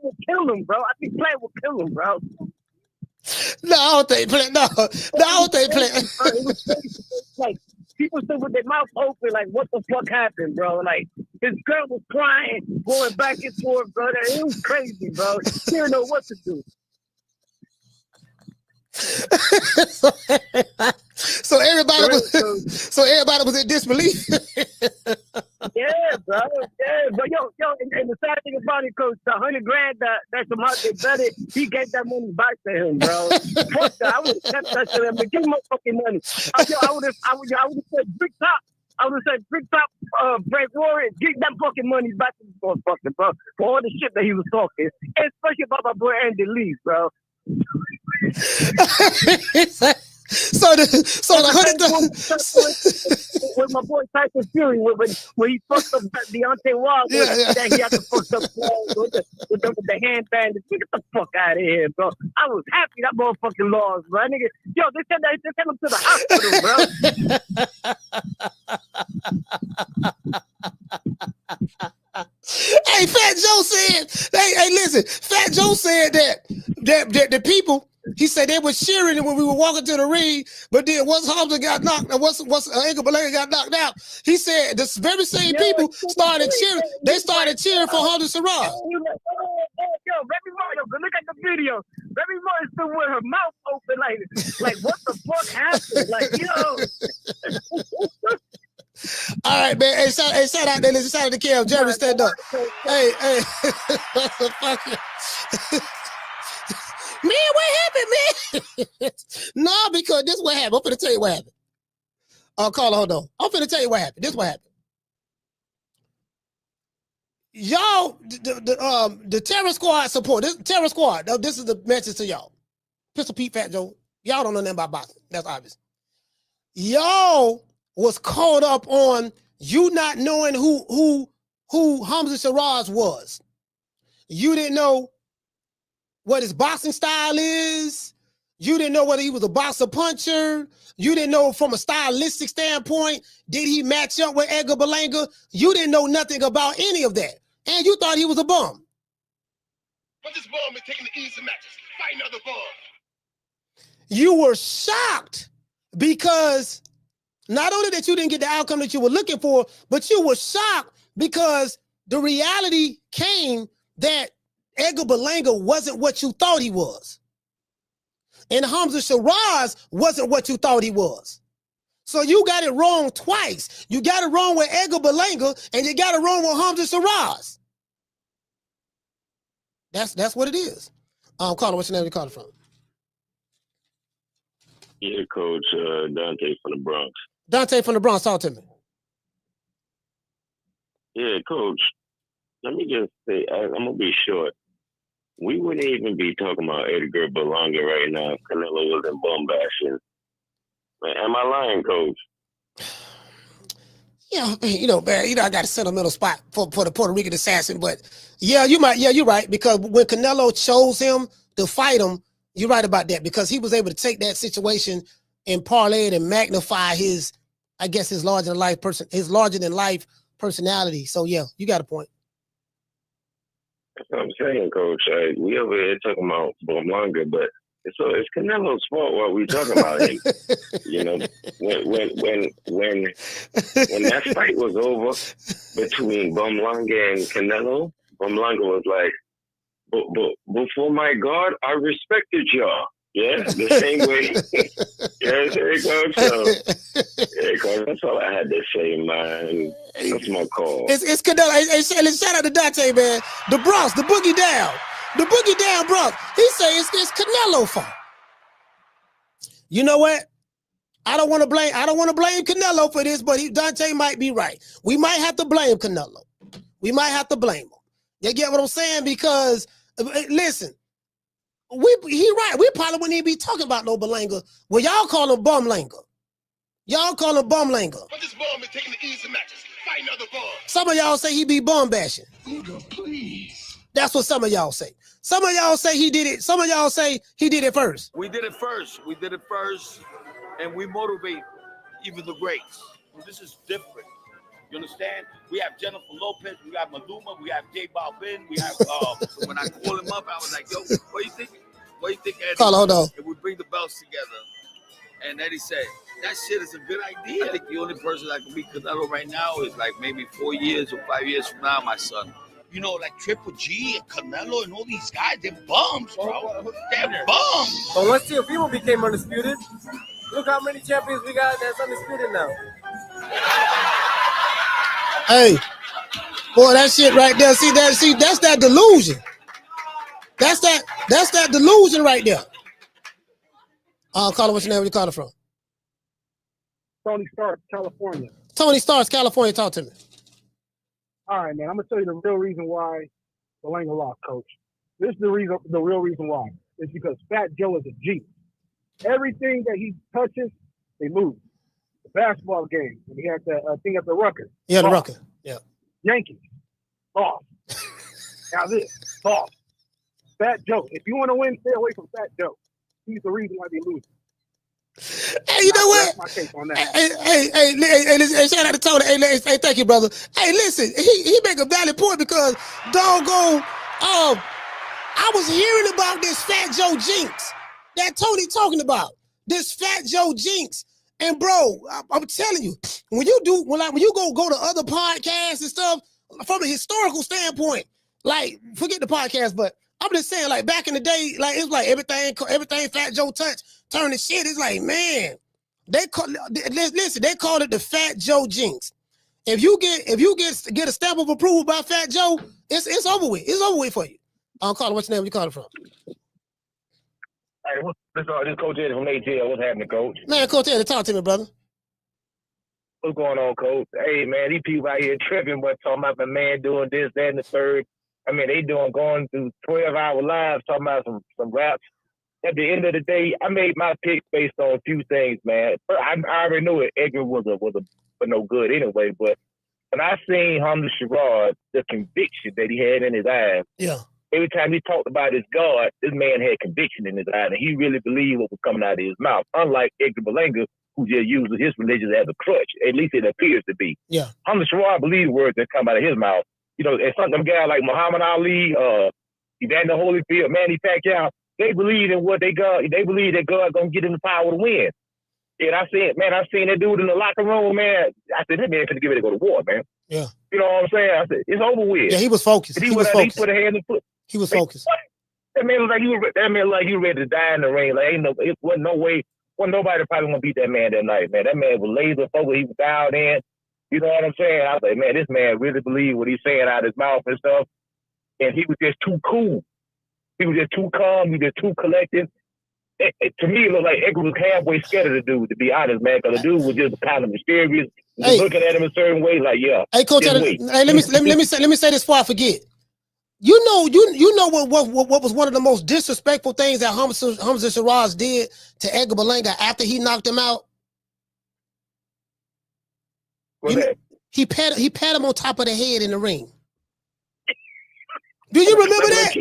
will kill him, bro. I think Plant will kill him, bro. No, I don't think Plant. No, I don't think Plant. It was like people stood with their mouth open, like, what the fuck happened, bro? Like, his girl was crying, going back and forth, bro. It was crazy, bro. She didn't know what to do. So everybody was in disbelief. Yeah, bro. Yeah, but yo, and the sad thing about it, Coach, the $100,000 that's the market betted, he gave that money back to him, bro. Fuck that. I would have kept that to him, but give him my fucking money. I would have said Big Top. I would have said Big Top, Frank Warren, give that fucking money back to this motherfucker, bro, for all the shit that he was talking, especially about my boy Andy Lee, bro. So the $100,000 with my boy Tyson Fury when he fucked up Deontay Wilder, that he had to fuck up with the handband. Get the fuck out of here, bro. I was happy that motherfucking lost, bro. Nigga, yo, they sent him to the hospital, bro. Hey, Fat Joe said, hey, listen, Fat Joe said that the people, he said they were cheering when we were walking to the ring, but then once Hamzah got knocked, once Edgar Berlanga got knocked out, he said the very same people started cheering. They started cheering for Hamzah Sheeraz. Yo, Remy Martin, look at the video. Remy Martin stood with her mouth open, like what the fuck happened? Like, yo. All right, man. Hey, shout out there. Listen, shout out to Kev. Jerry, stand up. Hey, fuck you. Man, what happened, man? No, because this is what happened. I'm finna tell you what happened. Carla, hold on. I'm finna tell you what happened. This is what happened. Y'all, the terror squad support. This terror squad. This is the message to y'all. Pistol Pete, Fat Joe. Y'all don't know nothing about boxing. That's obvious. Y'all was caught up on you not knowing who Hamzah Sheeraz was. You didn't know what his boxing style is. You didn't know whether he was a boxer puncher. You didn't know from a stylistic standpoint, did he match up with Edgar Berlanga? You didn't know nothing about any of that. And you thought he was a bum. But this bum is taking the easy matches. Fight another bum. You were shocked because not only that you didn't get the outcome that you were looking for, but you were shocked because the reality came that Edgar Berlanga wasn't what you thought he was. And Hamzah Sheeraz wasn't what you thought he was. So you got it wrong twice. You got it wrong with Edgar Berlanga, and you got it wrong with Hamzah Sheeraz. That's what it is. Carla, what's your name? You calling from? Yeah, Coach Deontay from the Bronx. Deontay from the Bronx, talk to me. Yeah, Coach. Let me just say, I'm gonna be short. We wouldn't even be talking about Edgar Berlanga right now if Canelo wasn't bum bashing. Am I lying, Coach? Yeah, man, I got a sentimental spot for the Puerto Rican assassin, but you're right, because when Canelo chose him to fight him, you're right about that, because he was able to take that situation and parlay it and magnify his larger than life personality. So yeah, you got a point. That's what I'm saying, Coach. We over here talking about Berlanga, but it's Canelo's fault while we talking about him. When that fight was over between Berlanga and Canelo, Berlanga was like, but before my God, I respected y'all. Yeah, the same way. Yeah, Coach. So, yeah, Coach, that's all I had to say, man. That's my call. It's Canelo. Hey, shout out to Dante, man. The Bronx, the boogie down Bronx. He say it's Canelo fault. You know what? I don't want to blame Canelo for this, but Dante might be right. We might have to blame Canelo. We might have to blame him. You get what I'm saying? Because listen, he right. We probably wouldn't even be talking about no Berlanga. Well, y'all call him Bumlanga. Y'all call him Bumlanga. But this bum is taking the easy matches. Fight another bum. Some of y'all say he be bum bashing. Nigga, please. That's what some of y'all say. Some of y'all say he did it. Some of y'all say he did it first. We did it first, and we motivate even the greats. This is different. You understand? We have Jennifer Lopez, we have Maluma, we have J Balvin, we have. When I call him up, I was like, "Yo, what do you think? What do you think, Eddie? Hold on. If we bring the belts together?" And Eddie said, "That shit is a good idea." I think the only person that can beat Canelo right now is like maybe 4 years or 5 years from now, my son. You know, like Triple G and Canelo and all these guys, they're bums, bro. They're bums. But once Teofimo became undisputed, look how many champions we got that's undisputed now. Hey, boy, that shit right there. See, that's that delusion. That's that delusion right there. Carla, what's your name? Where you calling from? Tony Stark, California. Tony Starks, California. Talk to me. All right, man. I'm gonna tell you the real reason why Berlanga lost, Coach. This is the real reason why. It's because Fat Joe is a G. Everything that he touches, they move. The basketball game, when he had the thing at the Rucker. Yeah, the Rucker. Yeah. Yankees, boss. Now this, boss. Fat Joe. If you want to win, stay away from Fat Joe. He's the reason why they lose. Hey, you know what? My take on that. Hey, shout out to Tony. Hey, thank you, brother. Hey, listen, he make a valid point because doggone, I was hearing about this Fat Joe jinx that Tony talking about. This Fat Joe jinx. And bro, I'm telling you, when you go to other podcasts and stuff, from a historical standpoint, like forget the podcast, but I'm just saying, like back in the day, like it's like everything Fat Joe touched turned to shit. It's like, man, they call it the Fat Joe jinx. If you get a stamp of approval by Fat Joe, It's over with. It's over with for you. Carter, what's your name? Where you calling from? Hey, this Coach Eddie from ATL. What's happening, Coach? Man, Coach Eddie, talk to me, brother. What's going on, Coach? Hey, man, these people out here tripping, but talking about my man doing this, that, and the third. I mean, they going through 12-hour lives talking about some raps. At the end of the day, I made my pick based on a few things, man. I already knew it. Edgar was no good anyway, but when I seen Hamzah Sheeraz, the conviction that he had in his eyes, yeah. Every time he talked about his God, this man had conviction in his eyes, and he really believed what was coming out of his mouth. Unlike Edgar Berlanga, who just uses his religion as a crutch. At least it appears to be. Yeah. Hamzah Sheeraz believed words that come out of his mouth. You know, and some guy like Muhammad Ali, Evander Holyfield, Manny Pacquiao, they believe in what they got. They believe that God gonna get them the power to win. And I seen that dude in the locker room, man. I said, that man finna get ready to go to war, man. Yeah. You know what I'm saying? I said, it's over with. Yeah, he was focused. He was focused. He put a hand in foot. He was focused. That man was like you ready to die in the ring. Like it wasn't no way. Wasn't nobody probably gonna beat that man that night, man. That man was laser focused. He was dialed in. You know what I'm saying? I was like, man, this man really believed what he's saying out of his mouth and stuff. And he was just too cool. He was just too calm. He was just too collected. To me, it looked like Edgar was halfway scared of the dude, to be honest, man, because the dude was just kind of mysterious, looking at him a certain way, like, yeah. Hey, Coach, hey, let me say this before I forget. You know what was one of the most disrespectful things that Hamzah Sheeraz did to Edgar Berlanga after he knocked him out? He pat him on top of the head in the ring. Do you remember that?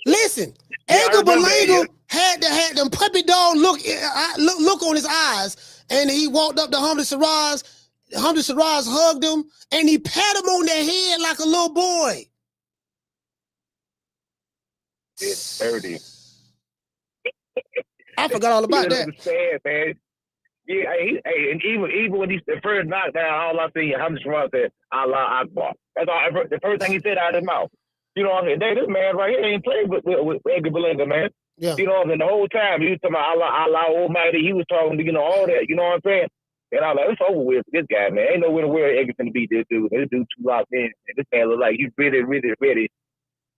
Listen, Edgar Berlanga had them puppy dog look on his eyes, and he walked up to Hamzah Sheeraz. Hamzah Sheeraz hugged him, and he pat him on the head like a little boy. It's dirty. I forgot all about that. Understand, man. Yeah, and even when the first knockdown, all I see Hamzah Sheeraz said, Allah Akbar. That's all. The first thing he said out of his mouth. You know what I'm saying? This man right here ain't played with Edgar Berlanga, man. Yeah. You know what I'm saying? The whole time he was talking about Allah Almighty. He was talking to, all that. You know what I'm saying? And I was like, it's over with this guy, man. Ain't nowhere to where Edgar's gonna beat this dude. This dude too locked in. And this man look like he's really, really ready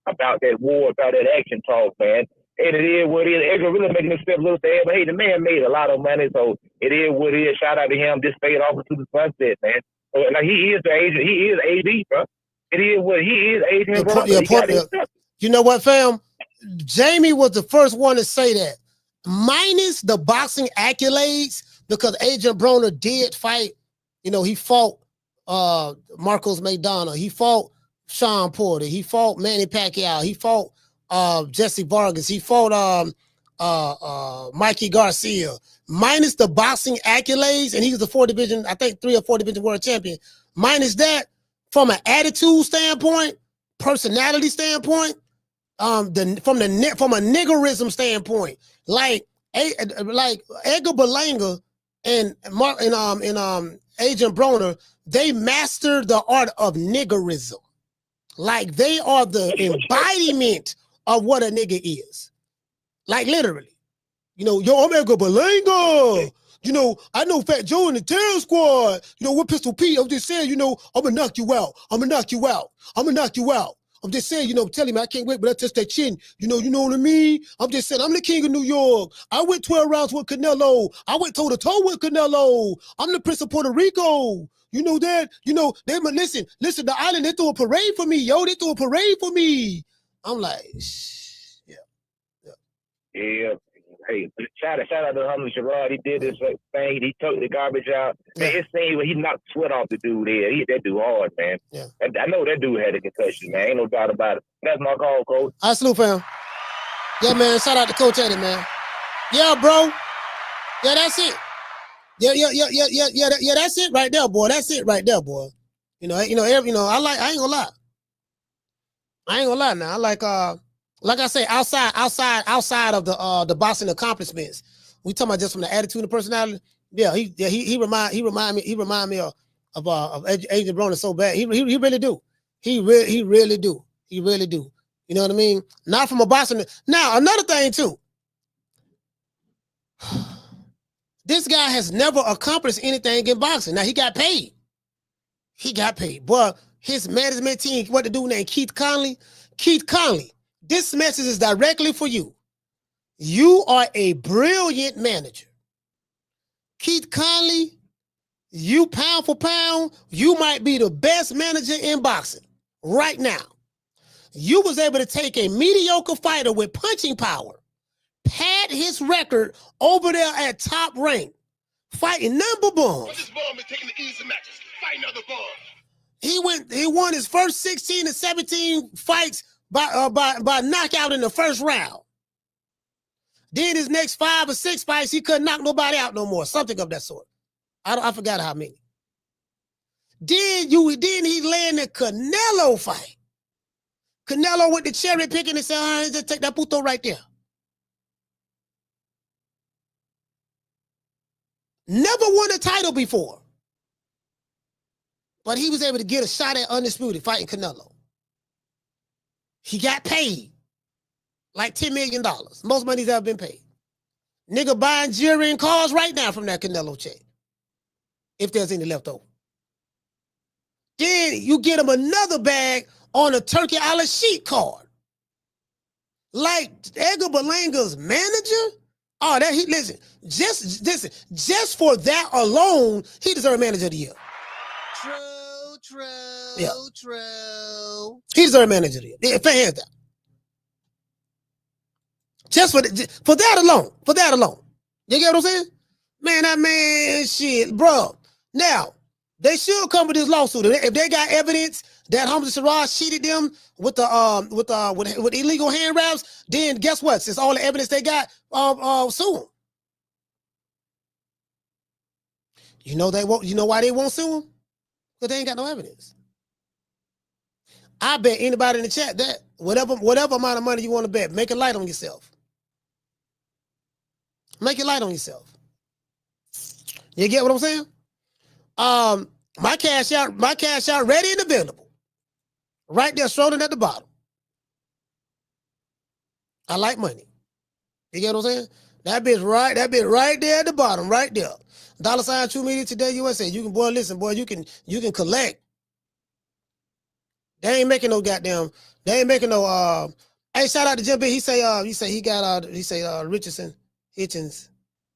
about that war, about that action talk, man. And it is what it is. Edgar really making himself look bad, but hey, the man made a lot of money, so it is what it is. Shout out to him. Just fade off into the sunset, man. So, like, he is the agent. He is AD, bro. It is what he is, agent, bro. You know what, fam? Jamie was the first one to say that. Minus the boxing accolades, because Agent Broner did fight. You know, he fought Marcos McDonough. He fought Sean Porter. He fought Manny Pacquiao. He fought Jesse Vargas. He fought Mikey Garcia. Minus the boxing accolades, and he was the 4 division, I think 3 or 4 division world champion. Minus that, from an attitude standpoint, personality standpoint, from a niggerism standpoint, like Edgar Berlanga and Agent Broner, they mastered the art of niggerism. Like, they are the embodiment of what a nigga is. Like, literally. You know, yo, I'm Edgar Berlanga. You know, I know Fat Joe in the Terror Squad. You know, what Pistol Pete? I'm just saying, you know, I'm gonna knock you out. I'm gonna knock you out. I'm gonna knock you out. I'm just saying, you know, tell him I can't wait, but I touch that chin. You know what I mean? I'm just saying, I'm the king of New York. I went 12 rounds with Canelo. I went toe to toe with Canelo. I'm the Prince of Puerto Rico. You know that? You know, listen, the island, they threw a parade for me, yo. They threw a parade for me. I'm like, yeah. Hey, shout out to Hamzah Sheeraz. He did this thing. He took the garbage out. Man, it seemed when he knocked sweat off the dude there. He hit that dude hard, man. Yeah. And I know that dude had a concussion, man. Ain't no doubt about it. That's my call, Coach. I salute, fam. Yeah, man. Shout out to Coach Eddie, man. Yeah, bro. Yeah, that's it. Yeah. That's it right there, boy. That's it right there, boy. I ain't gonna lie. Now, I like I say, outside of the boxing accomplishments, we talking about just from the attitude and personality. Yeah, he remind me of Agent Broner so bad. He really do. He really do. You know what I mean? Not from a boxing. Now, another thing too. This guy has never accomplished anything in boxing. Now, he got paid, but his management team, what the dude named Keith Conley. Keith Conley, this message is directly for you. You are a brilliant manager. Keith Conley, you pound for pound, you might be the best manager in boxing right now. You was able to take a mediocre fighter with punching power, pad his record over there at top rank, fighting number bums. He won his first 16 to 17 fights by knockout in the first round. Then his next 5 or 6 fights, he couldn't knock nobody out no more. Something of that sort. I forgot how many. Then he landed Canelo fight. Canelo with the cherry picking and said, all right, just take that puto right there. Never won a title before. But he was able to get a shot at Undisputed fighting Canelo. He got paid like $10 million. Most money's ever been paid. Nigga buying jewelry and cars right now from that Canelo check. If there's any left over. Then you get him another bag on a Turkey Al-Sheikh card. Like Edgar Berlanga's manager? Oh, listen, just for that alone, he deserves manager of the year. True. He deserves manager of the year. Yeah, fair hands down. Just for that alone. You get what I'm saying? Man, that man, shit, bro. Now, they should come with this lawsuit. If they got evidence that Hamzah Sheeraz cheated them with illegal hand wraps, then guess what? Since all the evidence they got, sue him. You know why they won't sue him? Because they ain't got no evidence. I bet anybody in the chat that whatever amount of money you want to bet, make it light on yourself. Make it light on yourself. You get what I'm saying? My cash out ready and available. Right there, strolling at the bottom. I like money. You get what I'm saying? That bitch right there at the bottom, right there. $ True Media Today USA. You can, boy, listen, boy, you can collect. They ain't making no hey, shout out to Jim B. He say he got Richardson Hitchens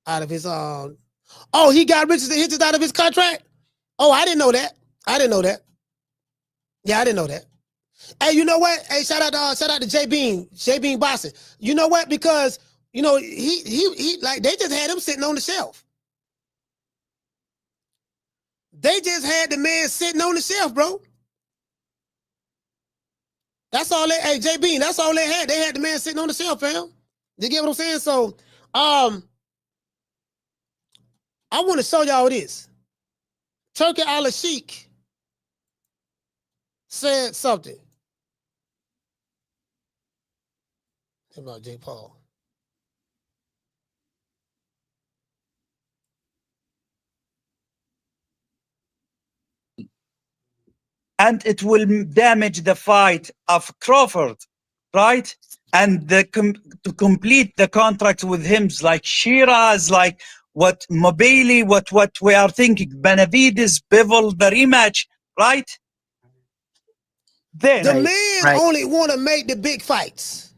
out of his he got Richardson Hitchens out of his contract. Oh, I didn't know that. Yeah, I didn't know that. Hey, you know what? Hey, shout out to J Bean Boxing. You know what? Because he like they just had him sitting on the shelf. They just had the man sitting on the shelf, bro. That's all they, hey, J Bean, that's all they had. They had the man sitting on the shelf, fam. You get what I'm saying? So, I want to show y'all this. Turkey Al-Sheikh said something about J. Paul. And it will damage the fight of Crawford, right? And to complete the contract with him, like Sheeraz, like what Mobili, what we are thinking, Benavides, Bivol, the rematch, right? Then the man only want to make the big fights.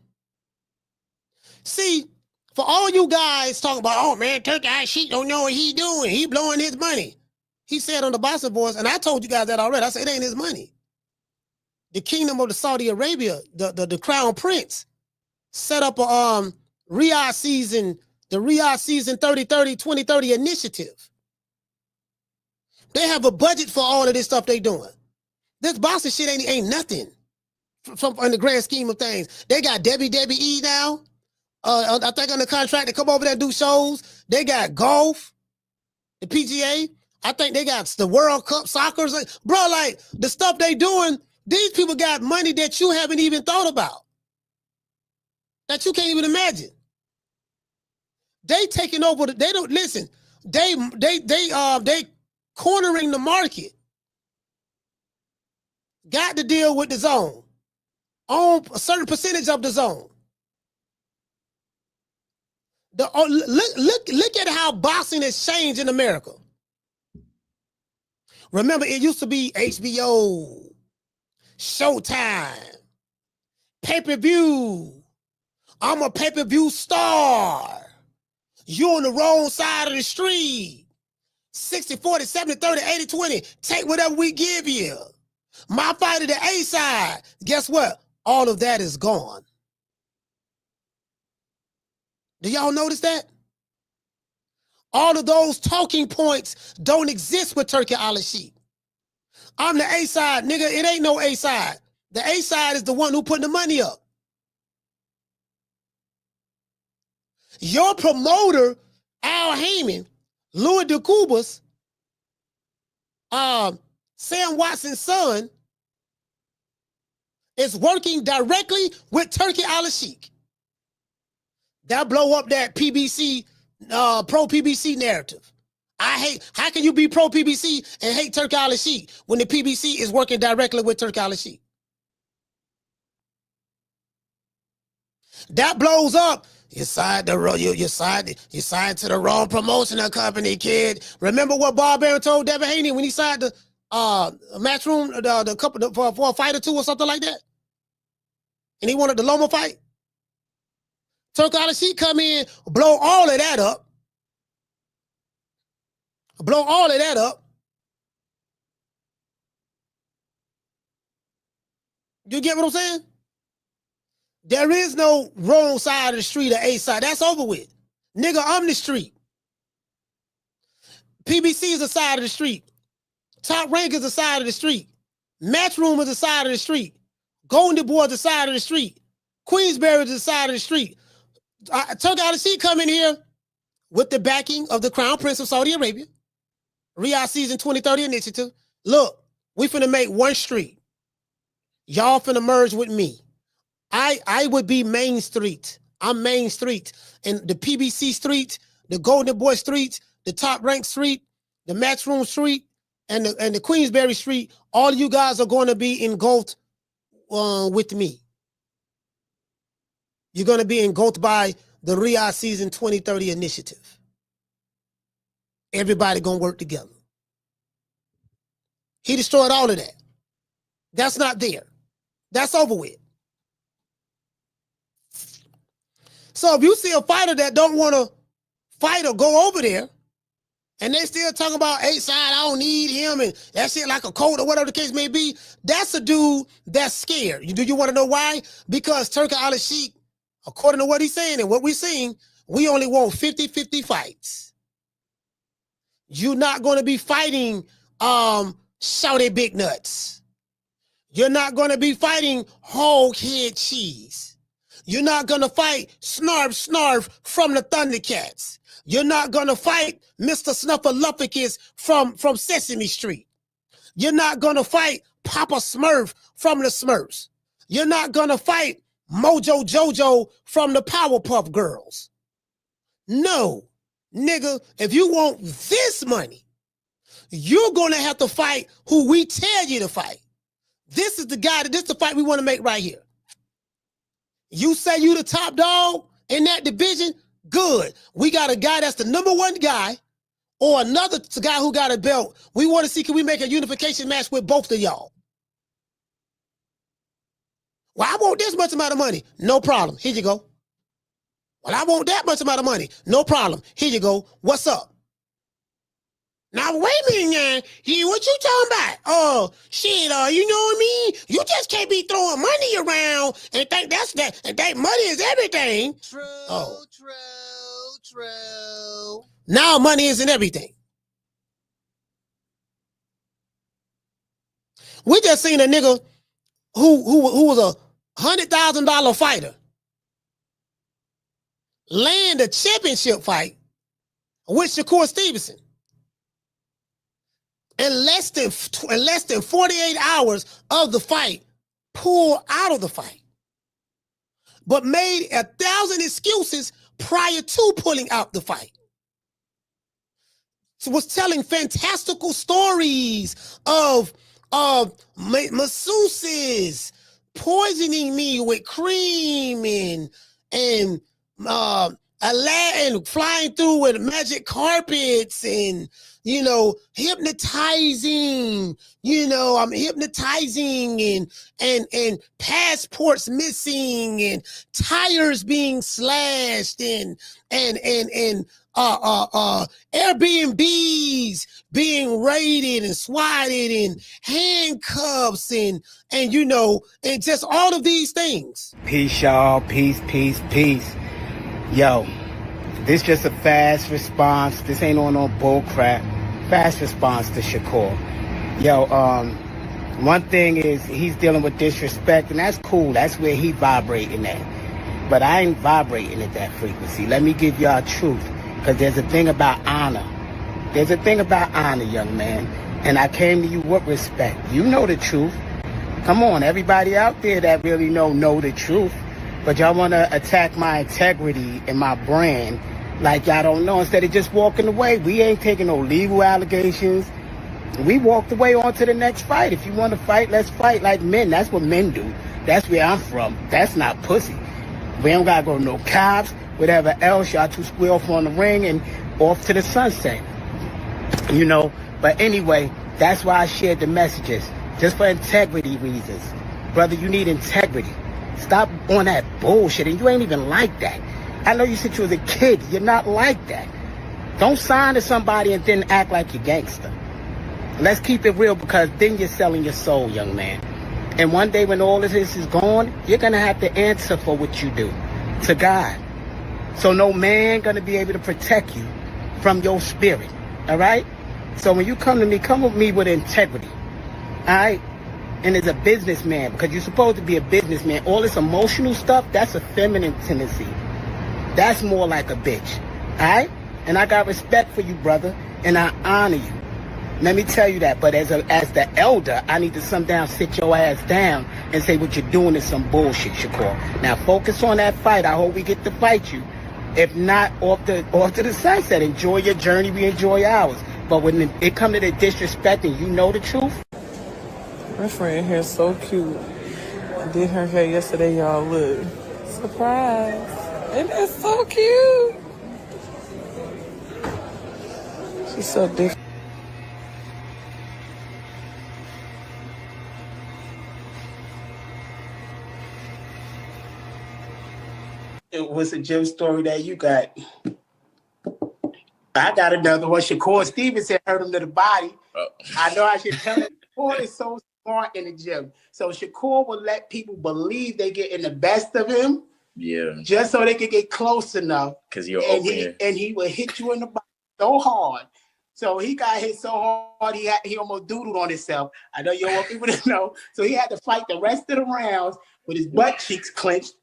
See, for all you guys talking about, oh man, Turkey Al-Sheikh don't know what he doing. He blowing his money. He said on the Boxing Boys, and I told you guys that already. I said, it ain't his money. The kingdom of the Saudi Arabia, the crown prince, set up a Riyadh season 30-30, 2030 initiative. They have a budget for all of this stuff they doing. This boxing shit ain't nothing from in the grand scheme of things. They got WWE now. I think on the contract to come over there and do shows. They got golf, the PGA. I think they got the World Cup soccer. Bro, like the stuff they doing, these people got money that you haven't even thought about. That you can't even imagine. They taking over, they don't listen. They cornering the market. Got to deal with the zone. Own a certain percentage of the zone. Look at how boxing has changed in America. Remember, it used to be HBO, Showtime. Pay-per-view. I'm a pay-per-view star. You're on the wrong side of the street. 60, 40, 70, 30, 80, 20. Take whatever we give you. My fight of the A side. Guess what? All of that is gone. Do y'all notice that? All of those talking points don't exist with Turki Al-Sheikh. I'm the A side, nigga. It ain't no A side. The A side is the one who put the money up. Your promoter, Al Heyman, Louis DeCubas, Sam Watson's son, is working directly with Turki Al-Sheikh. That blow up that PBC, pro-PBC narrative. How can you be pro-PBC and hate Turki Al-Sheikh when the PBC is working directly with Turki Al-Sheikh? That blows up. You signed to the wrong promotional company, kid. Remember what Bob Arum told Devin Haney when he signed the Matchroom, the couple for a fight or two or something like that? And he wanted the Loma fight. Turki Al-Sheikh come in, blow all of that up. Blow all of that up. You get what I'm saying? There is no wrong side of the street or A side. That's over with. Nigga, I'm the street. PBC is the side of the street. Top Rank is the side of the street. Matchroom is the side of the street. Golden Boy is the side of the street. Queensberry is the side of the street. Turki Al-Sheikh come in here with the backing of the Crown Prince of Saudi Arabia. Riyadh Season 2030 Initiative. Look, we finna make one street. Y'all finna merge with me. I would be Main Street. I'm Main Street. And the PBC Street, the Golden Boy Street, the Top Rank Street, the Matchroom Street, and the Queensberry Street, all of you guys are going to be engulfed with me. You're going to be engulfed by the Riyadh Season 2030 Initiative. Everybody going to work together. He destroyed all of that. That's not there. That's over with. So if you see a fighter that don't want to fight or go over there, and they still talking about A side, I don't need him, and that shit like a coat or whatever the case may be, that's a dude that's scared. Do you want to know why? Because Turki Al-Sheikh, according to what he's saying and what we're seeing, we only want 50-50 fights. You're not going to be fighting shouty big nuts. You're not going to be fighting hog head cheese. You're not going to fight Snarf Snarf from the Thundercats. You're not going to fight Mr. Snuffleupagus from Sesame Street. You're not going to fight Papa Smurf from the Smurfs. You're not going to fight Mojo Jojo from the Powerpuff Girls. No, nigga, if you want this money, you're going to have to fight who we tell you to fight. This is the guy, this is the fight we want to make right here. You say you the top dog in that division, good. We got a guy that's the #1 guy or another guy who got a belt. We want to see, can we make a unification match with both of y'all? Well, I want this much amount of money. No problem. Here you go. Well, I want that much amount of money. No problem. Here you go. What's up? Now, wait a minute, man. What you talking about? Oh, shit, you know what I mean? You just can't be throwing money around and think that's that, and think money is everything. True. Now money isn't everything. We just seen a nigga who was a $100,000 fighter land a championship fight with Shakur Stevenson. In less than 48 hours of the fight, pull out of the fight, but made 1,000 excuses prior to pulling out the fight. So was telling fantastical stories of masseuses poisoning me with cream and Aladdin flying through with magic carpets and, you know, hypnotizing, you know, I'm hypnotizing and passports missing and tires being slashed and Airbnbs being raided and swatted and handcuffs and you know, and just all of these things. Peace, y'all. Peace, peace, peace. Yo, this just a fast response. This ain't on no bull crap. Fast response to Shakur. Yo, one thing is he's dealing with disrespect, and that's cool. That's where he vibrating at. But I ain't vibrating at that frequency. Let me give y'all truth, because there's a thing about honor. There's a thing about honor, young man. And I came to you with respect. You know the truth. Come on, everybody out there that really know the truth. But y'all want to attack my integrity and my brand like y'all don't know. Instead of just walking away, we ain't taking no legal allegations. We walked away on to the next fight. If you want to fight, let's fight like men. That's what men do. That's where I'm from. That's not pussy. We don't got to go to no cops, whatever else. Y'all two square off on the ring and off to the sunset. You know, but anyway, that's why I shared the messages. Just for integrity reasons. Brother, you need integrity. Stop on that bullshit, and you ain't even like that. I know you said you was a kid. You're not like that. Don't sign to somebody and then act like you're gangster. Let's keep it real, because then you're selling your soul, young man. And one day when all of this is gone, you're going to have to answer for what you do to God. So no man going to be able to protect you from your spirit, all right? So when you come to me, come with me with integrity, all right? And as a businessman, because you're supposed to be a businessman, all this emotional stuff, that's a feminine tendency. That's more like a bitch, all right? And I got respect for you, brother, and I honor you. Let me tell you that. But as the elder, I need to sit your ass down and say what you're doing is some bullshit, Shakur. Now focus on that fight. I hope we get to fight you. If not, off to the sunset. Enjoy your journey. We enjoy ours. But when it comes to the disrespect and you know the truth. My friend here is so cute. I did her hair yesterday, y'all. Look. Surprise. And that's so cute. She's so different. What's a gem story that you got? I got another one. Shakur Stevens said hurt him to the body. I know I should tell him. Shakur is so smart in the gym. So Shakur will let people believe they getting the best of him. Yeah. Just so they can get close enough. Because you're open. And he will hit you in the body so hard. So he got hit so hard he almost doodled on himself. I know you don't want people to know. So he had to fight the rest of the rounds with his butt cheeks clenched.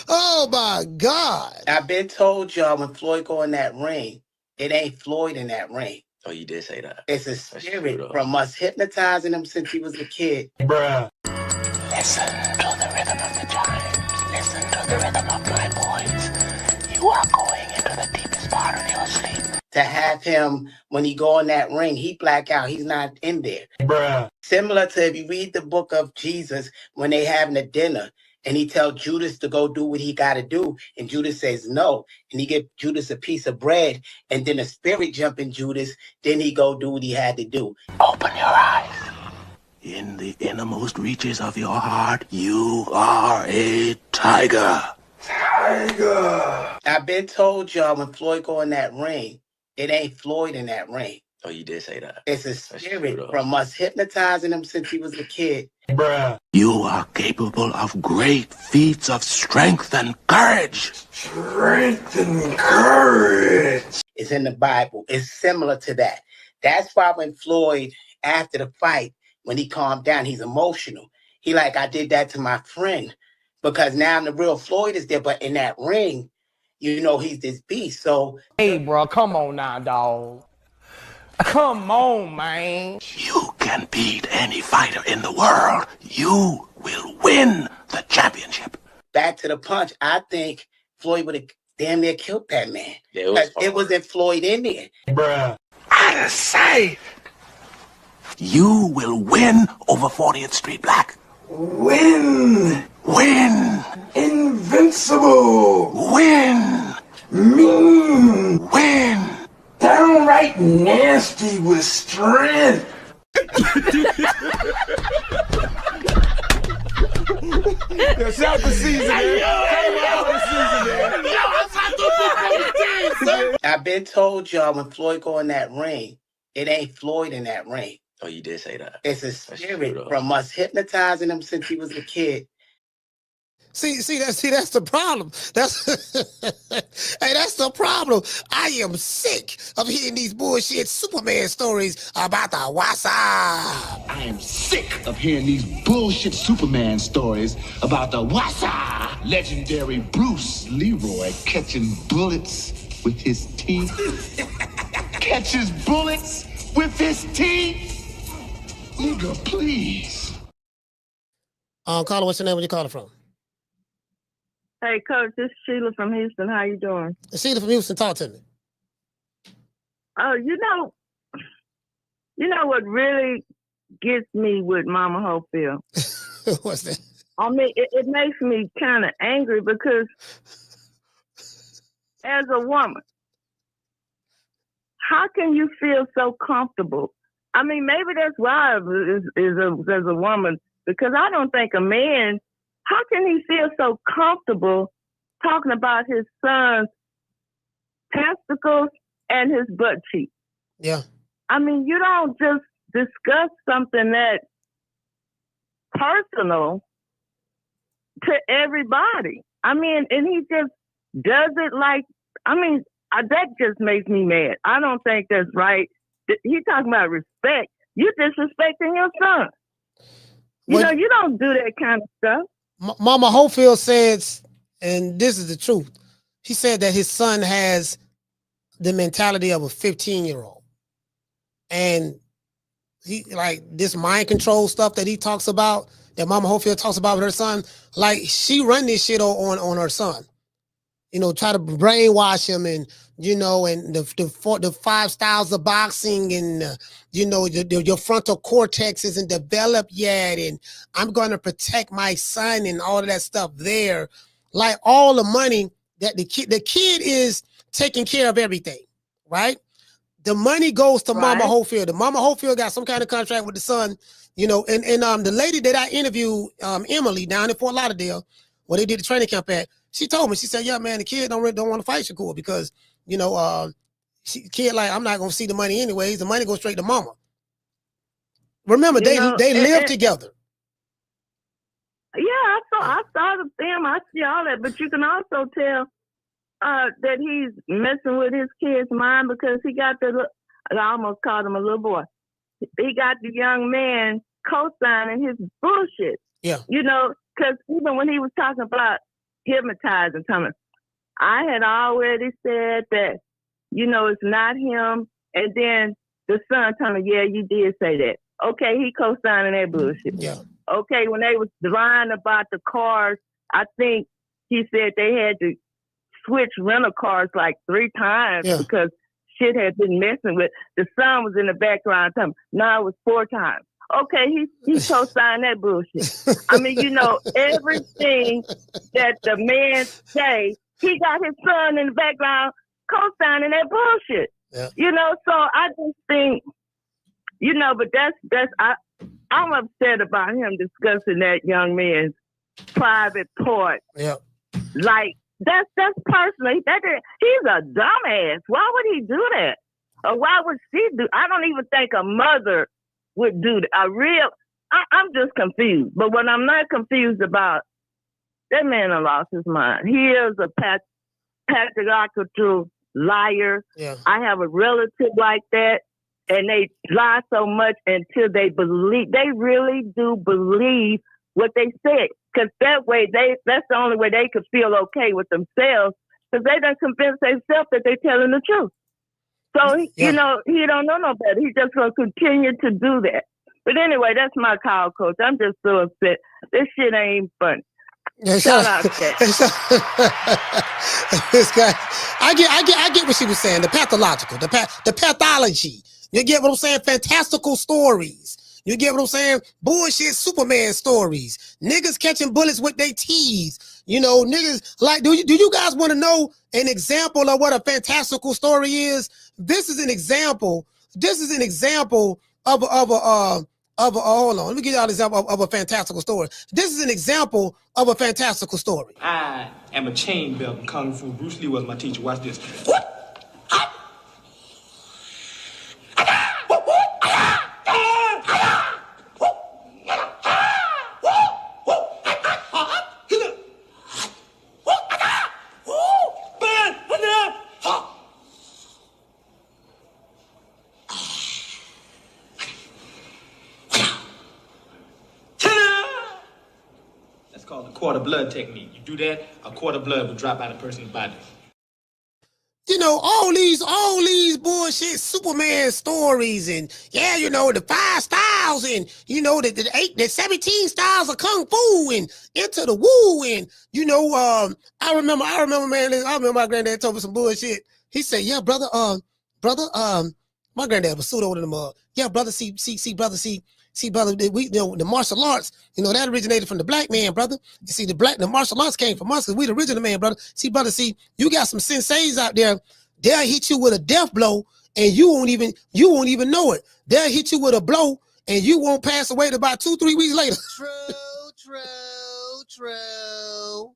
Oh my God. I've been told y'all when Floyd go in that ring, it ain't Floyd in that ring. Oh, you did say that. It's a spirit from us hypnotizing him since he was a kid. Bruh. Listen to the rhythm of the chimes. Listen to the rhythm of my voice. You are going into the deepest part of your sleep. To have him, when he go in that ring, he black out. He's not in there. Bruh. Similar to if you read the book of Jesus, when they having a dinner, and he tell Judas to go do what he got to do, and Judas says no, and he give Judas a piece of bread, and then the spirit jump in Judas, then he go do what he had to do. Open your eyes. In the innermost reaches of your heart, you are a tiger. Tiger. I've been told y'all when Floyd go in that ring, it ain't Floyd in that ring. Oh, you did say that. It's a spirit from us hypnotizing him since he was a kid. Bruh. You are capable of great feats of strength and courage. Strength and courage. It's in the Bible. It's similar to that. That's why when Floyd, after the fight, when he calmed down, he's emotional. He like, I did that to my friend. Because now the real Floyd is there, but in that ring, you know, he's this beast. So, hey, bro, come on now, dog. Come on, man. You can beat any fighter in the world. You will win the championship. Back to the punch. I think Floyd would have damn near killed that man. Yeah, it wasn't Floyd in there. Bruh. Out of sight. You will win over 40th Street Black. Win! Win! Invincible! Win! Mean! Win! Downright nasty with strength! Yo, shout the season, man. I've been told y'all when Floyd go in that ring, it ain't Floyd in that ring. Oh, you did say that. It's a spirit from us hypnotizing him since he was a kid. See, that's the problem. That's the problem. I am sick of hearing these bullshit Superman stories about the WhatsApp. I am sick of hearing these bullshit Superman stories about the WhatsApp. Legendary Bruce Leroy catching bullets with his teeth. Catches bullets with his teeth. Nigga, please. Caller, what's your name? Where you calling from? Hey, Coach, this is Sheila from Houston. How you doing? Sheila from Houston, talk to me. Oh, you know what really gets me with Mama Hopefield? What's that? I mean, it makes me kind of angry because as a woman, how can you feel so comfortable? I mean, maybe that's why as a woman, because I don't think a man, how can he feel so comfortable talking about his son's testicles and his butt cheeks? Yeah. I mean, you don't just discuss something that personal to everybody. I mean, and he just does it like, I mean, that just makes me mad. I don't think that's right. He talking about respect. You disrespecting your son. You know, you don't do that kind of stuff. Mama Hopefield says, and this is the truth, he said that his son has the mentality of a 15-year-old. And he, like, this mind control stuff that he talks about, that Mama Hopefield talks about with her son, like, she run this shit on her son. You know, try to brainwash him, and, you know, and the 5 styles of boxing, and, you know, your frontal cortex isn't developed yet, and I'm going to protect my son and all of that stuff there. Like, all the money that the kid is taking care of everything, right? The money goes to Mama Hopefield. The Mama Hopefield got some kind of contract with the son, you know, and the lady that I interviewed, Emily, down in Fort Lauderdale, where they did the training camp at, she told me, she said, yeah, man, the kid don't want to fight Shakur because, you know, kid, like, I'm not going to see the money anyways. The money goes straight to mama. Remember, they live together. Yeah, I saw the film. I see all that. But you can also tell that he's messing with his kid's mind because he got I almost called him a little boy. He got the young man co-signing his bullshit. Yeah. You know, because even when he was talking about hypnotizing something, I had already said that, you know, it's not him. And then the son told me, yeah, you did say that. Okay, he co-signing that bullshit. Yeah. Okay, when they was lying about the cars, I think he said they had to switch rental cars like 3 times because shit had been messing with. The son was in the background telling me, no, it was 4 times. Okay, he co-signed that bullshit. I mean, you know, everything that the man say, he got his son in the background co-signing that bullshit. Yeah. You know, so I just think, you know, but I'm upset about him discussing that young man's private part. Yeah. Like, that's personal. He's a dumbass. Why would he do that? Or why would she do? I don't even think a mother would do that. I'm just confused. But what I'm not confused about, that man has lost his mind. He is a pathological liar. Yeah. I have a relative like that, and they lie so much until they really do believe what they said. Because that way, that's the only way they could feel okay with themselves, because they done convinced themselves that they're telling the truth. So, you know, he don't know no better. He's just going to continue to do that. But anyway, that's my call, Coach. I'm just so upset. This shit ain't funny. Yeah, shout out to that. This guy, I get what she was saying. The pathological, the pathology. You get what I'm saying? Fantastical stories. You get what I'm saying? Bullshit Superman stories. Niggas catching bullets with their teeth. You know, niggas like, do you guys want to know an example of what a fantastical story is? This is an example. This is an example of a hold on. Let me give y'all an example of a fantastical story. This is an example of a fantastical story. I am a chain belt in Kung Fu. Bruce Lee was my teacher. Watch this. That's called the quarter blood technique. You do that, a quarter blood will drop out of a person's body. You know, all these bullshit Superman stories and yeah, you know, the 5 styles and you know the 17 styles of Kung Fu and into the Woo and you know, I remember man, I remember my granddad told me some bullshit. He said, yeah, brother, my granddad was pseudo to them, yeah, brother, see, brother, we, you know, the martial arts, you know, that originated from the black man, brother. You see, the martial arts came from us because we the original man, brother. See, brother, see, you got some senseis out there. They'll hit you with a death blow and you won't even know it. They'll hit you with a blow and you won't pass away to about 2-3 weeks later. True.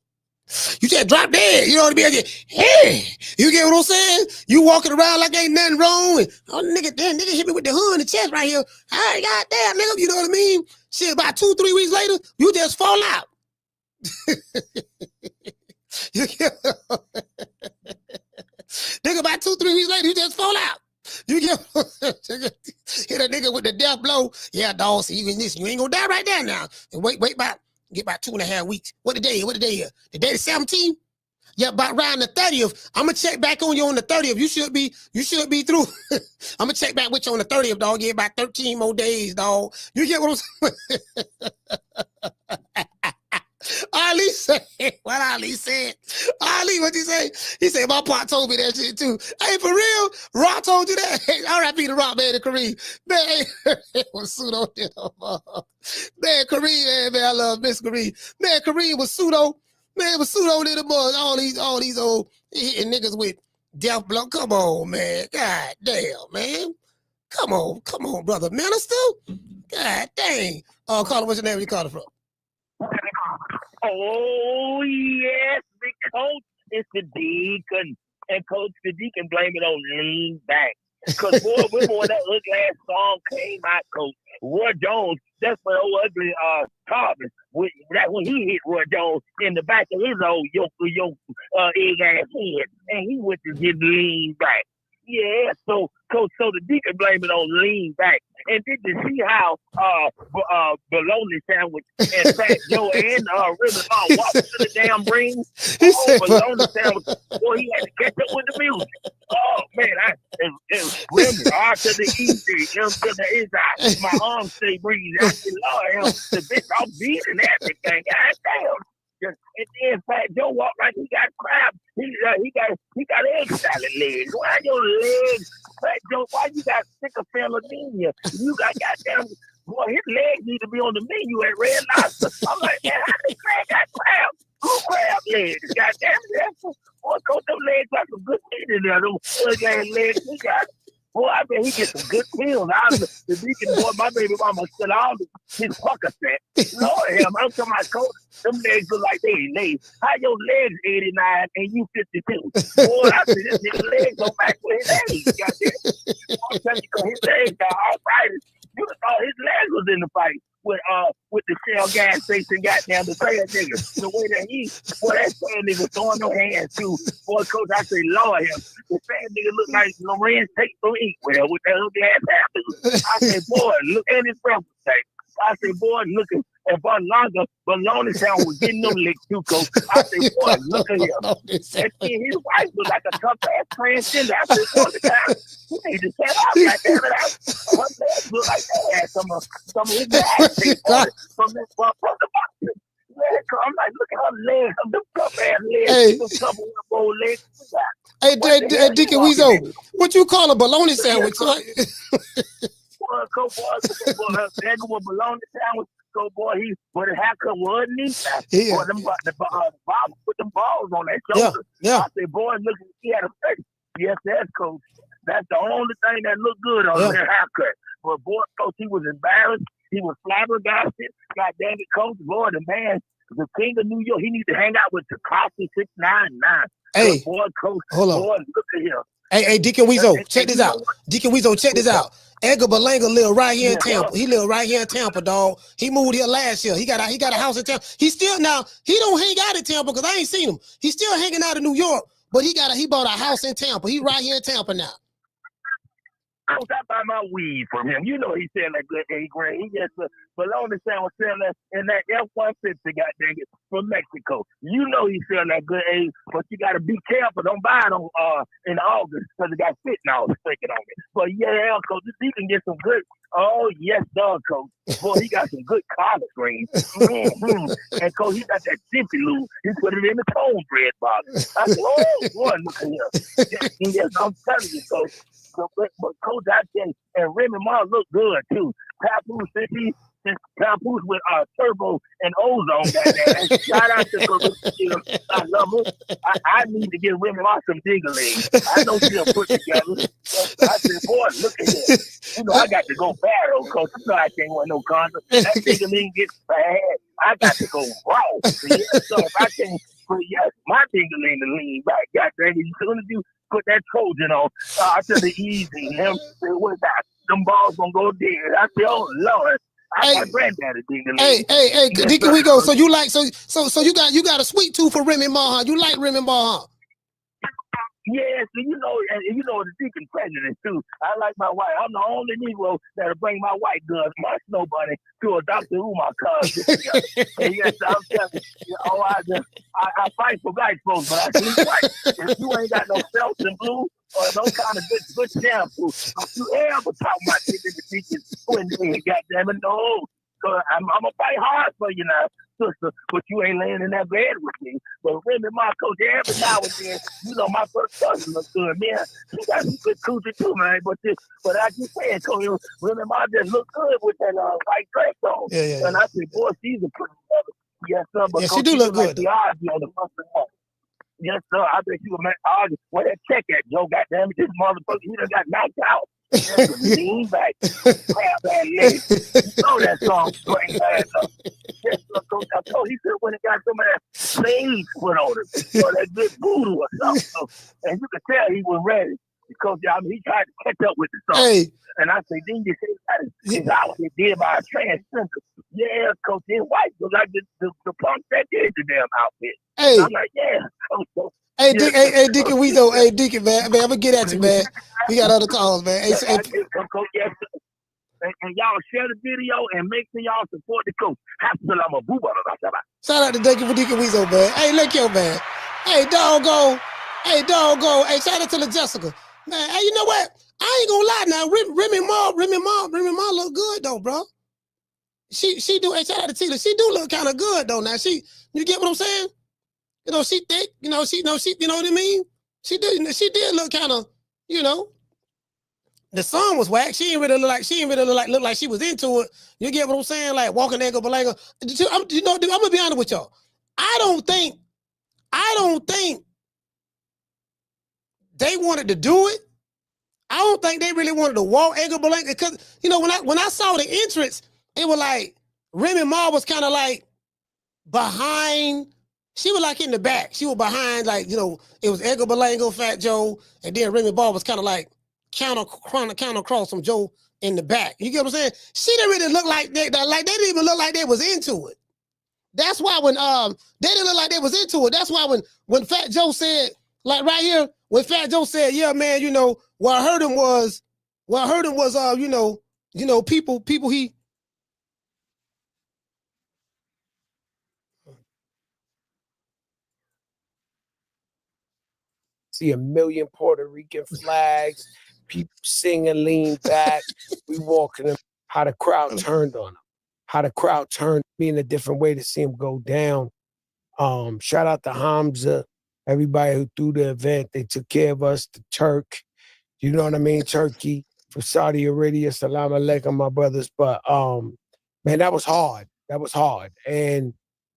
You just drop dead, you know what I mean? Hey, you get what I'm saying? You walking around like ain't nothing wrong. And, oh, nigga hit me with the hood in the chest right here. Hey, goddamn, nigga, you know what I mean? Shit, about 2-3 weeks later, you just fall out. You get nigga, about 2-3 weeks later, you just fall out. You get hit a nigga with the death blow. Yeah, dog, see, you ain't gonna die right there now. And wait about. Get about 2.5 weeks. What the day here? The day the 17th? Yeah, about around the 30th. I'm gonna check back on you on the 30th. You should be through. I'm gonna check back with you on the 30th, dog. Yeah, about 13 more days, dog. You get what I'm saying? Ali said, what Ali said? Ali, what he say? He said, my pop told me that shit too. Hey, for real? Rock told you that? Hey, R.I.P. the Rock, man, and Kareem. Man, it was pseudo. Man, Kareem, man, I love Miss Kareem. Man, Kareem was pseudo. Man, it was pseudo to the mug. All these old hitting niggas with death blow. Come on, man. God damn, man. Come on, brother. Minister? God dang. Caller, what's your name? Where you calling from? Oh, yes, the coach is the Deacon. And Coach the Deacon blame it on lean back. Because, boy, when that ugly ass song came out, Coach, Roy Jones, that's my old ugly Thomas. That when he hit Roy Jones in the back of his old egg ass head. And he went to get lean back. Yeah, so Coach, so the Deacon blame it on lean back. And did you see how bologna sandwich and Fat Joe and Ribbon walked to the damn ring? Bologna sandwich. Boy, he had to catch up with the music. Oh man, it was Ribbon R to the easy, M to the inside. My arms stay breezy. I said, Lord, the bitch I'm beating everything. God damn. And then Fat Joe walked like he got crab. He got egg salad legs. Why your legs, Fat Joe? Why you got sycophantemia? You got goddamn boy. His legs need to be on the menu at Red Lobster. I'm like, man, how the crab got crab? Who crab legs? Goddamn it, boy, Coach, them legs got some good meat in there. Them ugly ass legs he got. Boy, I bet he get some good pills. The Deacon boy, my baby mama still all his pucker set. Lord him, I'm talking about Coach. Them legs look like they lazy. How your legs 89 and you 52? Boy, I see this nigga legs go back with his age. Goddamn. I'm telling you, cause his legs got arthritis. You thought his legs was in the fight with the Shell gas station, goddamn the trail nigga. The way that that trail nigga throwing no hands too. Boy, Coach, I say, Lord him. The trail nigga look like Lorenz take some eat well with that ugly ass happens. I said, boy, look at his breath tape. I said, boy, look at Berlanga, bologna sandwich was getting them licks too, Coach. I said, boy, look at him. That kid, his wife was like a tough ass transgender. I said, boy, the guy, he need to set up like that. Her legs look like that had some of his ass from the boxing. I'm like, look at her legs, them tough ass legs, them couple of old legs. Hey, Deacon Weezo, what you call a bologna sandwich? Coach boy, Edgar was belong to town with Coach boy. But his haircut was neat. Yeah. Boy, the Bob put them balls on that shoulder. Yeah. I said, boy, look, he had a face. Yes, that's Coach. That's the only thing that looked good on their haircut. But boy, Coach, he was embarrassed. He was flabbergasted. God damn it, Coach. Boy, the man, the king of New York, he needs to hang out with Tekashi 699. Hey, boy, Coach, hold on. boy, look at him. Hey, Deacon Weezo, check this out. Deacon Weezo, check this out. Edgar Berlanga live right here in Tampa. He live right here in Tampa, dog. He moved here last year. He got a house in Tampa. He still now, he don't hang out in Tampa because I ain't seen him. He's still hanging out in New York, but he bought a house in Tampa. He right here in Tampa now. Coach, I buy my weed from him. You know he's selling that good A-grade. He just Bologna was selling that in that F-150, goddamn it, from Mexico. You know he's selling that good A, but you got to be careful. Don't buy it on, in August because it got fentanyl sticking on it. But yeah, Coach, he can get some good. Oh, yes, dog, Coach. Boy, he got some good collard greens. And, Coach, he got that Jiffy Lube. He put it in the cornbread box. I said, oh, boy, look at him. Yes, I'm telling you, Coach. But Coach, I tell you, and Remy Ma look good, too. Papoose, since Papoose with Turbo and Ozone, goddamn. Shout out to Coach. I love her. I need to give Remy Ma some diggling. I know she'll put together. I said, boy, look at this. You know, I got to go bad, old Coach. You know I can't want no concert. That diggling gets bad. I got to go raw. So if I can't put my diggling to lean back, goddamn, as soon as you put that Trojan on, I said the easy. Him say, what's that? Them balls gonna go dead. I said, oh Lord. I got granddaddy diggling. Hey, Deacon, we go. So you like so you got a sweet tooth for Remy Ma, huh? You like Remy Ma, huh? Yeah, so you know, and you know the Deacon president too. I like my wife. I'm the only Negro that'll bring my white girl, my snow bunny, to a Dr. Who, my cousin. And yes, I'm telling you, I fight for black folks, but I think white. If you ain't got no Felton blue or no kind of good shampoo, if you ever talk about this in the Deacon, goddamn it, no. So I'm gonna fight hard for you now, sister, but you ain't laying in that bed with me. But Remy Ma, Coach, every now and then, you know, my first cousin looks good, man. She got some good coochie too, man. But I keep saying, Coach, Remy Ma just look good with that white dress on. Yeah. And I said, boy, she's a pretty mother. Yes, sir. But yeah, Coach, she do look good. Like the odds on the first one. Yes, sir. I bet you would make odds. Where that check at, Joe? Goddamn it, this motherfucker, he done got knocked out. Lean back, grab that leg. You know that song, bring ass up. Yes, Coach, I told he could have went and got some of that slaves put on him, or that good voodoo or something. So, and you could tell he was ready because he tried to catch up with the song. Hey. And I said, then you say his outfit did by a transgender. Yeah, Coach, his wife was like the punk that did the damn outfit. Hey. I'm like, yeah, Coach. Hey, Deacon Weezo, hey, Deacon, man, I'm gonna get at you, man. We got other calls, man. Hey, and y'all share the video and make sure y'all support the coach. Shout out to Deacon Weezo, man. Hey, look here, man. Hey, doggo. Hey, shout out to the Jessica. Man, hey, you know what? I ain't gonna lie now. Remy Ma look good though, bro. She do. Hey, shout out to Tila. She do look kind of good though. Now you get what I'm saying? You know, she thick. You know, you know what I mean? She did look kind of, you know. The song was whack. She ain't really look like she was into it. You get what I'm saying? Like walking Edgar Berlanga. You know, I'm gonna be honest with y'all. I don't think they wanted to do it. I don't think they really wanted to walk Edgar Berlanga because, you know, when I saw the entrance, it was like Remy Ma was kind of like behind. She was like in the back. She was behind, like, you know, it was Edgar Berlanga, Fat Joe, and then Remy Ma was kind of like counter across from Joe in the back. You get what I'm saying? She didn't really look like they didn't even look like they was into it. That's why when they didn't look like they was into it. That's why when Fat Joe said, like right here, when Fat Joe said, yeah, man, you know, what I heard him was, you know, people he. See a million Puerto Rican flags, people singing, lean back. We walking them, how the crowd turned on them. How the crowd turned me in a different way to see him go down. Shout out to Hamzah, everybody who threw the event. They took care of us, the Turk. You know what I mean? Turkey from Saudi Arabia. Salam alaikum, my brothers. But man, that was hard. That was hard. And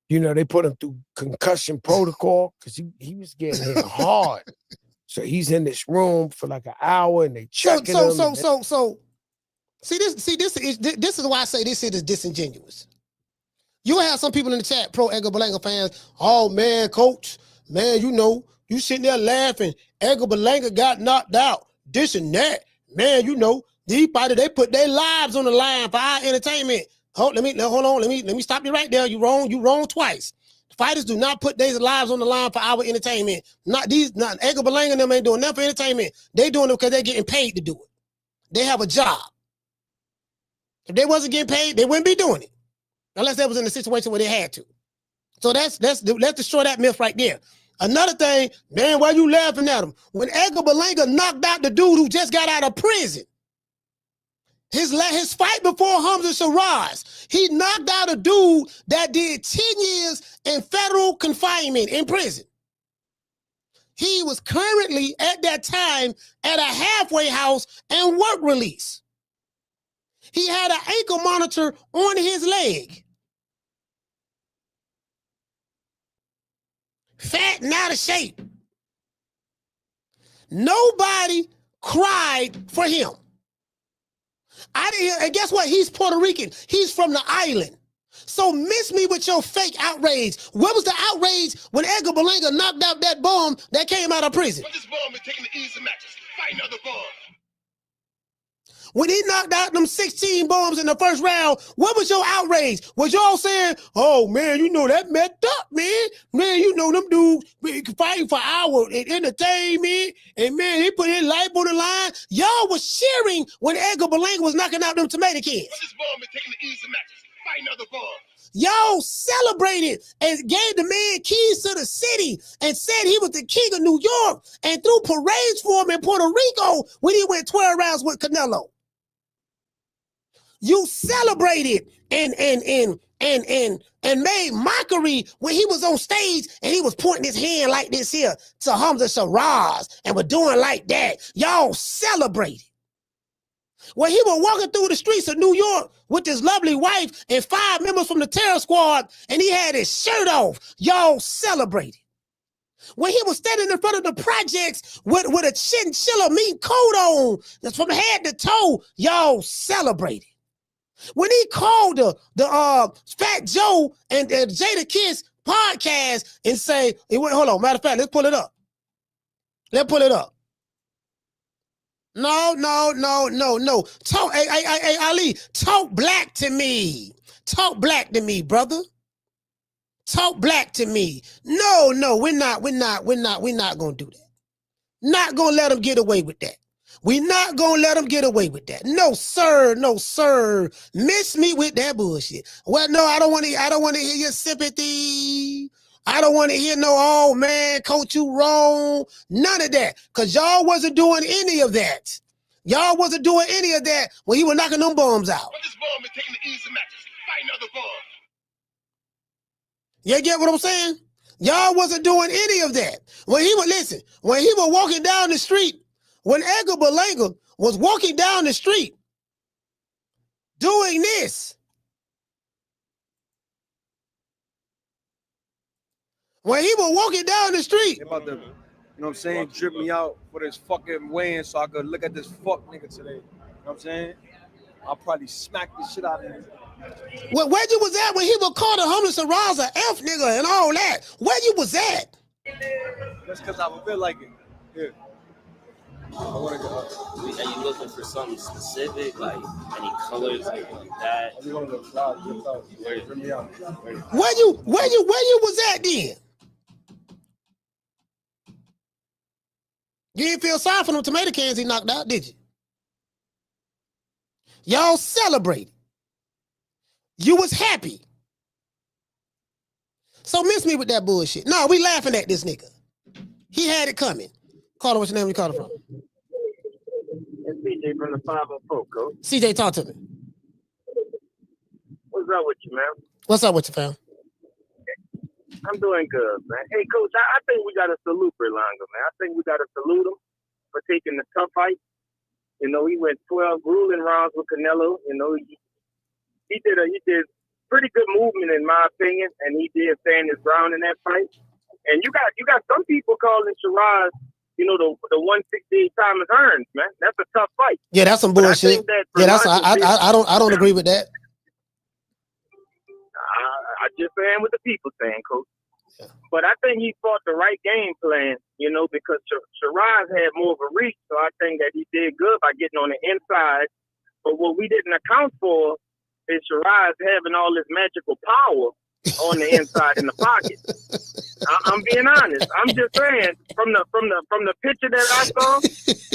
you know, they put him through concussion protocol because he was getting hit hard. So he's in this room for like an hour and they checking him. See this is why I say this shit is disingenuous. You have some people in the chat, pro Edgar Berlanga fans. Oh man, coach, man, you know, you sitting there laughing. Edgar Berlanga got knocked out. This and that, man. You know, these fighters, they put their lives on the line for our entertainment. Hold on. Let me stop you right there. You wrong twice. Fighters do not put their lives on the line for our entertainment. Not Edgar Berlanga and them ain't doing nothing for entertainment. They doing it because they're getting paid to do it. They have a job. If they wasn't getting paid, they wouldn't be doing it. Unless they was in a situation where they had to. So let's destroy that myth right there. Another thing, man, why you laughing at him? When Edgar Berlanga knocked out the dude who just got out of prison, his fight before Hamzah Sheeraz, he knocked out a dude that did 10 years in federal confinement in prison. He was currently at that time at a halfway house and work release. He had an ankle monitor on his leg. Fat and out of shape. Nobody cried for him. And guess what? He's Puerto Rican. He's from the island. So miss me with your fake outrage. What was the outrage when Edgar Berlanga knocked out that bum that came out of prison? But this bum is taking the easy matches. Fight another bum. When he knocked out them 16 bombs in the first round, what was your outrage? Was y'all saying, oh, man, you know, that messed up, man. Man, you know, them dudes fighting for our entertainment. And, man, he put his life on the line. Y'all was cheering when Edgar Berlanga was knocking out them tomato cans. But this bum is taking the easy matches. Fight another bum. Y'all celebrated and gave the man keys to the city and said he was the king of New York and threw parades for him in Puerto Rico when he went 12 rounds with Canelo. You celebrated and made mockery when he was on stage and he was pointing his hand like this here to Hamzah Sheeraz and was doing like that. Y'all celebrated. When he was walking through the streets of New York with his lovely wife and 5 members from the terror squad and he had his shirt off, y'all celebrated. When he was standing in front of the projects with a chinchilla meat coat on, that's from head to toe, y'all celebrated. When he called the Fat Joe and Jada Kiss podcast and say, hold on, matter of fact, let's pull it up. Let's pull it up. No. Talk, hey, Ali, talk black to me. Talk black to me, brother. Talk black to me. No, we're not gonna do that. Not gonna let him get away with that. We're not gonna let him get away with that. No, sir. Miss me with that bullshit. Well, no, I don't want to hear your sympathy. I don't want to hear no, oh man, coach, you wrong. None of that. Because y'all wasn't doing any of that. Y'all wasn't doing any of that when he was knocking them bombs out. But this bum is taking the easy matches. Fight another bum. You get what I'm saying? Y'all wasn't doing any of that. When he was walking down the street, when Edgar Berlanga was walking down the street doing this, when he was walking down the street, They about to, you know what I'm saying, drip me out for this fucking weigh-in so I could look at this fuck nigga today. You know what I'm saying? I'll probably smack the shit out of him. where you was at when he was called a Hamzah Sheeraz, a F nigga and all that? Where you was at? That's because I feel like it. Yeah. I want to go. Are you looking for something specific, like any colors like that? I'm going to the crowd, bring me out. Where you was at then? You didn't feel sorry for them tomato cans he knocked out, did you? Y'all celebrated. You was happy. So miss me with that bullshit. No, we laughing at this nigga. He had it coming. Call her, what's your name? You call her from? It's CJ from the 504, coach. CJ, talk to me. What's up with you, man? What's up with you, fam? I'm doing good, man. Hey, coach, I think we got to salute Berlanga, man. I think we got to salute him for taking the tough fight. You know, he went 12 grueling rounds with Canelo. You know, he did pretty good movement in my opinion, and he did stand his ground in that fight. And you got some people calling Sheeraz, you know, the 168 Thomas Hearns, man. That's a tough fight. Yeah, that's some bullshit. I don't agree with that. I just saying what the people saying, Coach. Yeah. But I think he fought the right game plan, you know, because Sheeraz had more of a reach. So I think that he did good by getting on the inside. But what we didn't account for is Sheeraz having all this magical power on the inside in the pocket. I'm being honest. I'm just saying from the picture that I saw.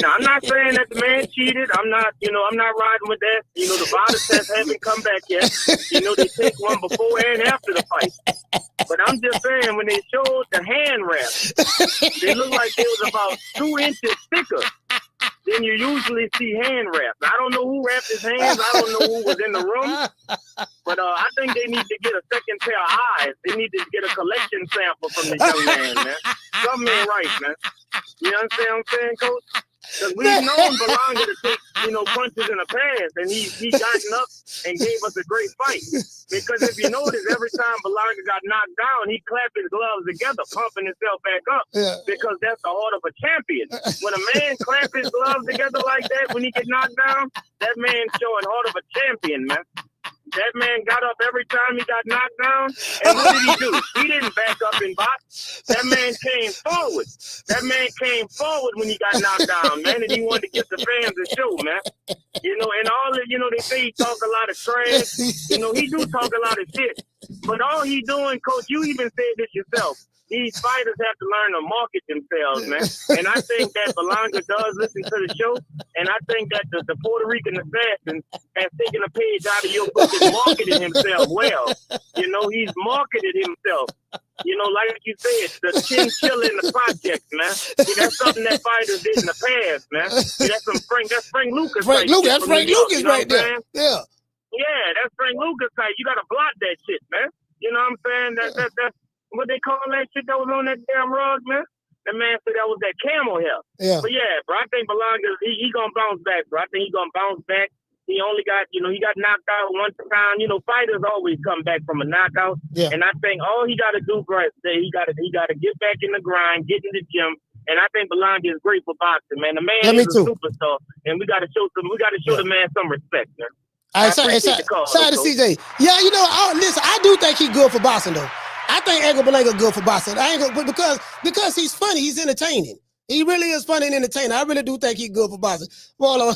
Now I'm not saying that the man cheated. I'm not riding with that. You know, the VADA test haven't come back yet. You know, they take one before and after the fight. But I'm just saying when they showed the hand wrap, they looked like they was about 2 inches thicker than you usually see hand wraps. I don't know who wrapped his hands. I don't know who was in the room. But I think they need to get a second pair of eyes. They need to get a collection sample from the young man, man. Something ain't right, man. You understand what I'm saying, Coach? Because we've known Berlanga to take, you know, punches in the past, and he gotten up and gave us a great fight. Because if you notice, every time Berlanga got knocked down, he clapped his gloves together, pumping himself back up. Yeah. Because that's the heart of a champion. When a man claps his gloves together like that, when he get knocked down, that man's showing heart of a champion, man. That man got up every time he got knocked down. And what did he do? He didn't back up and box. That man came forward. That man came forward when he got knocked down, man. And he wanted to get the fans a show, man. You know, and all that, you know, they say he talk a lot of trash. You know, he do talk a lot of shit. But all he doing, Coach, you even said this yourself. These fighters have to learn to market themselves, man. And I think that Berlanga does listen to the show. And I think that the Puerto Rican assassin has taken a page out of your book and marketed himself well. You know, he's marketed himself. You know, like you said, the chinchilla in the projects, man. See, that's something that fighters did in the past, man. See, that's Frank Lucas. Frank Lucas, that's Frank Lucas right there. Yeah. Yeah, that's Frank Lucas type. You got to block that shit, man. You know what I'm saying? That's what they call that shit that was on that damn rug, man? The man said that was that camel hair. Yeah. But yeah, bro, I think Berlanga, he gonna bounce back, bro. I think he gonna bounce back. He only got, you know, he got knocked out one time. You know, fighters always come back from a knockout. Yeah. And I think all he got to do, bro, is he got to get back in the grind, get in the gym. And I think Berlanga is great for boxing, man. The man is a superstar, and we got to show the man some respect, man. All right, shout out to CJ. Yeah, you know, listen, I do think he's good for boxing, though. I think Edgar Berlanga good for boxing. I ain't gonna, because he's funny, he's entertaining. He really is funny and entertaining. I really do think he's good for boxing. Hold on.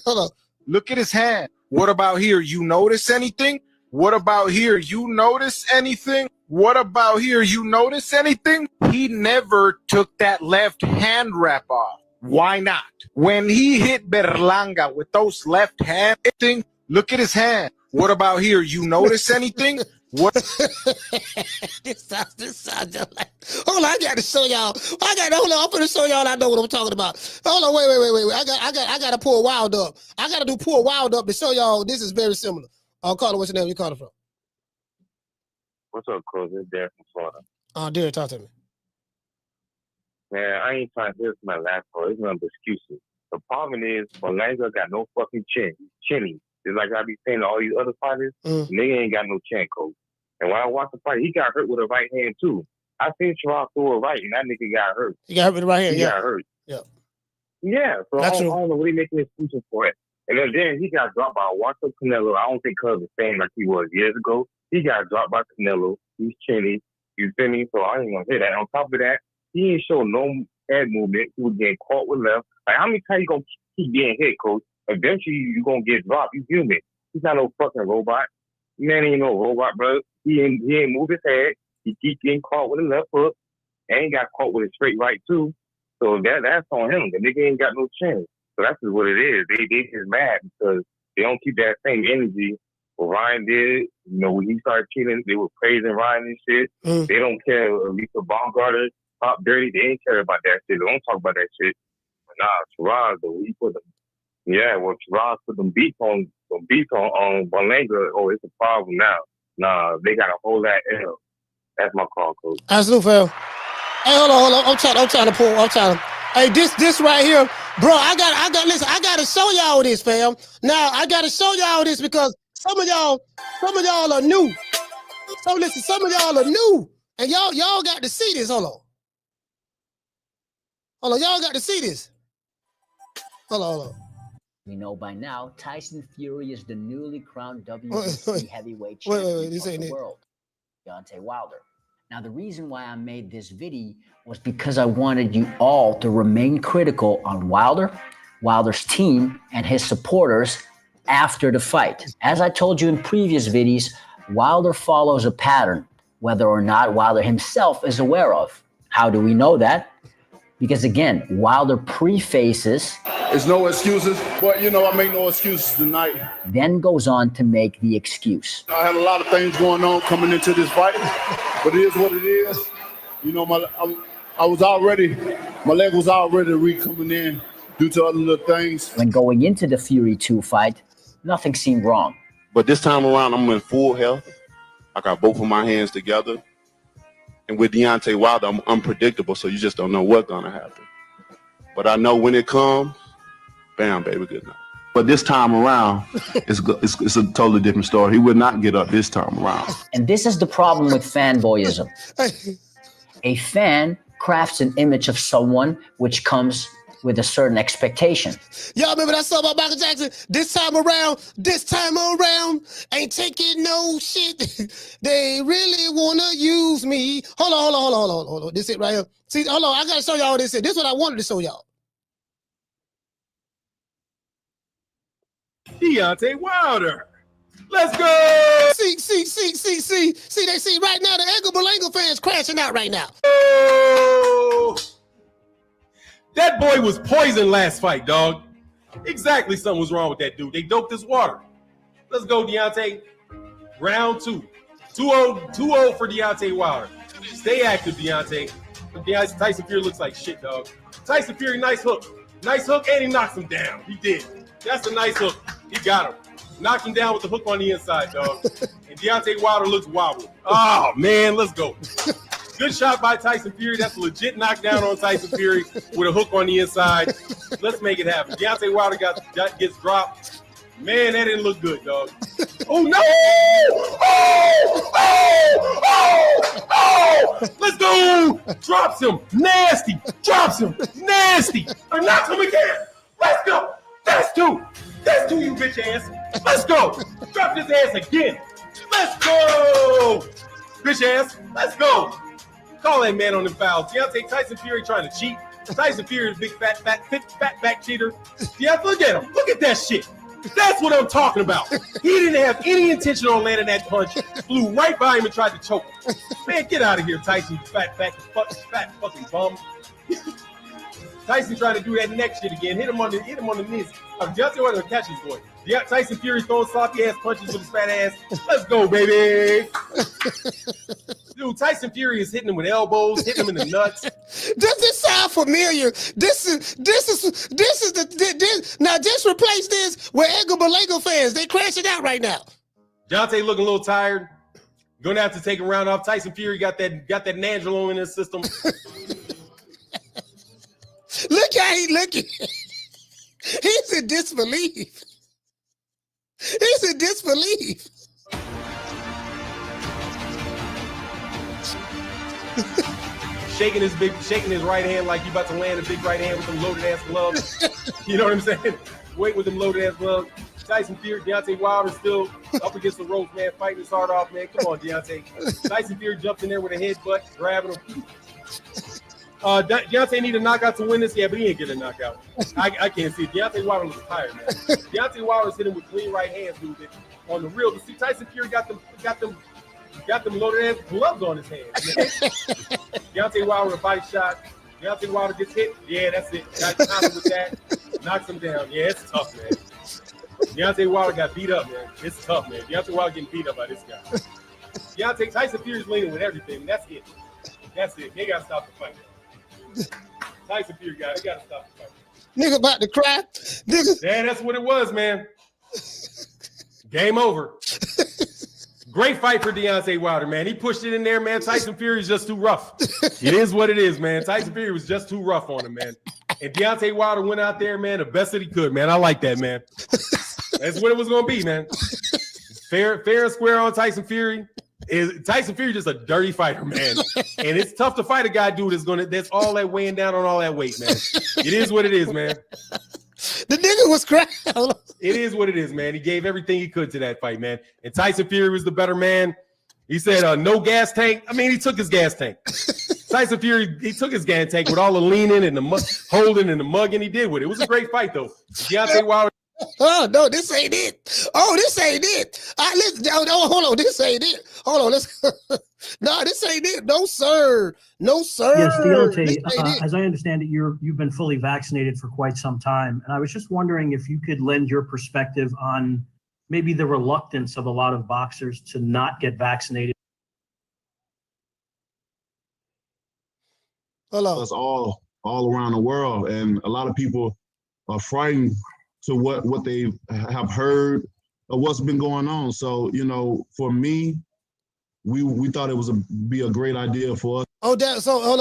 Hold on. Look at his hand. What about here? You notice anything? What about here? You notice anything? What about here? You notice anything? He never took that left hand wrap off. Why not? When he hit Berlanga with those left hand thing, look at his hand. What about here? You notice anything? What? This sounds just like. Hold on, I got to show y'all. Hold on, I'm gonna show y'all. I know what I'm talking about. Hold on, wait. I got to pull Wild up. I got to do pull Wild up to show y'all. This is very similar. Carter, what's your name? You calling from? What's up, Coach? It's Derek from Florida. Derek, talk to me. Man, I ain't trying to hear my last call. It's none but excuses. The problem is, Berlanga got no fucking chinny. It's like I be saying to all these other fighters, nigga ain't got no chin, Coach. And when I watched the fight, he got hurt with a right hand, too. I seen Sheeraz throw a right, and that nigga got hurt. He got hurt with the right hand, He got hurt. Yeah. Yeah, so I don't know what he making excuses for it. And then he got dropped by Walter Canelo. I don't think Cuz is the same like he was years ago. He got dropped by Canelo. He's chinny. You feel me? So I ain't gonna say that. On top of that, he ain't show no head movement. He was getting caught with left. Like, how many times you gonna keep getting hit, Coach? Eventually, you're going to get dropped. You human. He's not no fucking robot. Man ain't no robot, bro. He ain't move his head. He keep getting caught with a left hook. And he got caught with a straight right, too. So that's on him. The nigga ain't got no chin. So that's just what it is. They just mad because they don't keep that same energy. What Ryan did, you know, when he started cheating, they were praising Ryan and shit. They don't care. Lisa Baumgartner, Top Dirty, they ain't care about that shit. They don't talk about that shit. But nah, Sheeraz, though, he put them. Yeah, well, Sheeraz put them beats on Berlanga. Oh, it's a problem now. Nah, they got to hold that L. That's my call, Coach. Absolutely, Phil. Hey, hold on. I'm trying to pull. Hey, this right here. Bro, I gotta show y'all this, fam. Now I gotta show y'all this because some of y'all are new. So listen, some of y'all are new, and y'all got to see this. Hold on, y'all got to see this. Hold on. We know by now Tyson Fury is the newly crowned WBC heavyweight champion of the world, Deontay Wilder. Now, the reason why I made this video was because I wanted you all to remain critical on Wilder, Wilder's team, and his supporters after the fight. As I told you in previous videos, Wilder follows a pattern, whether or not Wilder himself is aware of. How do we know that? Because again, Wilder prefaces. There's no excuses, but I make no excuses tonight. Then goes on to make the excuse. I had a lot of things going on coming into this fight, but it is what it is. My leg was already coming in due to other little things. When going into the Fury 2 fight, nothing seemed wrong. But this time around, I'm in full health. I got both of my hands together. And with Deontay Wilder, I'm unpredictable, so you just don't know what's going to happen. But I know when it comes, bam, baby, good night. But this time around, it's a totally different story. He would not get up this time around. And this is the problem with fanboyism. A fan crafts an image of someone which comes with a certain expectation. Y'all remember that song about Michael Jackson? This time around, ain't taking no shit. They really wanna use me. Hold on. This it right here. See, hold on, I gotta show y'all this. This is what I wanted to show y'all. Deontay Wilder. Let's go! See, they see right now the Edgar Berlanga fans crashing out right now. Oh! That boy was poisoned last fight, dog. Exactly, something was wrong with that dude. They doped his water. Let's go, Deontay. Round 2. 2-0 for Deontay Wilder. Stay active, Deontay. Tyson Fury looks like shit, dog. Tyson Fury, nice hook. Nice hook, and he knocks him down. He did. That's a nice hook. He got him. Knocked him down with the hook on the inside, dog. And Deontay Wilder looks wobbled. Oh, man, let's go. Good shot by Tyson Fury. That's a legit knockdown on Tyson Fury with a hook on the inside. Let's make it happen. Deontay Wilder gets dropped. Man, that didn't look good, dog. Oh, no! Oh! Let's go! Drops him. Nasty. Drops him. Nasty. And knocks him again. Let's go. That's two. That's two, you bitch ass. Let's go. Drop his ass again. Let's go. Bitch ass. Let's go. Call that man on the fouls. Deontay Tyson Fury trying to cheat. Tyson Fury is a big fat back cheater. Deontay, look at him. Look at that shit. That's what I'm talking about. He didn't have any intention on landing that punch. Flew right by him and tried to choke him. Man, get out of here, Tyson, you fat fucking bum. Tyson trying to do that neck shit again. Hit him on the knees. Deontay Wilder catch his boy. Tyson Fury throwing sloppy ass punches with his fat ass. Let's go, baby. Dude, Tyson Fury is hitting him with elbows, hitting him in the nuts. Does this sound familiar? Now just replace this with Edgar Berlanga fans. They crashing out right now. Deontay looking a little tired. Gonna have to take a round off. Tyson Fury got that Nangelo in his system. Look how he looking. He's in disbelief. He's in disbelief. shaking his right hand like you about to land a big right hand with them loaded ass gloves. You know what I'm saying? Wait with them loaded ass gloves. Tyson Fury, Deontay Wilder still up against the ropes, man, fighting his heart off, man. Come on, Deontay. Tyson Fury jumped in there with a headbutt, grabbing him. Deontay need a knockout to win this, yeah, but he ain't get a knockout. I can't see it. Deontay Wilder looks tired, man. Deontay Wilder's hitting with clean right hands, dude. On the real, see, Tyson Fury got them loaded ass gloves on his hands. Deontay Wilder with a body shot. Deontay Wilder gets hit. Yeah, that's it. Got him with that. Knocks him down. Yeah, it's tough, man. Deontay Wilder got beat up, man. It's tough, man. Deontay Wilder getting beat up by this guy. Tyson Fury's leaning with everything. That's it. That's it. They gotta stop the fight. Tyson Fury guy, they gotta stop the fight. Nigga about to cry. Nigga. Yeah, that's what it was, man. Game over. Great fight for Deontay Wilder, man. He pushed it in there, man. Tyson Fury is just too rough. It is what it is, man. Tyson Fury was just too rough on him, man. And Deontay Wilder went out there, man, the best that he could, man. I like that, man. That's what it was going to be, man. Fair and square on Tyson Fury. Tyson Fury just a dirty fighter, man. And it's tough to fight a guy, dude, that's all that weighing down on all that weight, man. It is what it is, man. The nigga was cracked. It is what it is, man. He gave everything he could to that fight, man. And Tyson Fury was the better man. He said, no gas tank. I mean, he took his gas tank. Tyson Fury, he took his gas tank with all the leaning and the holding and the mugging he did with it. It was a great fight, though. Deontay Wilder. Oh, no, this ain't it. Oh, this ain't it. Hold on, this ain't it. Hold on, let's. No, this ain't it. No, sir. No, sir. Yes, Deontay, as I understand it, you've been fully vaccinated for quite some time. And I was just wondering if you could lend your perspective on maybe the reluctance of a lot of boxers to not get vaccinated. Hello. It's all around the world. And a lot of people are frightened to what they have heard of what's been going on. So, for me, we thought it was be a great idea for us. Oh, so hold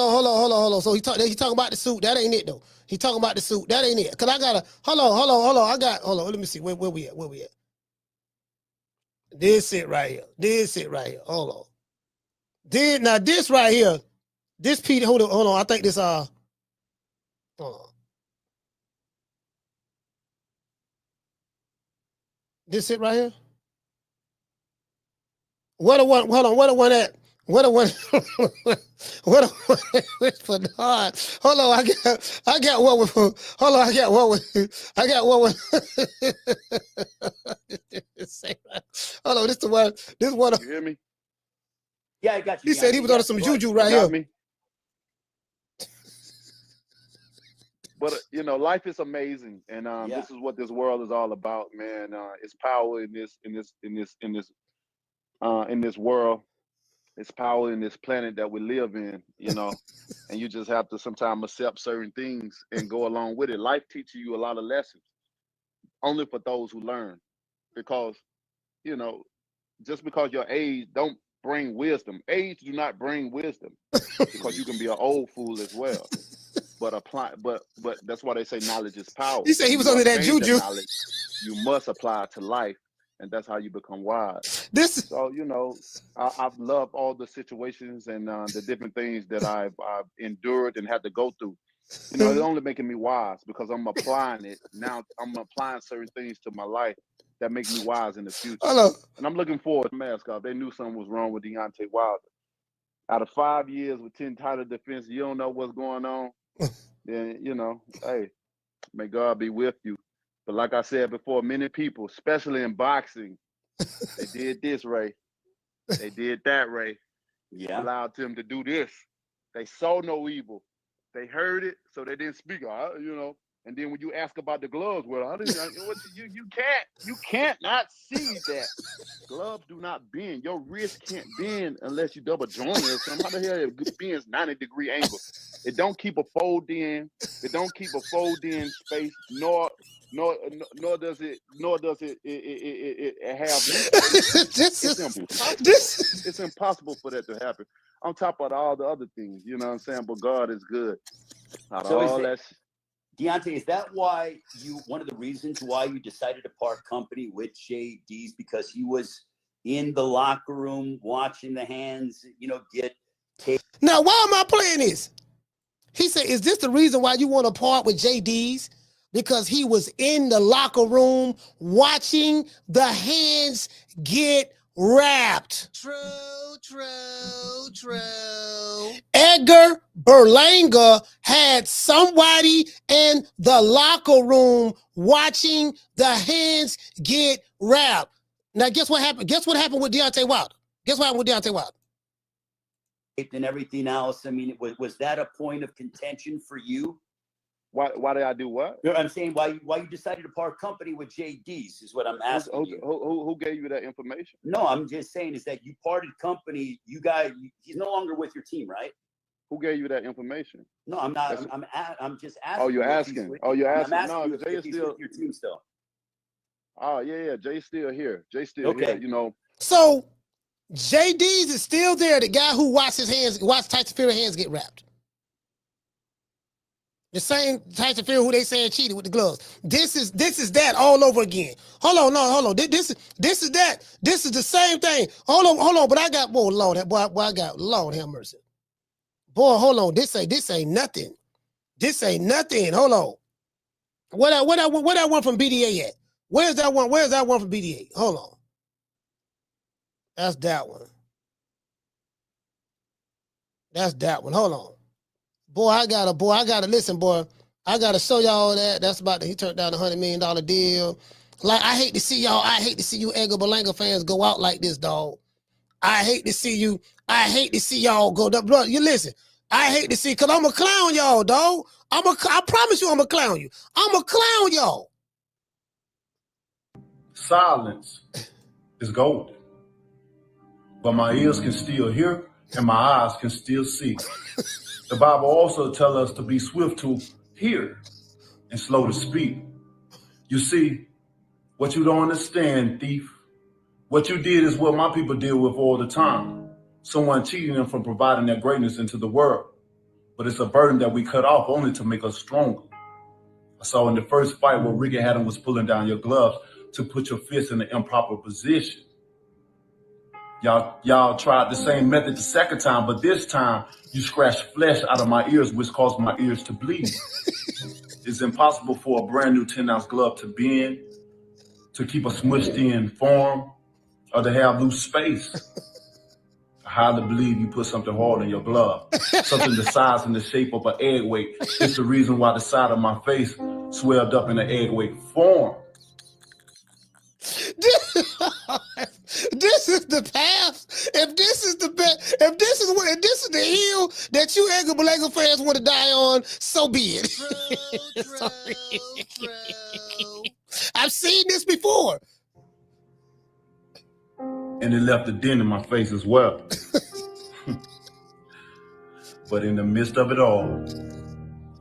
on. So he talking about the suit. That ain't it though. He talking about the suit. That ain't it. Cause I gotta hold on. Let me see where we at. This it right here. Hold on. This right here. This Pete. Hold on. I think this hold on. This it right here. What a one at. What a one. What a one for God. Hold on, I got one with. Hold on, I got one with. Hold on, this the one. This one. You hear me? Yeah, I got you. He said he was on some juju right here. Me? But life is amazing, and this is what this world is all about, man. It's power in this world. It's power in this planet that we live in, and you just have to sometimes accept certain things and go along with it. Life teaches you a lot of lessons, only for those who learn, because just because your age don't bring wisdom. Age do not bring wisdom, because you can be an old fool as well. But that's why they say knowledge is power. He said he was under that juju. Knowledge, you must apply it to life, and that's how you become wise. So I've loved all the situations and the different things that I've endured and had to go through. It's only making me wise because I'm applying it now. I'm applying certain things to my life that make me wise in the future. Hello. And I'm looking forward to mask off. They knew something was wrong with Deontay Wilder. Out of 5 years with 10 title defense, you don't know what's going on. Then hey, may God be with you. But like I said before, many people, especially in boxing, they did this, Ray. They did that, Ray. Yeah. Allowed them to do this. They saw no evil. They heard it, so they didn't speak. And then when you ask about the gloves, well, you can't not see that gloves do not bend. Your wrist can't bend unless you double joint it or something. How the hell it bends 90-degree angle? It don't keep a fold in. It don't keep a fold in space. Nor does it have. It's impossible for that to happen. On top of all the other things, you know what I'm saying? But God is good. Deontay, is that why one of the reasons why you decided to part company with JD's, because he was in the locker room watching the hands, get taken? Now, why am I playing this? He said, is this the reason why you want to part with JD's? Because he was in the locker room watching the hands get wrapped. True. Edgar Berlanga had somebody in the locker room watching the hands get wrapped. Now, guess what happened? Guess what happened with Deontay Wilder? And everything else. I mean, was that a point of contention for you? Why did I do what? I'm saying why you decided to part company with JD's is what I'm asking you. Who gave you that information? No, I'm just saying is that you parted company. You guys, he's no longer with your team, right? Who gave you that information? No, I'm not. I'm just asking. Oh, you're asking. You're asking. No, Jay is still with your team still. Oh yeah. Jay's still here. Here. So JD's is still there. The guy who watched Tyson Fury hands get wrapped. The same Tyson Fury who they saying cheated with the gloves. This is that all over again. Hold on. This is that. This is the same thing. Hold on. But I got Lord, I got Lord have mercy. Boy, hold on. This ain't nothing. This ain't nothing. Hold on. Where that one from BDA at? Where's that one? Where's that one from BDA? Hold on. That's that one. That's that one. Hold on. Boy, I gotta listen, boy. I gotta show y'all that. That's about he turned down $100 million deal. Like, I hate to see you Edgar Berlanga fans go out like this, dog. I hate to see y'all go up. Bro, you listen. I hate to see, cause I'm a clown y'all, dog. I promise you I'm a clown you. I'm a clown y'all. Silence is golden. But my ears can still hear and my eyes can still see. The Bible also tells us to be swift to hear and slow to speak. You see, what you don't understand, thief, what you did is what my people deal with all the time. Someone cheating them from providing their greatness into the world. But it's a burden that we cut off only to make us stronger. I saw in the first fight where Ricky Haddon was pulling down your gloves to put your fist in the improper position. Y'all tried the same method the second time, but this time you scratched flesh out of my ears, which caused my ears to bleed. It's impossible for a brand new 10-ounce glove to bend, to keep a smushed in form, or to have loose space. I highly believe you put something hard in your glove, something the size and the shape of an egg weight. It's the reason why the side of my face swelled up in an egg weight form. This is the path. If this is the hill that you Edgar Berlanga fans want to die on, so be it. True. I've seen this before. And it left a dent in my face as well. But in the midst of it all,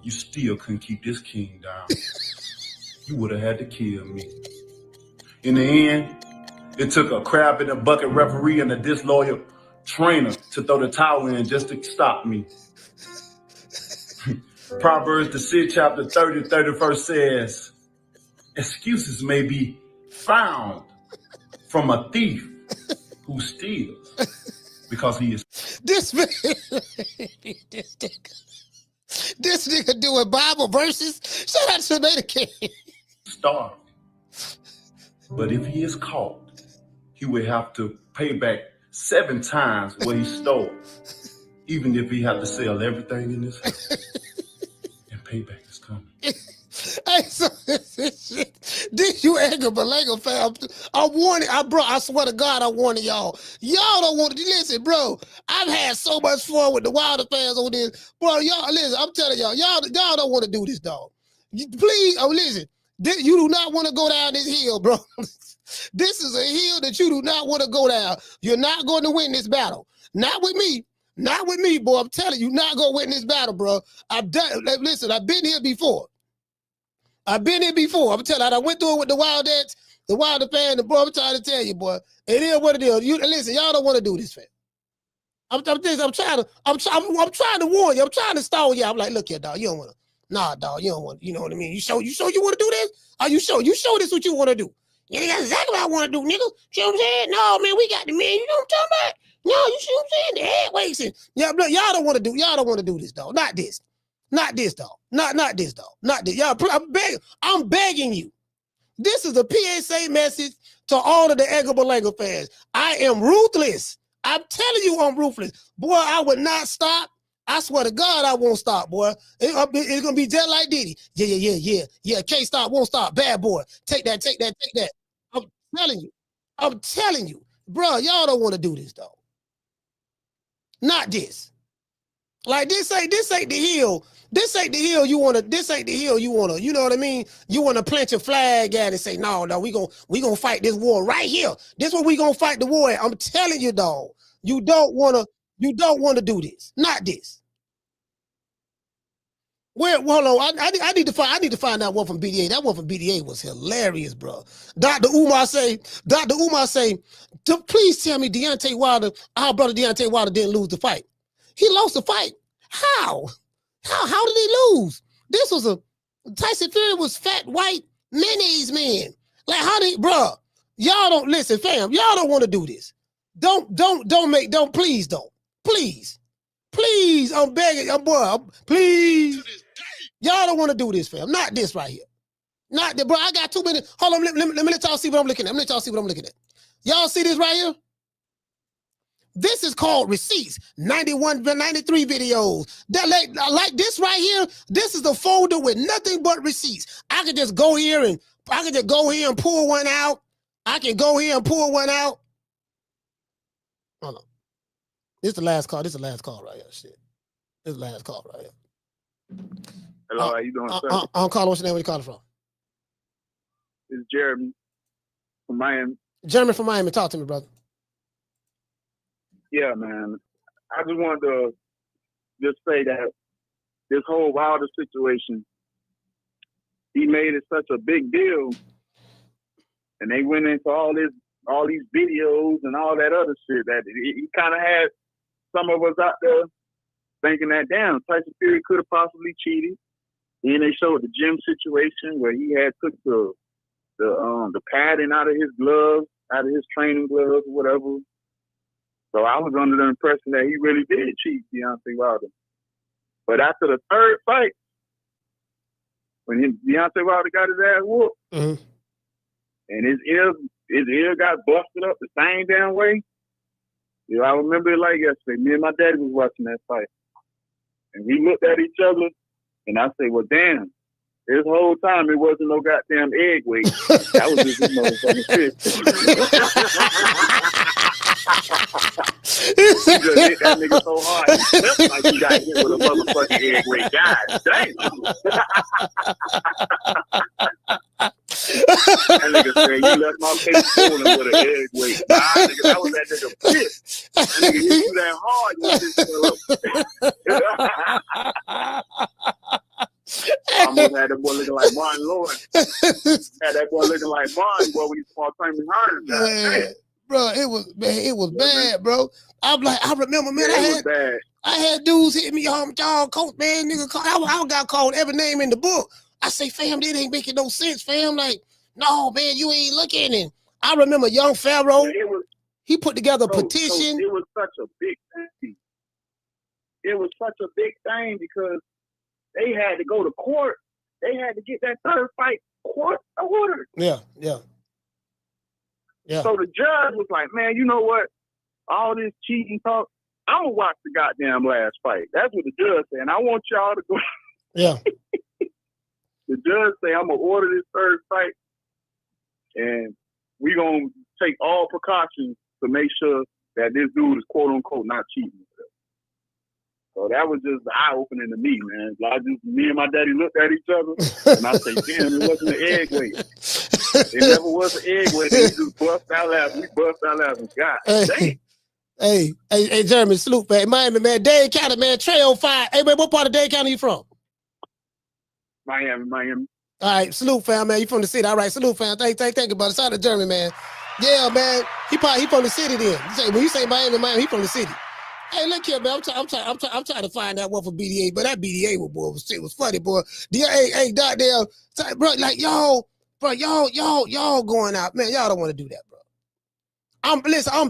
you still couldn't keep this king down. You would have had to kill me. In the end, it took a crab in a bucket referee and a disloyal trainer to throw the towel in just to stop me. Proverbs, the 6th chapter 30, 31st says, excuses may be found from a thief who steals because he is. This nigga doing Bible verses. Shout out to Jamaica King. Starving. But if he is caught, he will have to pay back 7 times what he stole, even if he had to sell everything in his house. And payback is coming. Hey, so this you Edgar Berlanga fam. I swear to God, I warned y'all. Y'all don't want to listen, bro. I've had so much fun with the Wilder fans on this. Bro, y'all, listen, I'm telling y'all don't want to do this, dog. Please, listen. You do not want to go down this hill, bro. This is a hill that you do not want to go down. You're not going to win this battle. Not with me. Not with me, boy. I'm telling you, not going to win this battle, bro. Listen, I've been here before. I'm telling you, I went through it with the Wilder fan, bro. I'm trying to tell you, boy. It is what it is. Listen, y'all don't want to do this, fam. I'm trying to warn you. I'm trying to stall you. I'm like, look here, dog. You don't want to. Nah, dog, you don't want, you know what I mean? You sure you want to do this? Are you sure? You sure this what you want to do? Yeah, that's exactly what I want to do, nigga. You know what I'm saying? No, man, we got the man. You know what I'm talking about? No, you see what I'm saying? The head weights and y'all don't want to do this, dog. Not this, dog. Not this, dog. Not this. Y'all, I'm begging you. This is a PSA message to all of the Edgar Berlanga fans. I am ruthless. I'm telling you, I'm ruthless. Boy, I would not stop. I swear to God, I won't stop, boy. It's gonna be just like Diddy. Yeah. Can't stop, won't stop. Bad boy. Take that. I'm telling you, bro. Y'all don't want to do this, though. Not this. Like this ain't the hill. This ain't the hill you wanna. You know what I mean? You wanna plant your flag at and say, no, we gonna fight this war right here. This what we gonna fight the war at. I'm telling you, dog. You don't wanna do this. Not this. Hold on. I need to find that one from BDA. That one from BDA was hilarious, bro. Dr. Umar say, please tell me Deontay Wilder, our brother Deontay Wilder didn't lose the fight. He lost the fight. How? How did he lose? This was Tyson Fury was fat, white, mayonnaise man. Like how they, bro, y'all don't listen, fam. Y'all don't want to do this. Please don't. Please, I'm begging, please. Y'all don't want to do this, fam. Not this right here. Not the, bro, I got 2 minutes. Hold on, let me let y'all see what I'm looking at. Y'all see this right here? This is called receipts. 91, 93 videos. That like this right here, this is the folder with nothing but receipts. I could just go here and pull one out. Hold on. This is the last call. Right here. Shit. This is the last call right here. Hello, how you doing, sir? I'm calling. What's your name? Where you calling from? It's Jeremy from Miami. Jeremy from Miami. Talk to me, brother. Yeah, man. I just wanted to just say that this whole Wilder situation, he made it such a big deal, and they went into all these videos and all that other shit that he kind of had some of us out there thinking that, damn, Tyson Fury could have possibly cheated. Then they showed the gym situation where he had took the padding out of his gloves, out of his training gloves or whatever. So I was under the impression that he really did cheat Deontay Wilder. But after the third fight, when Deontay Wilder got his ass whooped, and his ear got busted up the same damn way, you know, I remember it like yesterday. Me and my daddy was watching that fight. And we looked at each other, and I said, well, damn, this whole time it wasn't no goddamn egg weight. That was just his motherfucking fist. He just hit that nigga so hard, he felt like he got hit with a motherfucking egg weight. God damn. That nigga said, you left my face swollen with an egg weight. Nah, nigga, that was that nigga pissed. That nigga hit you that hard, I almost had that boy looking like Martin Lawrence. Had that boy looking like Martin, boy, when he fought Kramer Hearn. Bro, it was bad, bro. I remember, man, I had dudes hit me, y'all, coach, man, nigga, I got called every name in the book. I say, fam, that ain't making no sense, fam. Like, no, man, you ain't looking. And I remember young Pharaoh, he put together a petition. It was such a big thing. It was such a big thing because they had to go to court. They had to get that third fight court ordered. Yeah. So the judge was like, man, you know what? All this cheating talk, I'm going to watch the goddamn last fight. That's what the judge said. And I want y'all to go. Yeah. The judge say, I'm going to order this third fight, and we're going to take all precautions to make sure that this dude is quote-unquote not cheating. So that was just eye-opening to me, man. Me and my daddy looked at each other, and I say, damn, it wasn't an egg weight. It never was an egg weight. They just bust out laughing. We bust out laughing. God damn. Hey, Jeremy, salute, man. Miami, man. Dade County, man. Trail 5. Hey, man, what part of Dade County you from? Miami. All right, salute, fam, man. You from the city. All right, salute, fam. Thank you, brother. Shout out to Jeremy, man. Yeah, man. He from the city then. When you say Miami, he from the city. Hey, look here, man. I'm trying to find that one for BDA, but that BDA was funny, boy. Hey, goddamn, bro, like y'all going out, man. Y'all don't want to do that, bro. I'm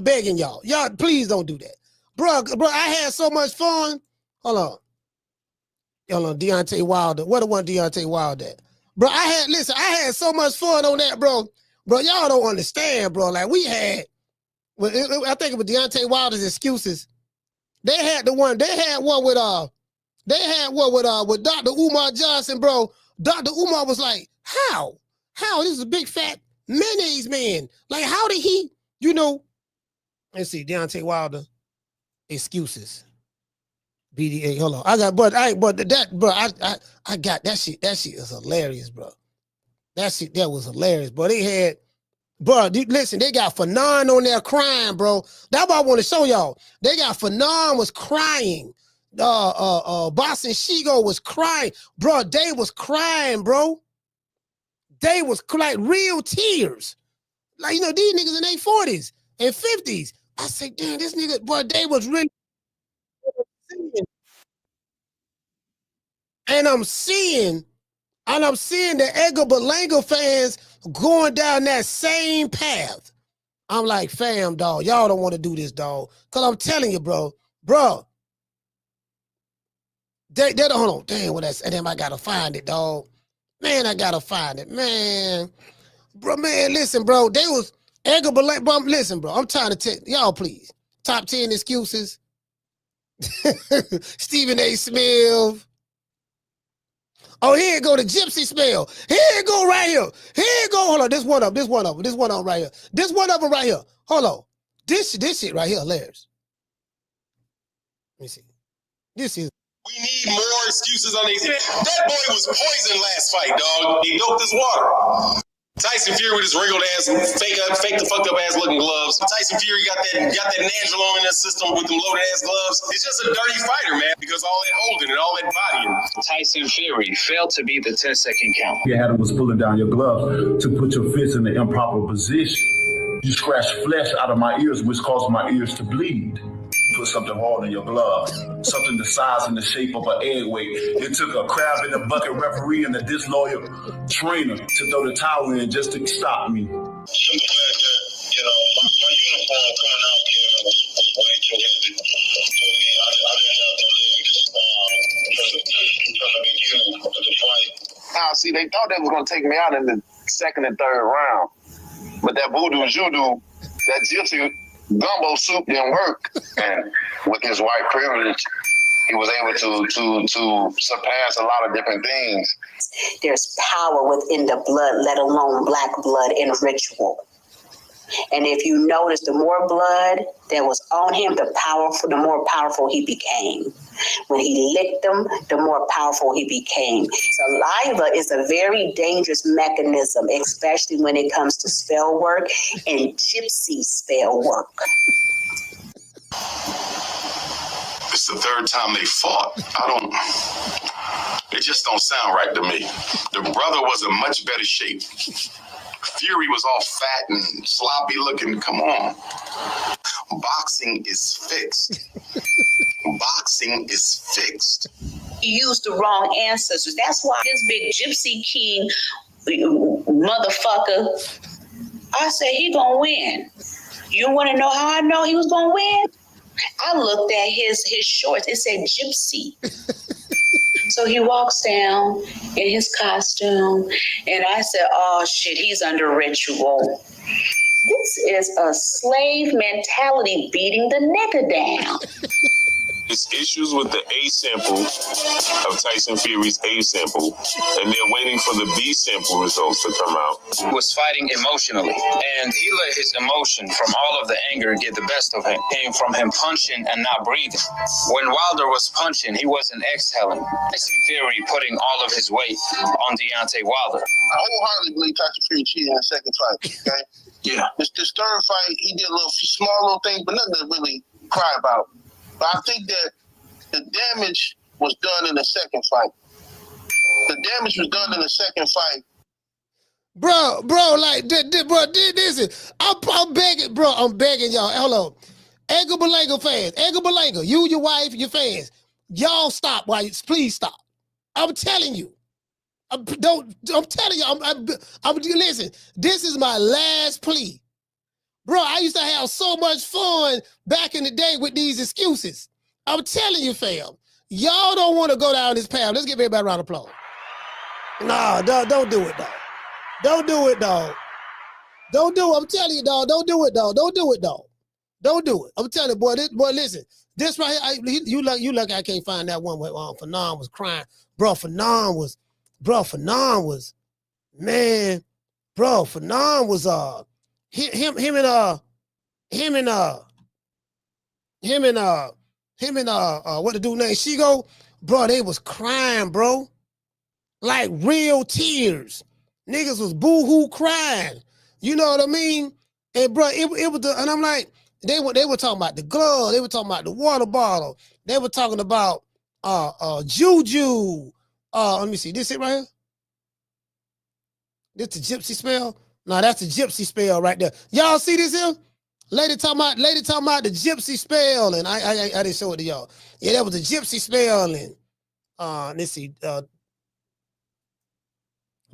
begging y'all. Y'all, please don't do that, bro. I had so much fun. Hold on, Deontay Wilder. What the one Deontay Wilder at? Bro, I had so much fun on that, bro. Bro, y'all don't understand, bro. Like I think it was Deontay Wilder's excuses. They had one with Dr. Umar Johnson, bro. Dr. Umar was like, how? This is a big fat mayonnaise man. Like, how did he, let's see, Deontay Wilder, excuses. BDA, hold on. I got that shit. That shit is hilarious, bro. That was hilarious, bro. They had, bro, listen, they got Fannon on there crying, bro. That's what I want to show y'all. They got Fannon was crying. Boxing SheGo was crying. Bro, they was crying, bro. They was like real tears. Like, these niggas in their 40s and 50s. I say, damn, this nigga, bro, they was really And I'm seeing the Edgar Berlanga fans going down that same path. I'm like, fam, dog, y'all don't want to do this, dog. Because I'm telling you, bro. They don't, hold on. Damn, what that's, and then I got to find it, dog. Man, I got to find it, man. Bro, man, listen, bro. They was, Edgar Berlanga, bro, listen, bro. I'm trying to tell, y'all, please. Top 10 excuses. Stephen A. Smith. Oh, here it go, the gypsy spell. Here it go right here. Here it go. Hold on, this one of them right here. This one of them right here. Hold on. This shit right here, hilarious. Let me see. This is. We need more excuses on these. That boy was poisoned last fight, dog. He doped his water. Tyson Fury with his wrinkled ass, fake the fucked up ass looking gloves. Tyson Fury got that Nangelo in that system with them loaded ass gloves. It's just a dirty fighter, man, because all that holding and all that bodying. Tyson Fury failed to beat the 10-second count. You had him was pulling down your glove to put your fist in the improper position. You scratched flesh out of my ears, which caused my ears to bleed. Put something hard in your glove, something the size and the shape of an egg weight. It took a crab in the bucket referee and a disloyal trainer to throw the towel in just to stop me. You know, my uniform coming out, Kevin, was way too heavy for me. I didn't have no legs from the beginning of the fight. Now, see, they thought they was going to take me out in the second and third round. But that voodoo judo, that gypsy gumbo soup didn't work. And with his white privilege, he was able to surpass a lot of different things. There's power within the blood, let alone black blood in ritual. And if you notice, the more blood that was on him, the more powerful he became. When he licked them, the more powerful he became. Saliva is a very dangerous mechanism, especially when it comes to spell work and gypsy spell work. It's the third time they fought. It just don't sound right to me. The brother was in much better shape. Fury was all fat and sloppy looking. Come on. Boxing is fixed. Boxing is fixed. He used the wrong ancestors. That's why this big gypsy king motherfucker, I said he gonna win. You want to know how I know he was gonna win? I looked at his shorts. It said gypsy. So he walks down in his costume, and I said, oh, shit, he's under ritual. This is a slave mentality beating the nigga down. It's issues with the A sample of Tyson Fury's A sample, and they're waiting for the B sample results to come out. He was fighting emotionally, and he let his emotion from all of the anger get the best of him. It came from him punching and not breathing. When Wilder was punching, he wasn't exhaling. Tyson Fury putting all of his weight on Deontay Wilder. I wholeheartedly believe Tyson Fury cheated in the second fight, okay? Yeah. This third fight, he did a little small little things, but nothing to really cry about. But I think that the damage was done in the second fight. The damage was done in the second fight. Bro, like, this is, I'm begging, bro, I'm begging y'all. Hello. Edgar Berlanga fans, Edgar Berlanga, you, your wife, your fans, y'all stop, please stop. I'm telling you. I'm telling you, listen, this is my last plea. Bro, I used to have so much fun back in the day with these excuses. I'm telling you, fam, y'all don't want to go down this path. Let's give everybody a round of applause. Nah, don't do it, dog. Don't do it, dog. Don't do it. I'm telling you, dog. Don't do it, dog. Don't do it, dog. Don't do it. I'm telling you, boy, listen. This right here, you lucky I can't find that one where Fannon was crying. Fannon was, man, Fannon was, him and what the dude named SheGo, bro, they was crying, bro. Like real tears. Niggas was boo-hoo crying. You know what I mean? And bro, it was and I'm like, they were talking about the glove, they were talking about the water bottle, they were talking about juju. Let me see, this it right here? This the gypsy spell? No, that's the gypsy spell right there. Y'all see this here? Lady talking about the gypsy spell, and I didn't show it to y'all. Yeah, that was the gypsy spell, and let's see,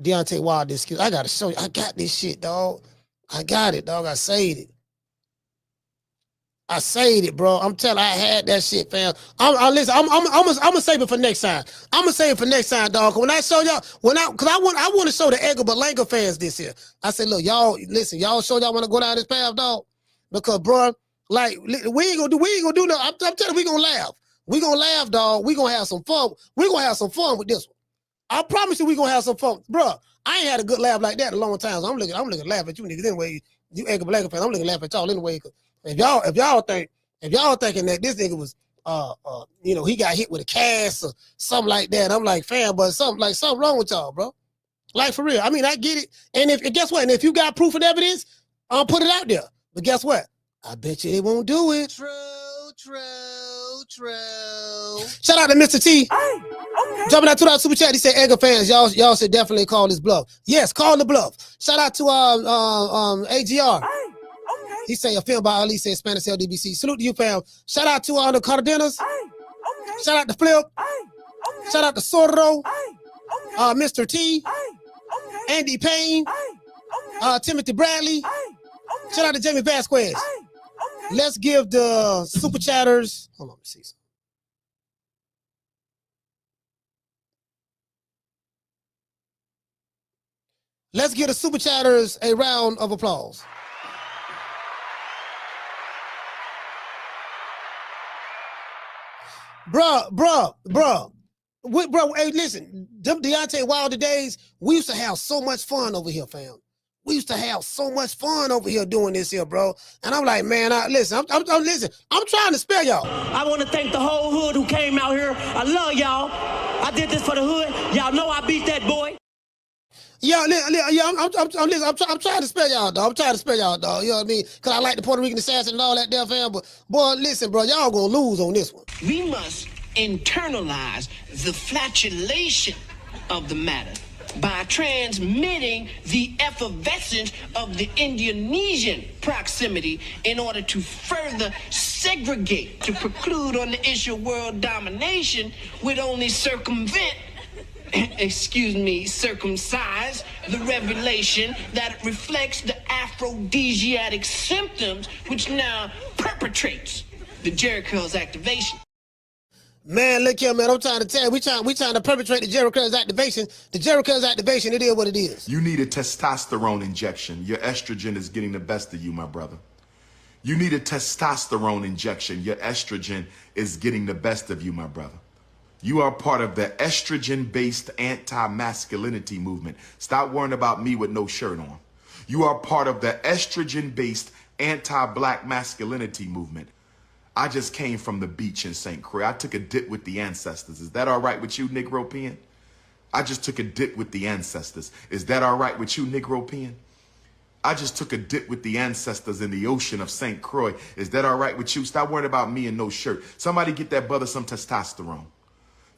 Deontay Wilder excuse. I gotta show you. I got this shit, dog. I got it, dog. I saved it. I saved it, bro. I'm telling you, I had that shit, fam. I'm gonna save it for next time. I'm gonna save it for next time, dog. When I show y'all, cause I want to show the Edgar Berlanga fans this here. I said, look, y'all, listen, y'all show y'all want to go down this path, dog. Because, bro, like we ain't gonna do nothing. I'm telling you, we gonna laugh. We gonna laugh, dog. We gonna have some fun. We gonna have some fun with this one. I promise you, we gonna have some fun, bro. I ain't had a good laugh like that in a long time. So I'm looking to laugh at you niggas anyway. You Edgar Berlanga fans, I'm looking to laugh at y'all anyway. If y'all thinking that this nigga was he got hit with a cast or something like that, I'm like, fam, but something wrong with y'all, bro. Like for real. I mean, I get it. And guess what? And if you got proof and evidence, I'll put it out there. But guess what? I bet you they won't do it. True. Shout out to Mr. T. Hey, okay. Jumping out to that super chat. He said, Edgar fans, y'all should definitely call this bluff. Yes, call the bluff. Shout out to AGR. Hey. Okay. He say a film by Ali said Spanish LDBC. Salute to you, fam. Shout out to the Cardenas. Hey, okay. Shout out to Flip. Hey, okay. Shout out to Sorro. Hey, okay. Mr. T. Hey, okay. Andy Payne. Hey, okay. Timothy Bradley. Hey, okay. Shout out to Jamie Vasquez. Hey, okay. Let's give the super chatters. Hold on, let me see. Let's give the super chatters a round of applause. Bro. Hey, listen, them Deontay Wilder days, we used to have so much fun over here, fam. We used to have so much fun over here doing this here, bro. And I'm like, man, listen, I'm trying to spare y'all. I want to thank the whole hood who came out here. I love y'all. I did this for the hood. Y'all know I beat that boy. I'm trying to spare y'all, dog. You know what I mean? Because I like the Puerto Rican assassin and all that there, fam. But, boy, listen, bro, y'all gonna lose on this one. We must internalize the flatulation of the matter by transmitting the effervescence of the Indonesian proximity in order to further segregate, to preclude on the issue of world domination would only circumvent circumcise the revelation that reflects the aphrodisiac symptoms which now perpetrates the Jericho's activation. Man, look here, man. I'm trying to tell you, we trying to perpetrate the Jericho's activation. The Jericho's activation, it is what it is. You need a testosterone injection. Your estrogen is getting the best of you, my brother. You need a testosterone injection. Your estrogen is getting the best of you, my brother. You are part of the estrogen-based anti-masculinity movement. Stop worrying about me with no shirt on. You are part of the estrogen-based anti-black masculinity movement. I just came from the beach in St. Croix. I took a dip with the ancestors. Is that all right with you, Negropean? I just took a dip with the ancestors. Is that all right with you, Negropean? I just took a dip with the ancestors in the ocean of St. Croix. Is that all right with you? Stop worrying about me and no shirt. Somebody get that brother some testosterone.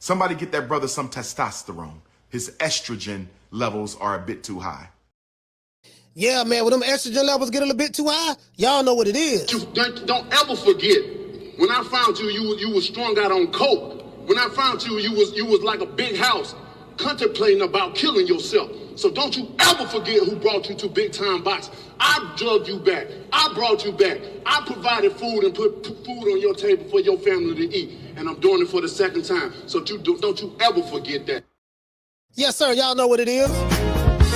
Somebody get that brother some testosterone. His estrogen levels are a bit too high. Yeah, man, when them estrogen levels get a little bit too high, y'all know what it is. Don't ever forget, when I found you, you was strung out on coke. When I found you, you was like a big house, contemplating about killing yourself. So don't you ever forget who brought you to Big Time Box. I drugged you back. I brought you back. I provided food and put food on your table for your family to eat. And I'm doing it for the second time. So don't you ever forget that. Yes, sir. Y'all know what it is.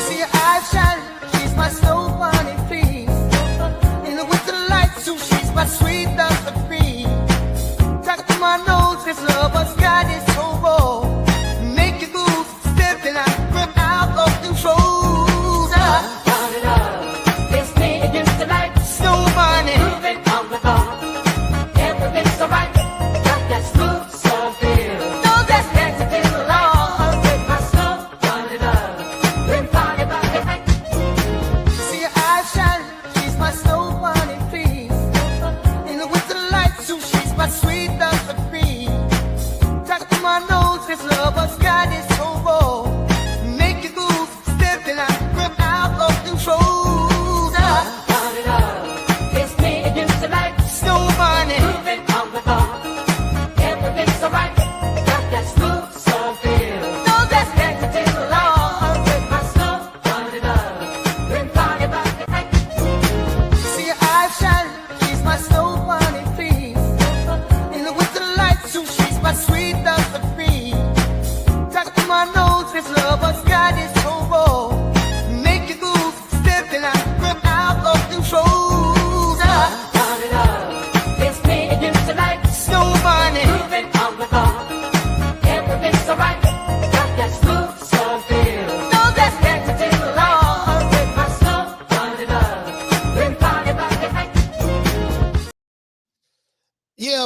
See your eyes shining. She's my soul bunny, please. And with the lights too, she's my sweet love of cream. Talk to my nose, this love has got it so raw. Make you move, stepping out of control. It's me against the light. Snow bunny. Moving on the bar. Everything's alright.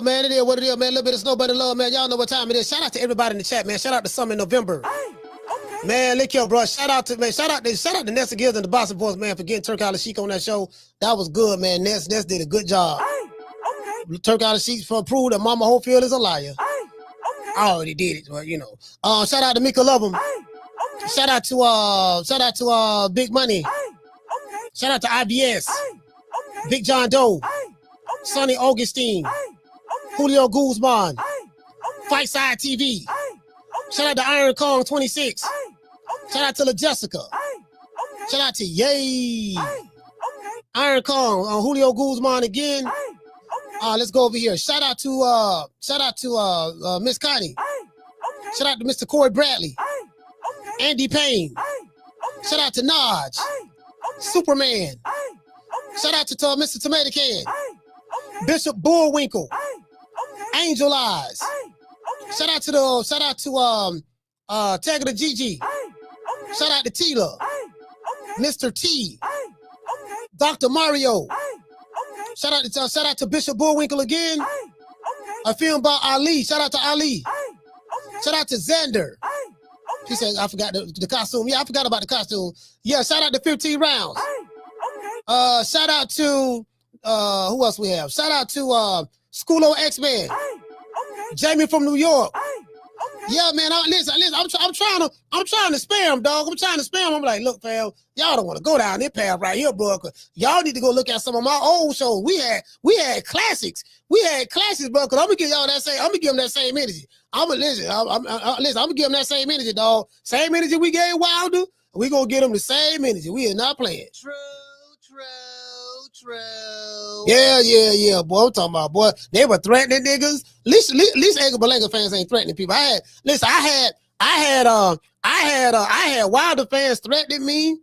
man. It is what it is, man. A little bit of snow, but love, man. Y'all know what time it is. Shout out to everybody in the chat, man. Shout out to some in November. Man, look here, bro. Shout out to Nessa Gills and the Boston Boys, man, for getting Turk Out of Sheik on that show. That was good, man. Ness did a good job. Turk Out of Sheik for prove that Mama Hopefield is a liar. I already did it, but you know. Shout out to Mika Lovem. Shout out to Big Money. Shout out to IBS. Big John Doe. Sonny Augustine. Julio Guzman. Fight Side TV. Shout out to Iron Kong 26. Shout out to La Jessica. Shout out to Yay. Iron Kong on Julio Guzman again. Let's go over here. Shout out to Miss Connie. Shout out to Mr. Corey Bradley. Andy Payne. Shout out to Naj. Superman. Shout out to Mr. Tomato Can. Bishop Bullwinkle. Angel Eyes. Shout out to Tagger the Gigi. Shout out to Tila. Mr. T. Dr. Mario. Shout out to Bishop Bullwinkle again. A film about Ali. Shout out to Ali. Shout out to Xander. He said, I forgot the costume. Yeah, I forgot about the costume. Yeah, shout out to 15 rounds. Shout out to who else we have? Shout out to Schoolo X-Man. Jamie from New York. Yeah, man. Listen. I'm trying to spare him, dog. I'm trying to spare him. I'm like, look, fam, y'all don't want to go down this path right here, bro. Y'all need to go look at some of my old shows. We had classics. We had classics, bro. Cause I'm gonna give y'all that same. I'm gonna give them that same energy. I'm gonna give them that same energy, dog. Same energy we gave Wilder. We gonna get them the same energy. We are not playing. True. Yeah, boy. I'm talking about, boy. They were threatening niggas. At least Edgar Berlanga fans ain't threatening people. I had Wilder fans threatening me.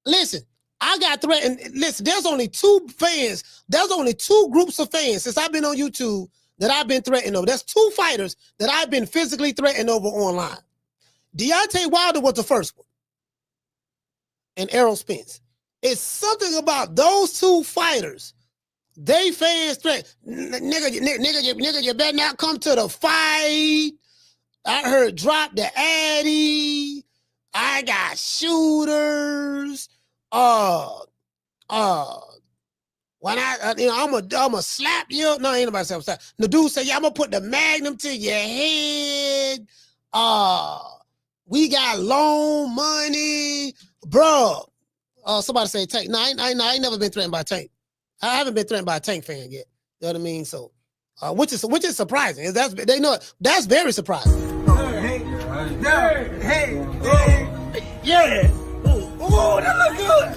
Listen, I got threatened. Listen, there's only two groups of fans since I've been on YouTube that I've been threatened over. There's two fighters that I've been physically threatened over online. Deontay Wilder was the first one. And Errol Spence. It's something about those two fighters. They fans threaten. Nigga, you better not come to the fight. I heard drop the Addy. I got shooters. When I'ma slap you. No, ain't nobody saying slap. The dude said, yeah, I'm gonna put the magnum to your head. We got loan money, bro. Somebody say Tank. No, I ain't never been threatened by Tank. I haven't been threatened by a Tank fan yet. You know what I mean? So, which is surprising. They know it. That's very surprising. Hey. Yeah. Oh, that look good.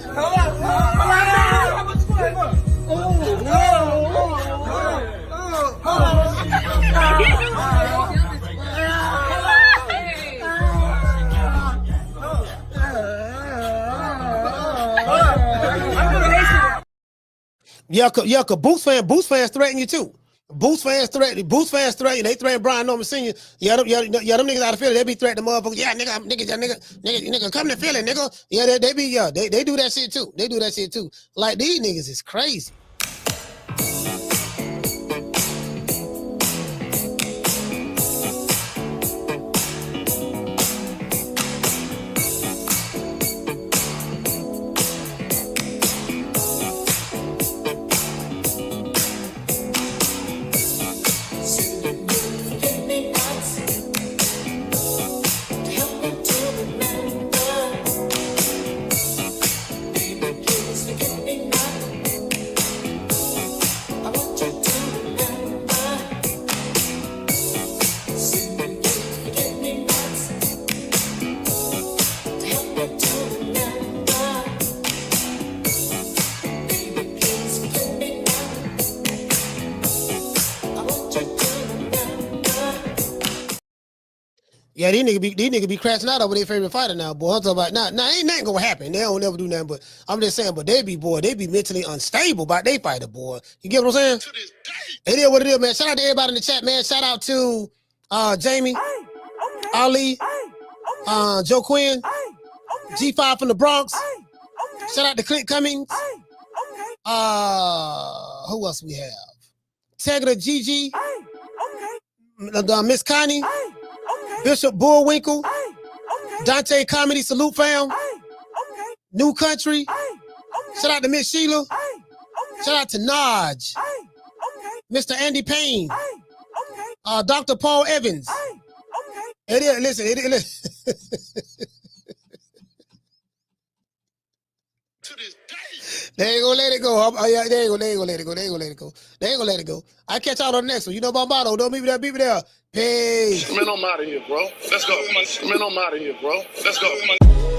Yeah, cause Boots fans threaten you too. Boots fans threaten. They threaten Brian Norman Sr. Yeah, them niggas out of Philly, they be threatening motherfuckers. Yeah, nigga, come to Philly, nigga. Yeah, they do that shit too. They do that shit too. Like, these niggas is crazy. Yeah, these niggas be crashing out over their favorite fighter now, boy. I'm talking about now ain't nothing gonna happen. They don't never do nothing, but I'm just saying, but they be mentally unstable by their fighter, boy. You get what I'm saying? It is what it is, man. Shout out to everybody in the chat, man. Shout out to Jamie, Ali, Joe Quinn, G5 from the Bronx. Shout out to Clint Cummings. Who else we have? Tegra Gigi. Miss Connie, Bishop Bullwinkle, Dante Comedy Salute Fam, New Country. Shout out to Miss Sheila. Shout out to Naj, Mr. Andy Payne, Dr. Paul Evans. It is, listen, it is. They ain't gonna let it go. Yeah, they ain't gonna let it go. They ain't gonna let it go. They ain't gonna let it go. I catch out on the next one. You know my motto. Don't beat me there, beat me there. Peace. Man, I'm out of here, bro. Let's go. Man, I'm out of here, bro. Let's go.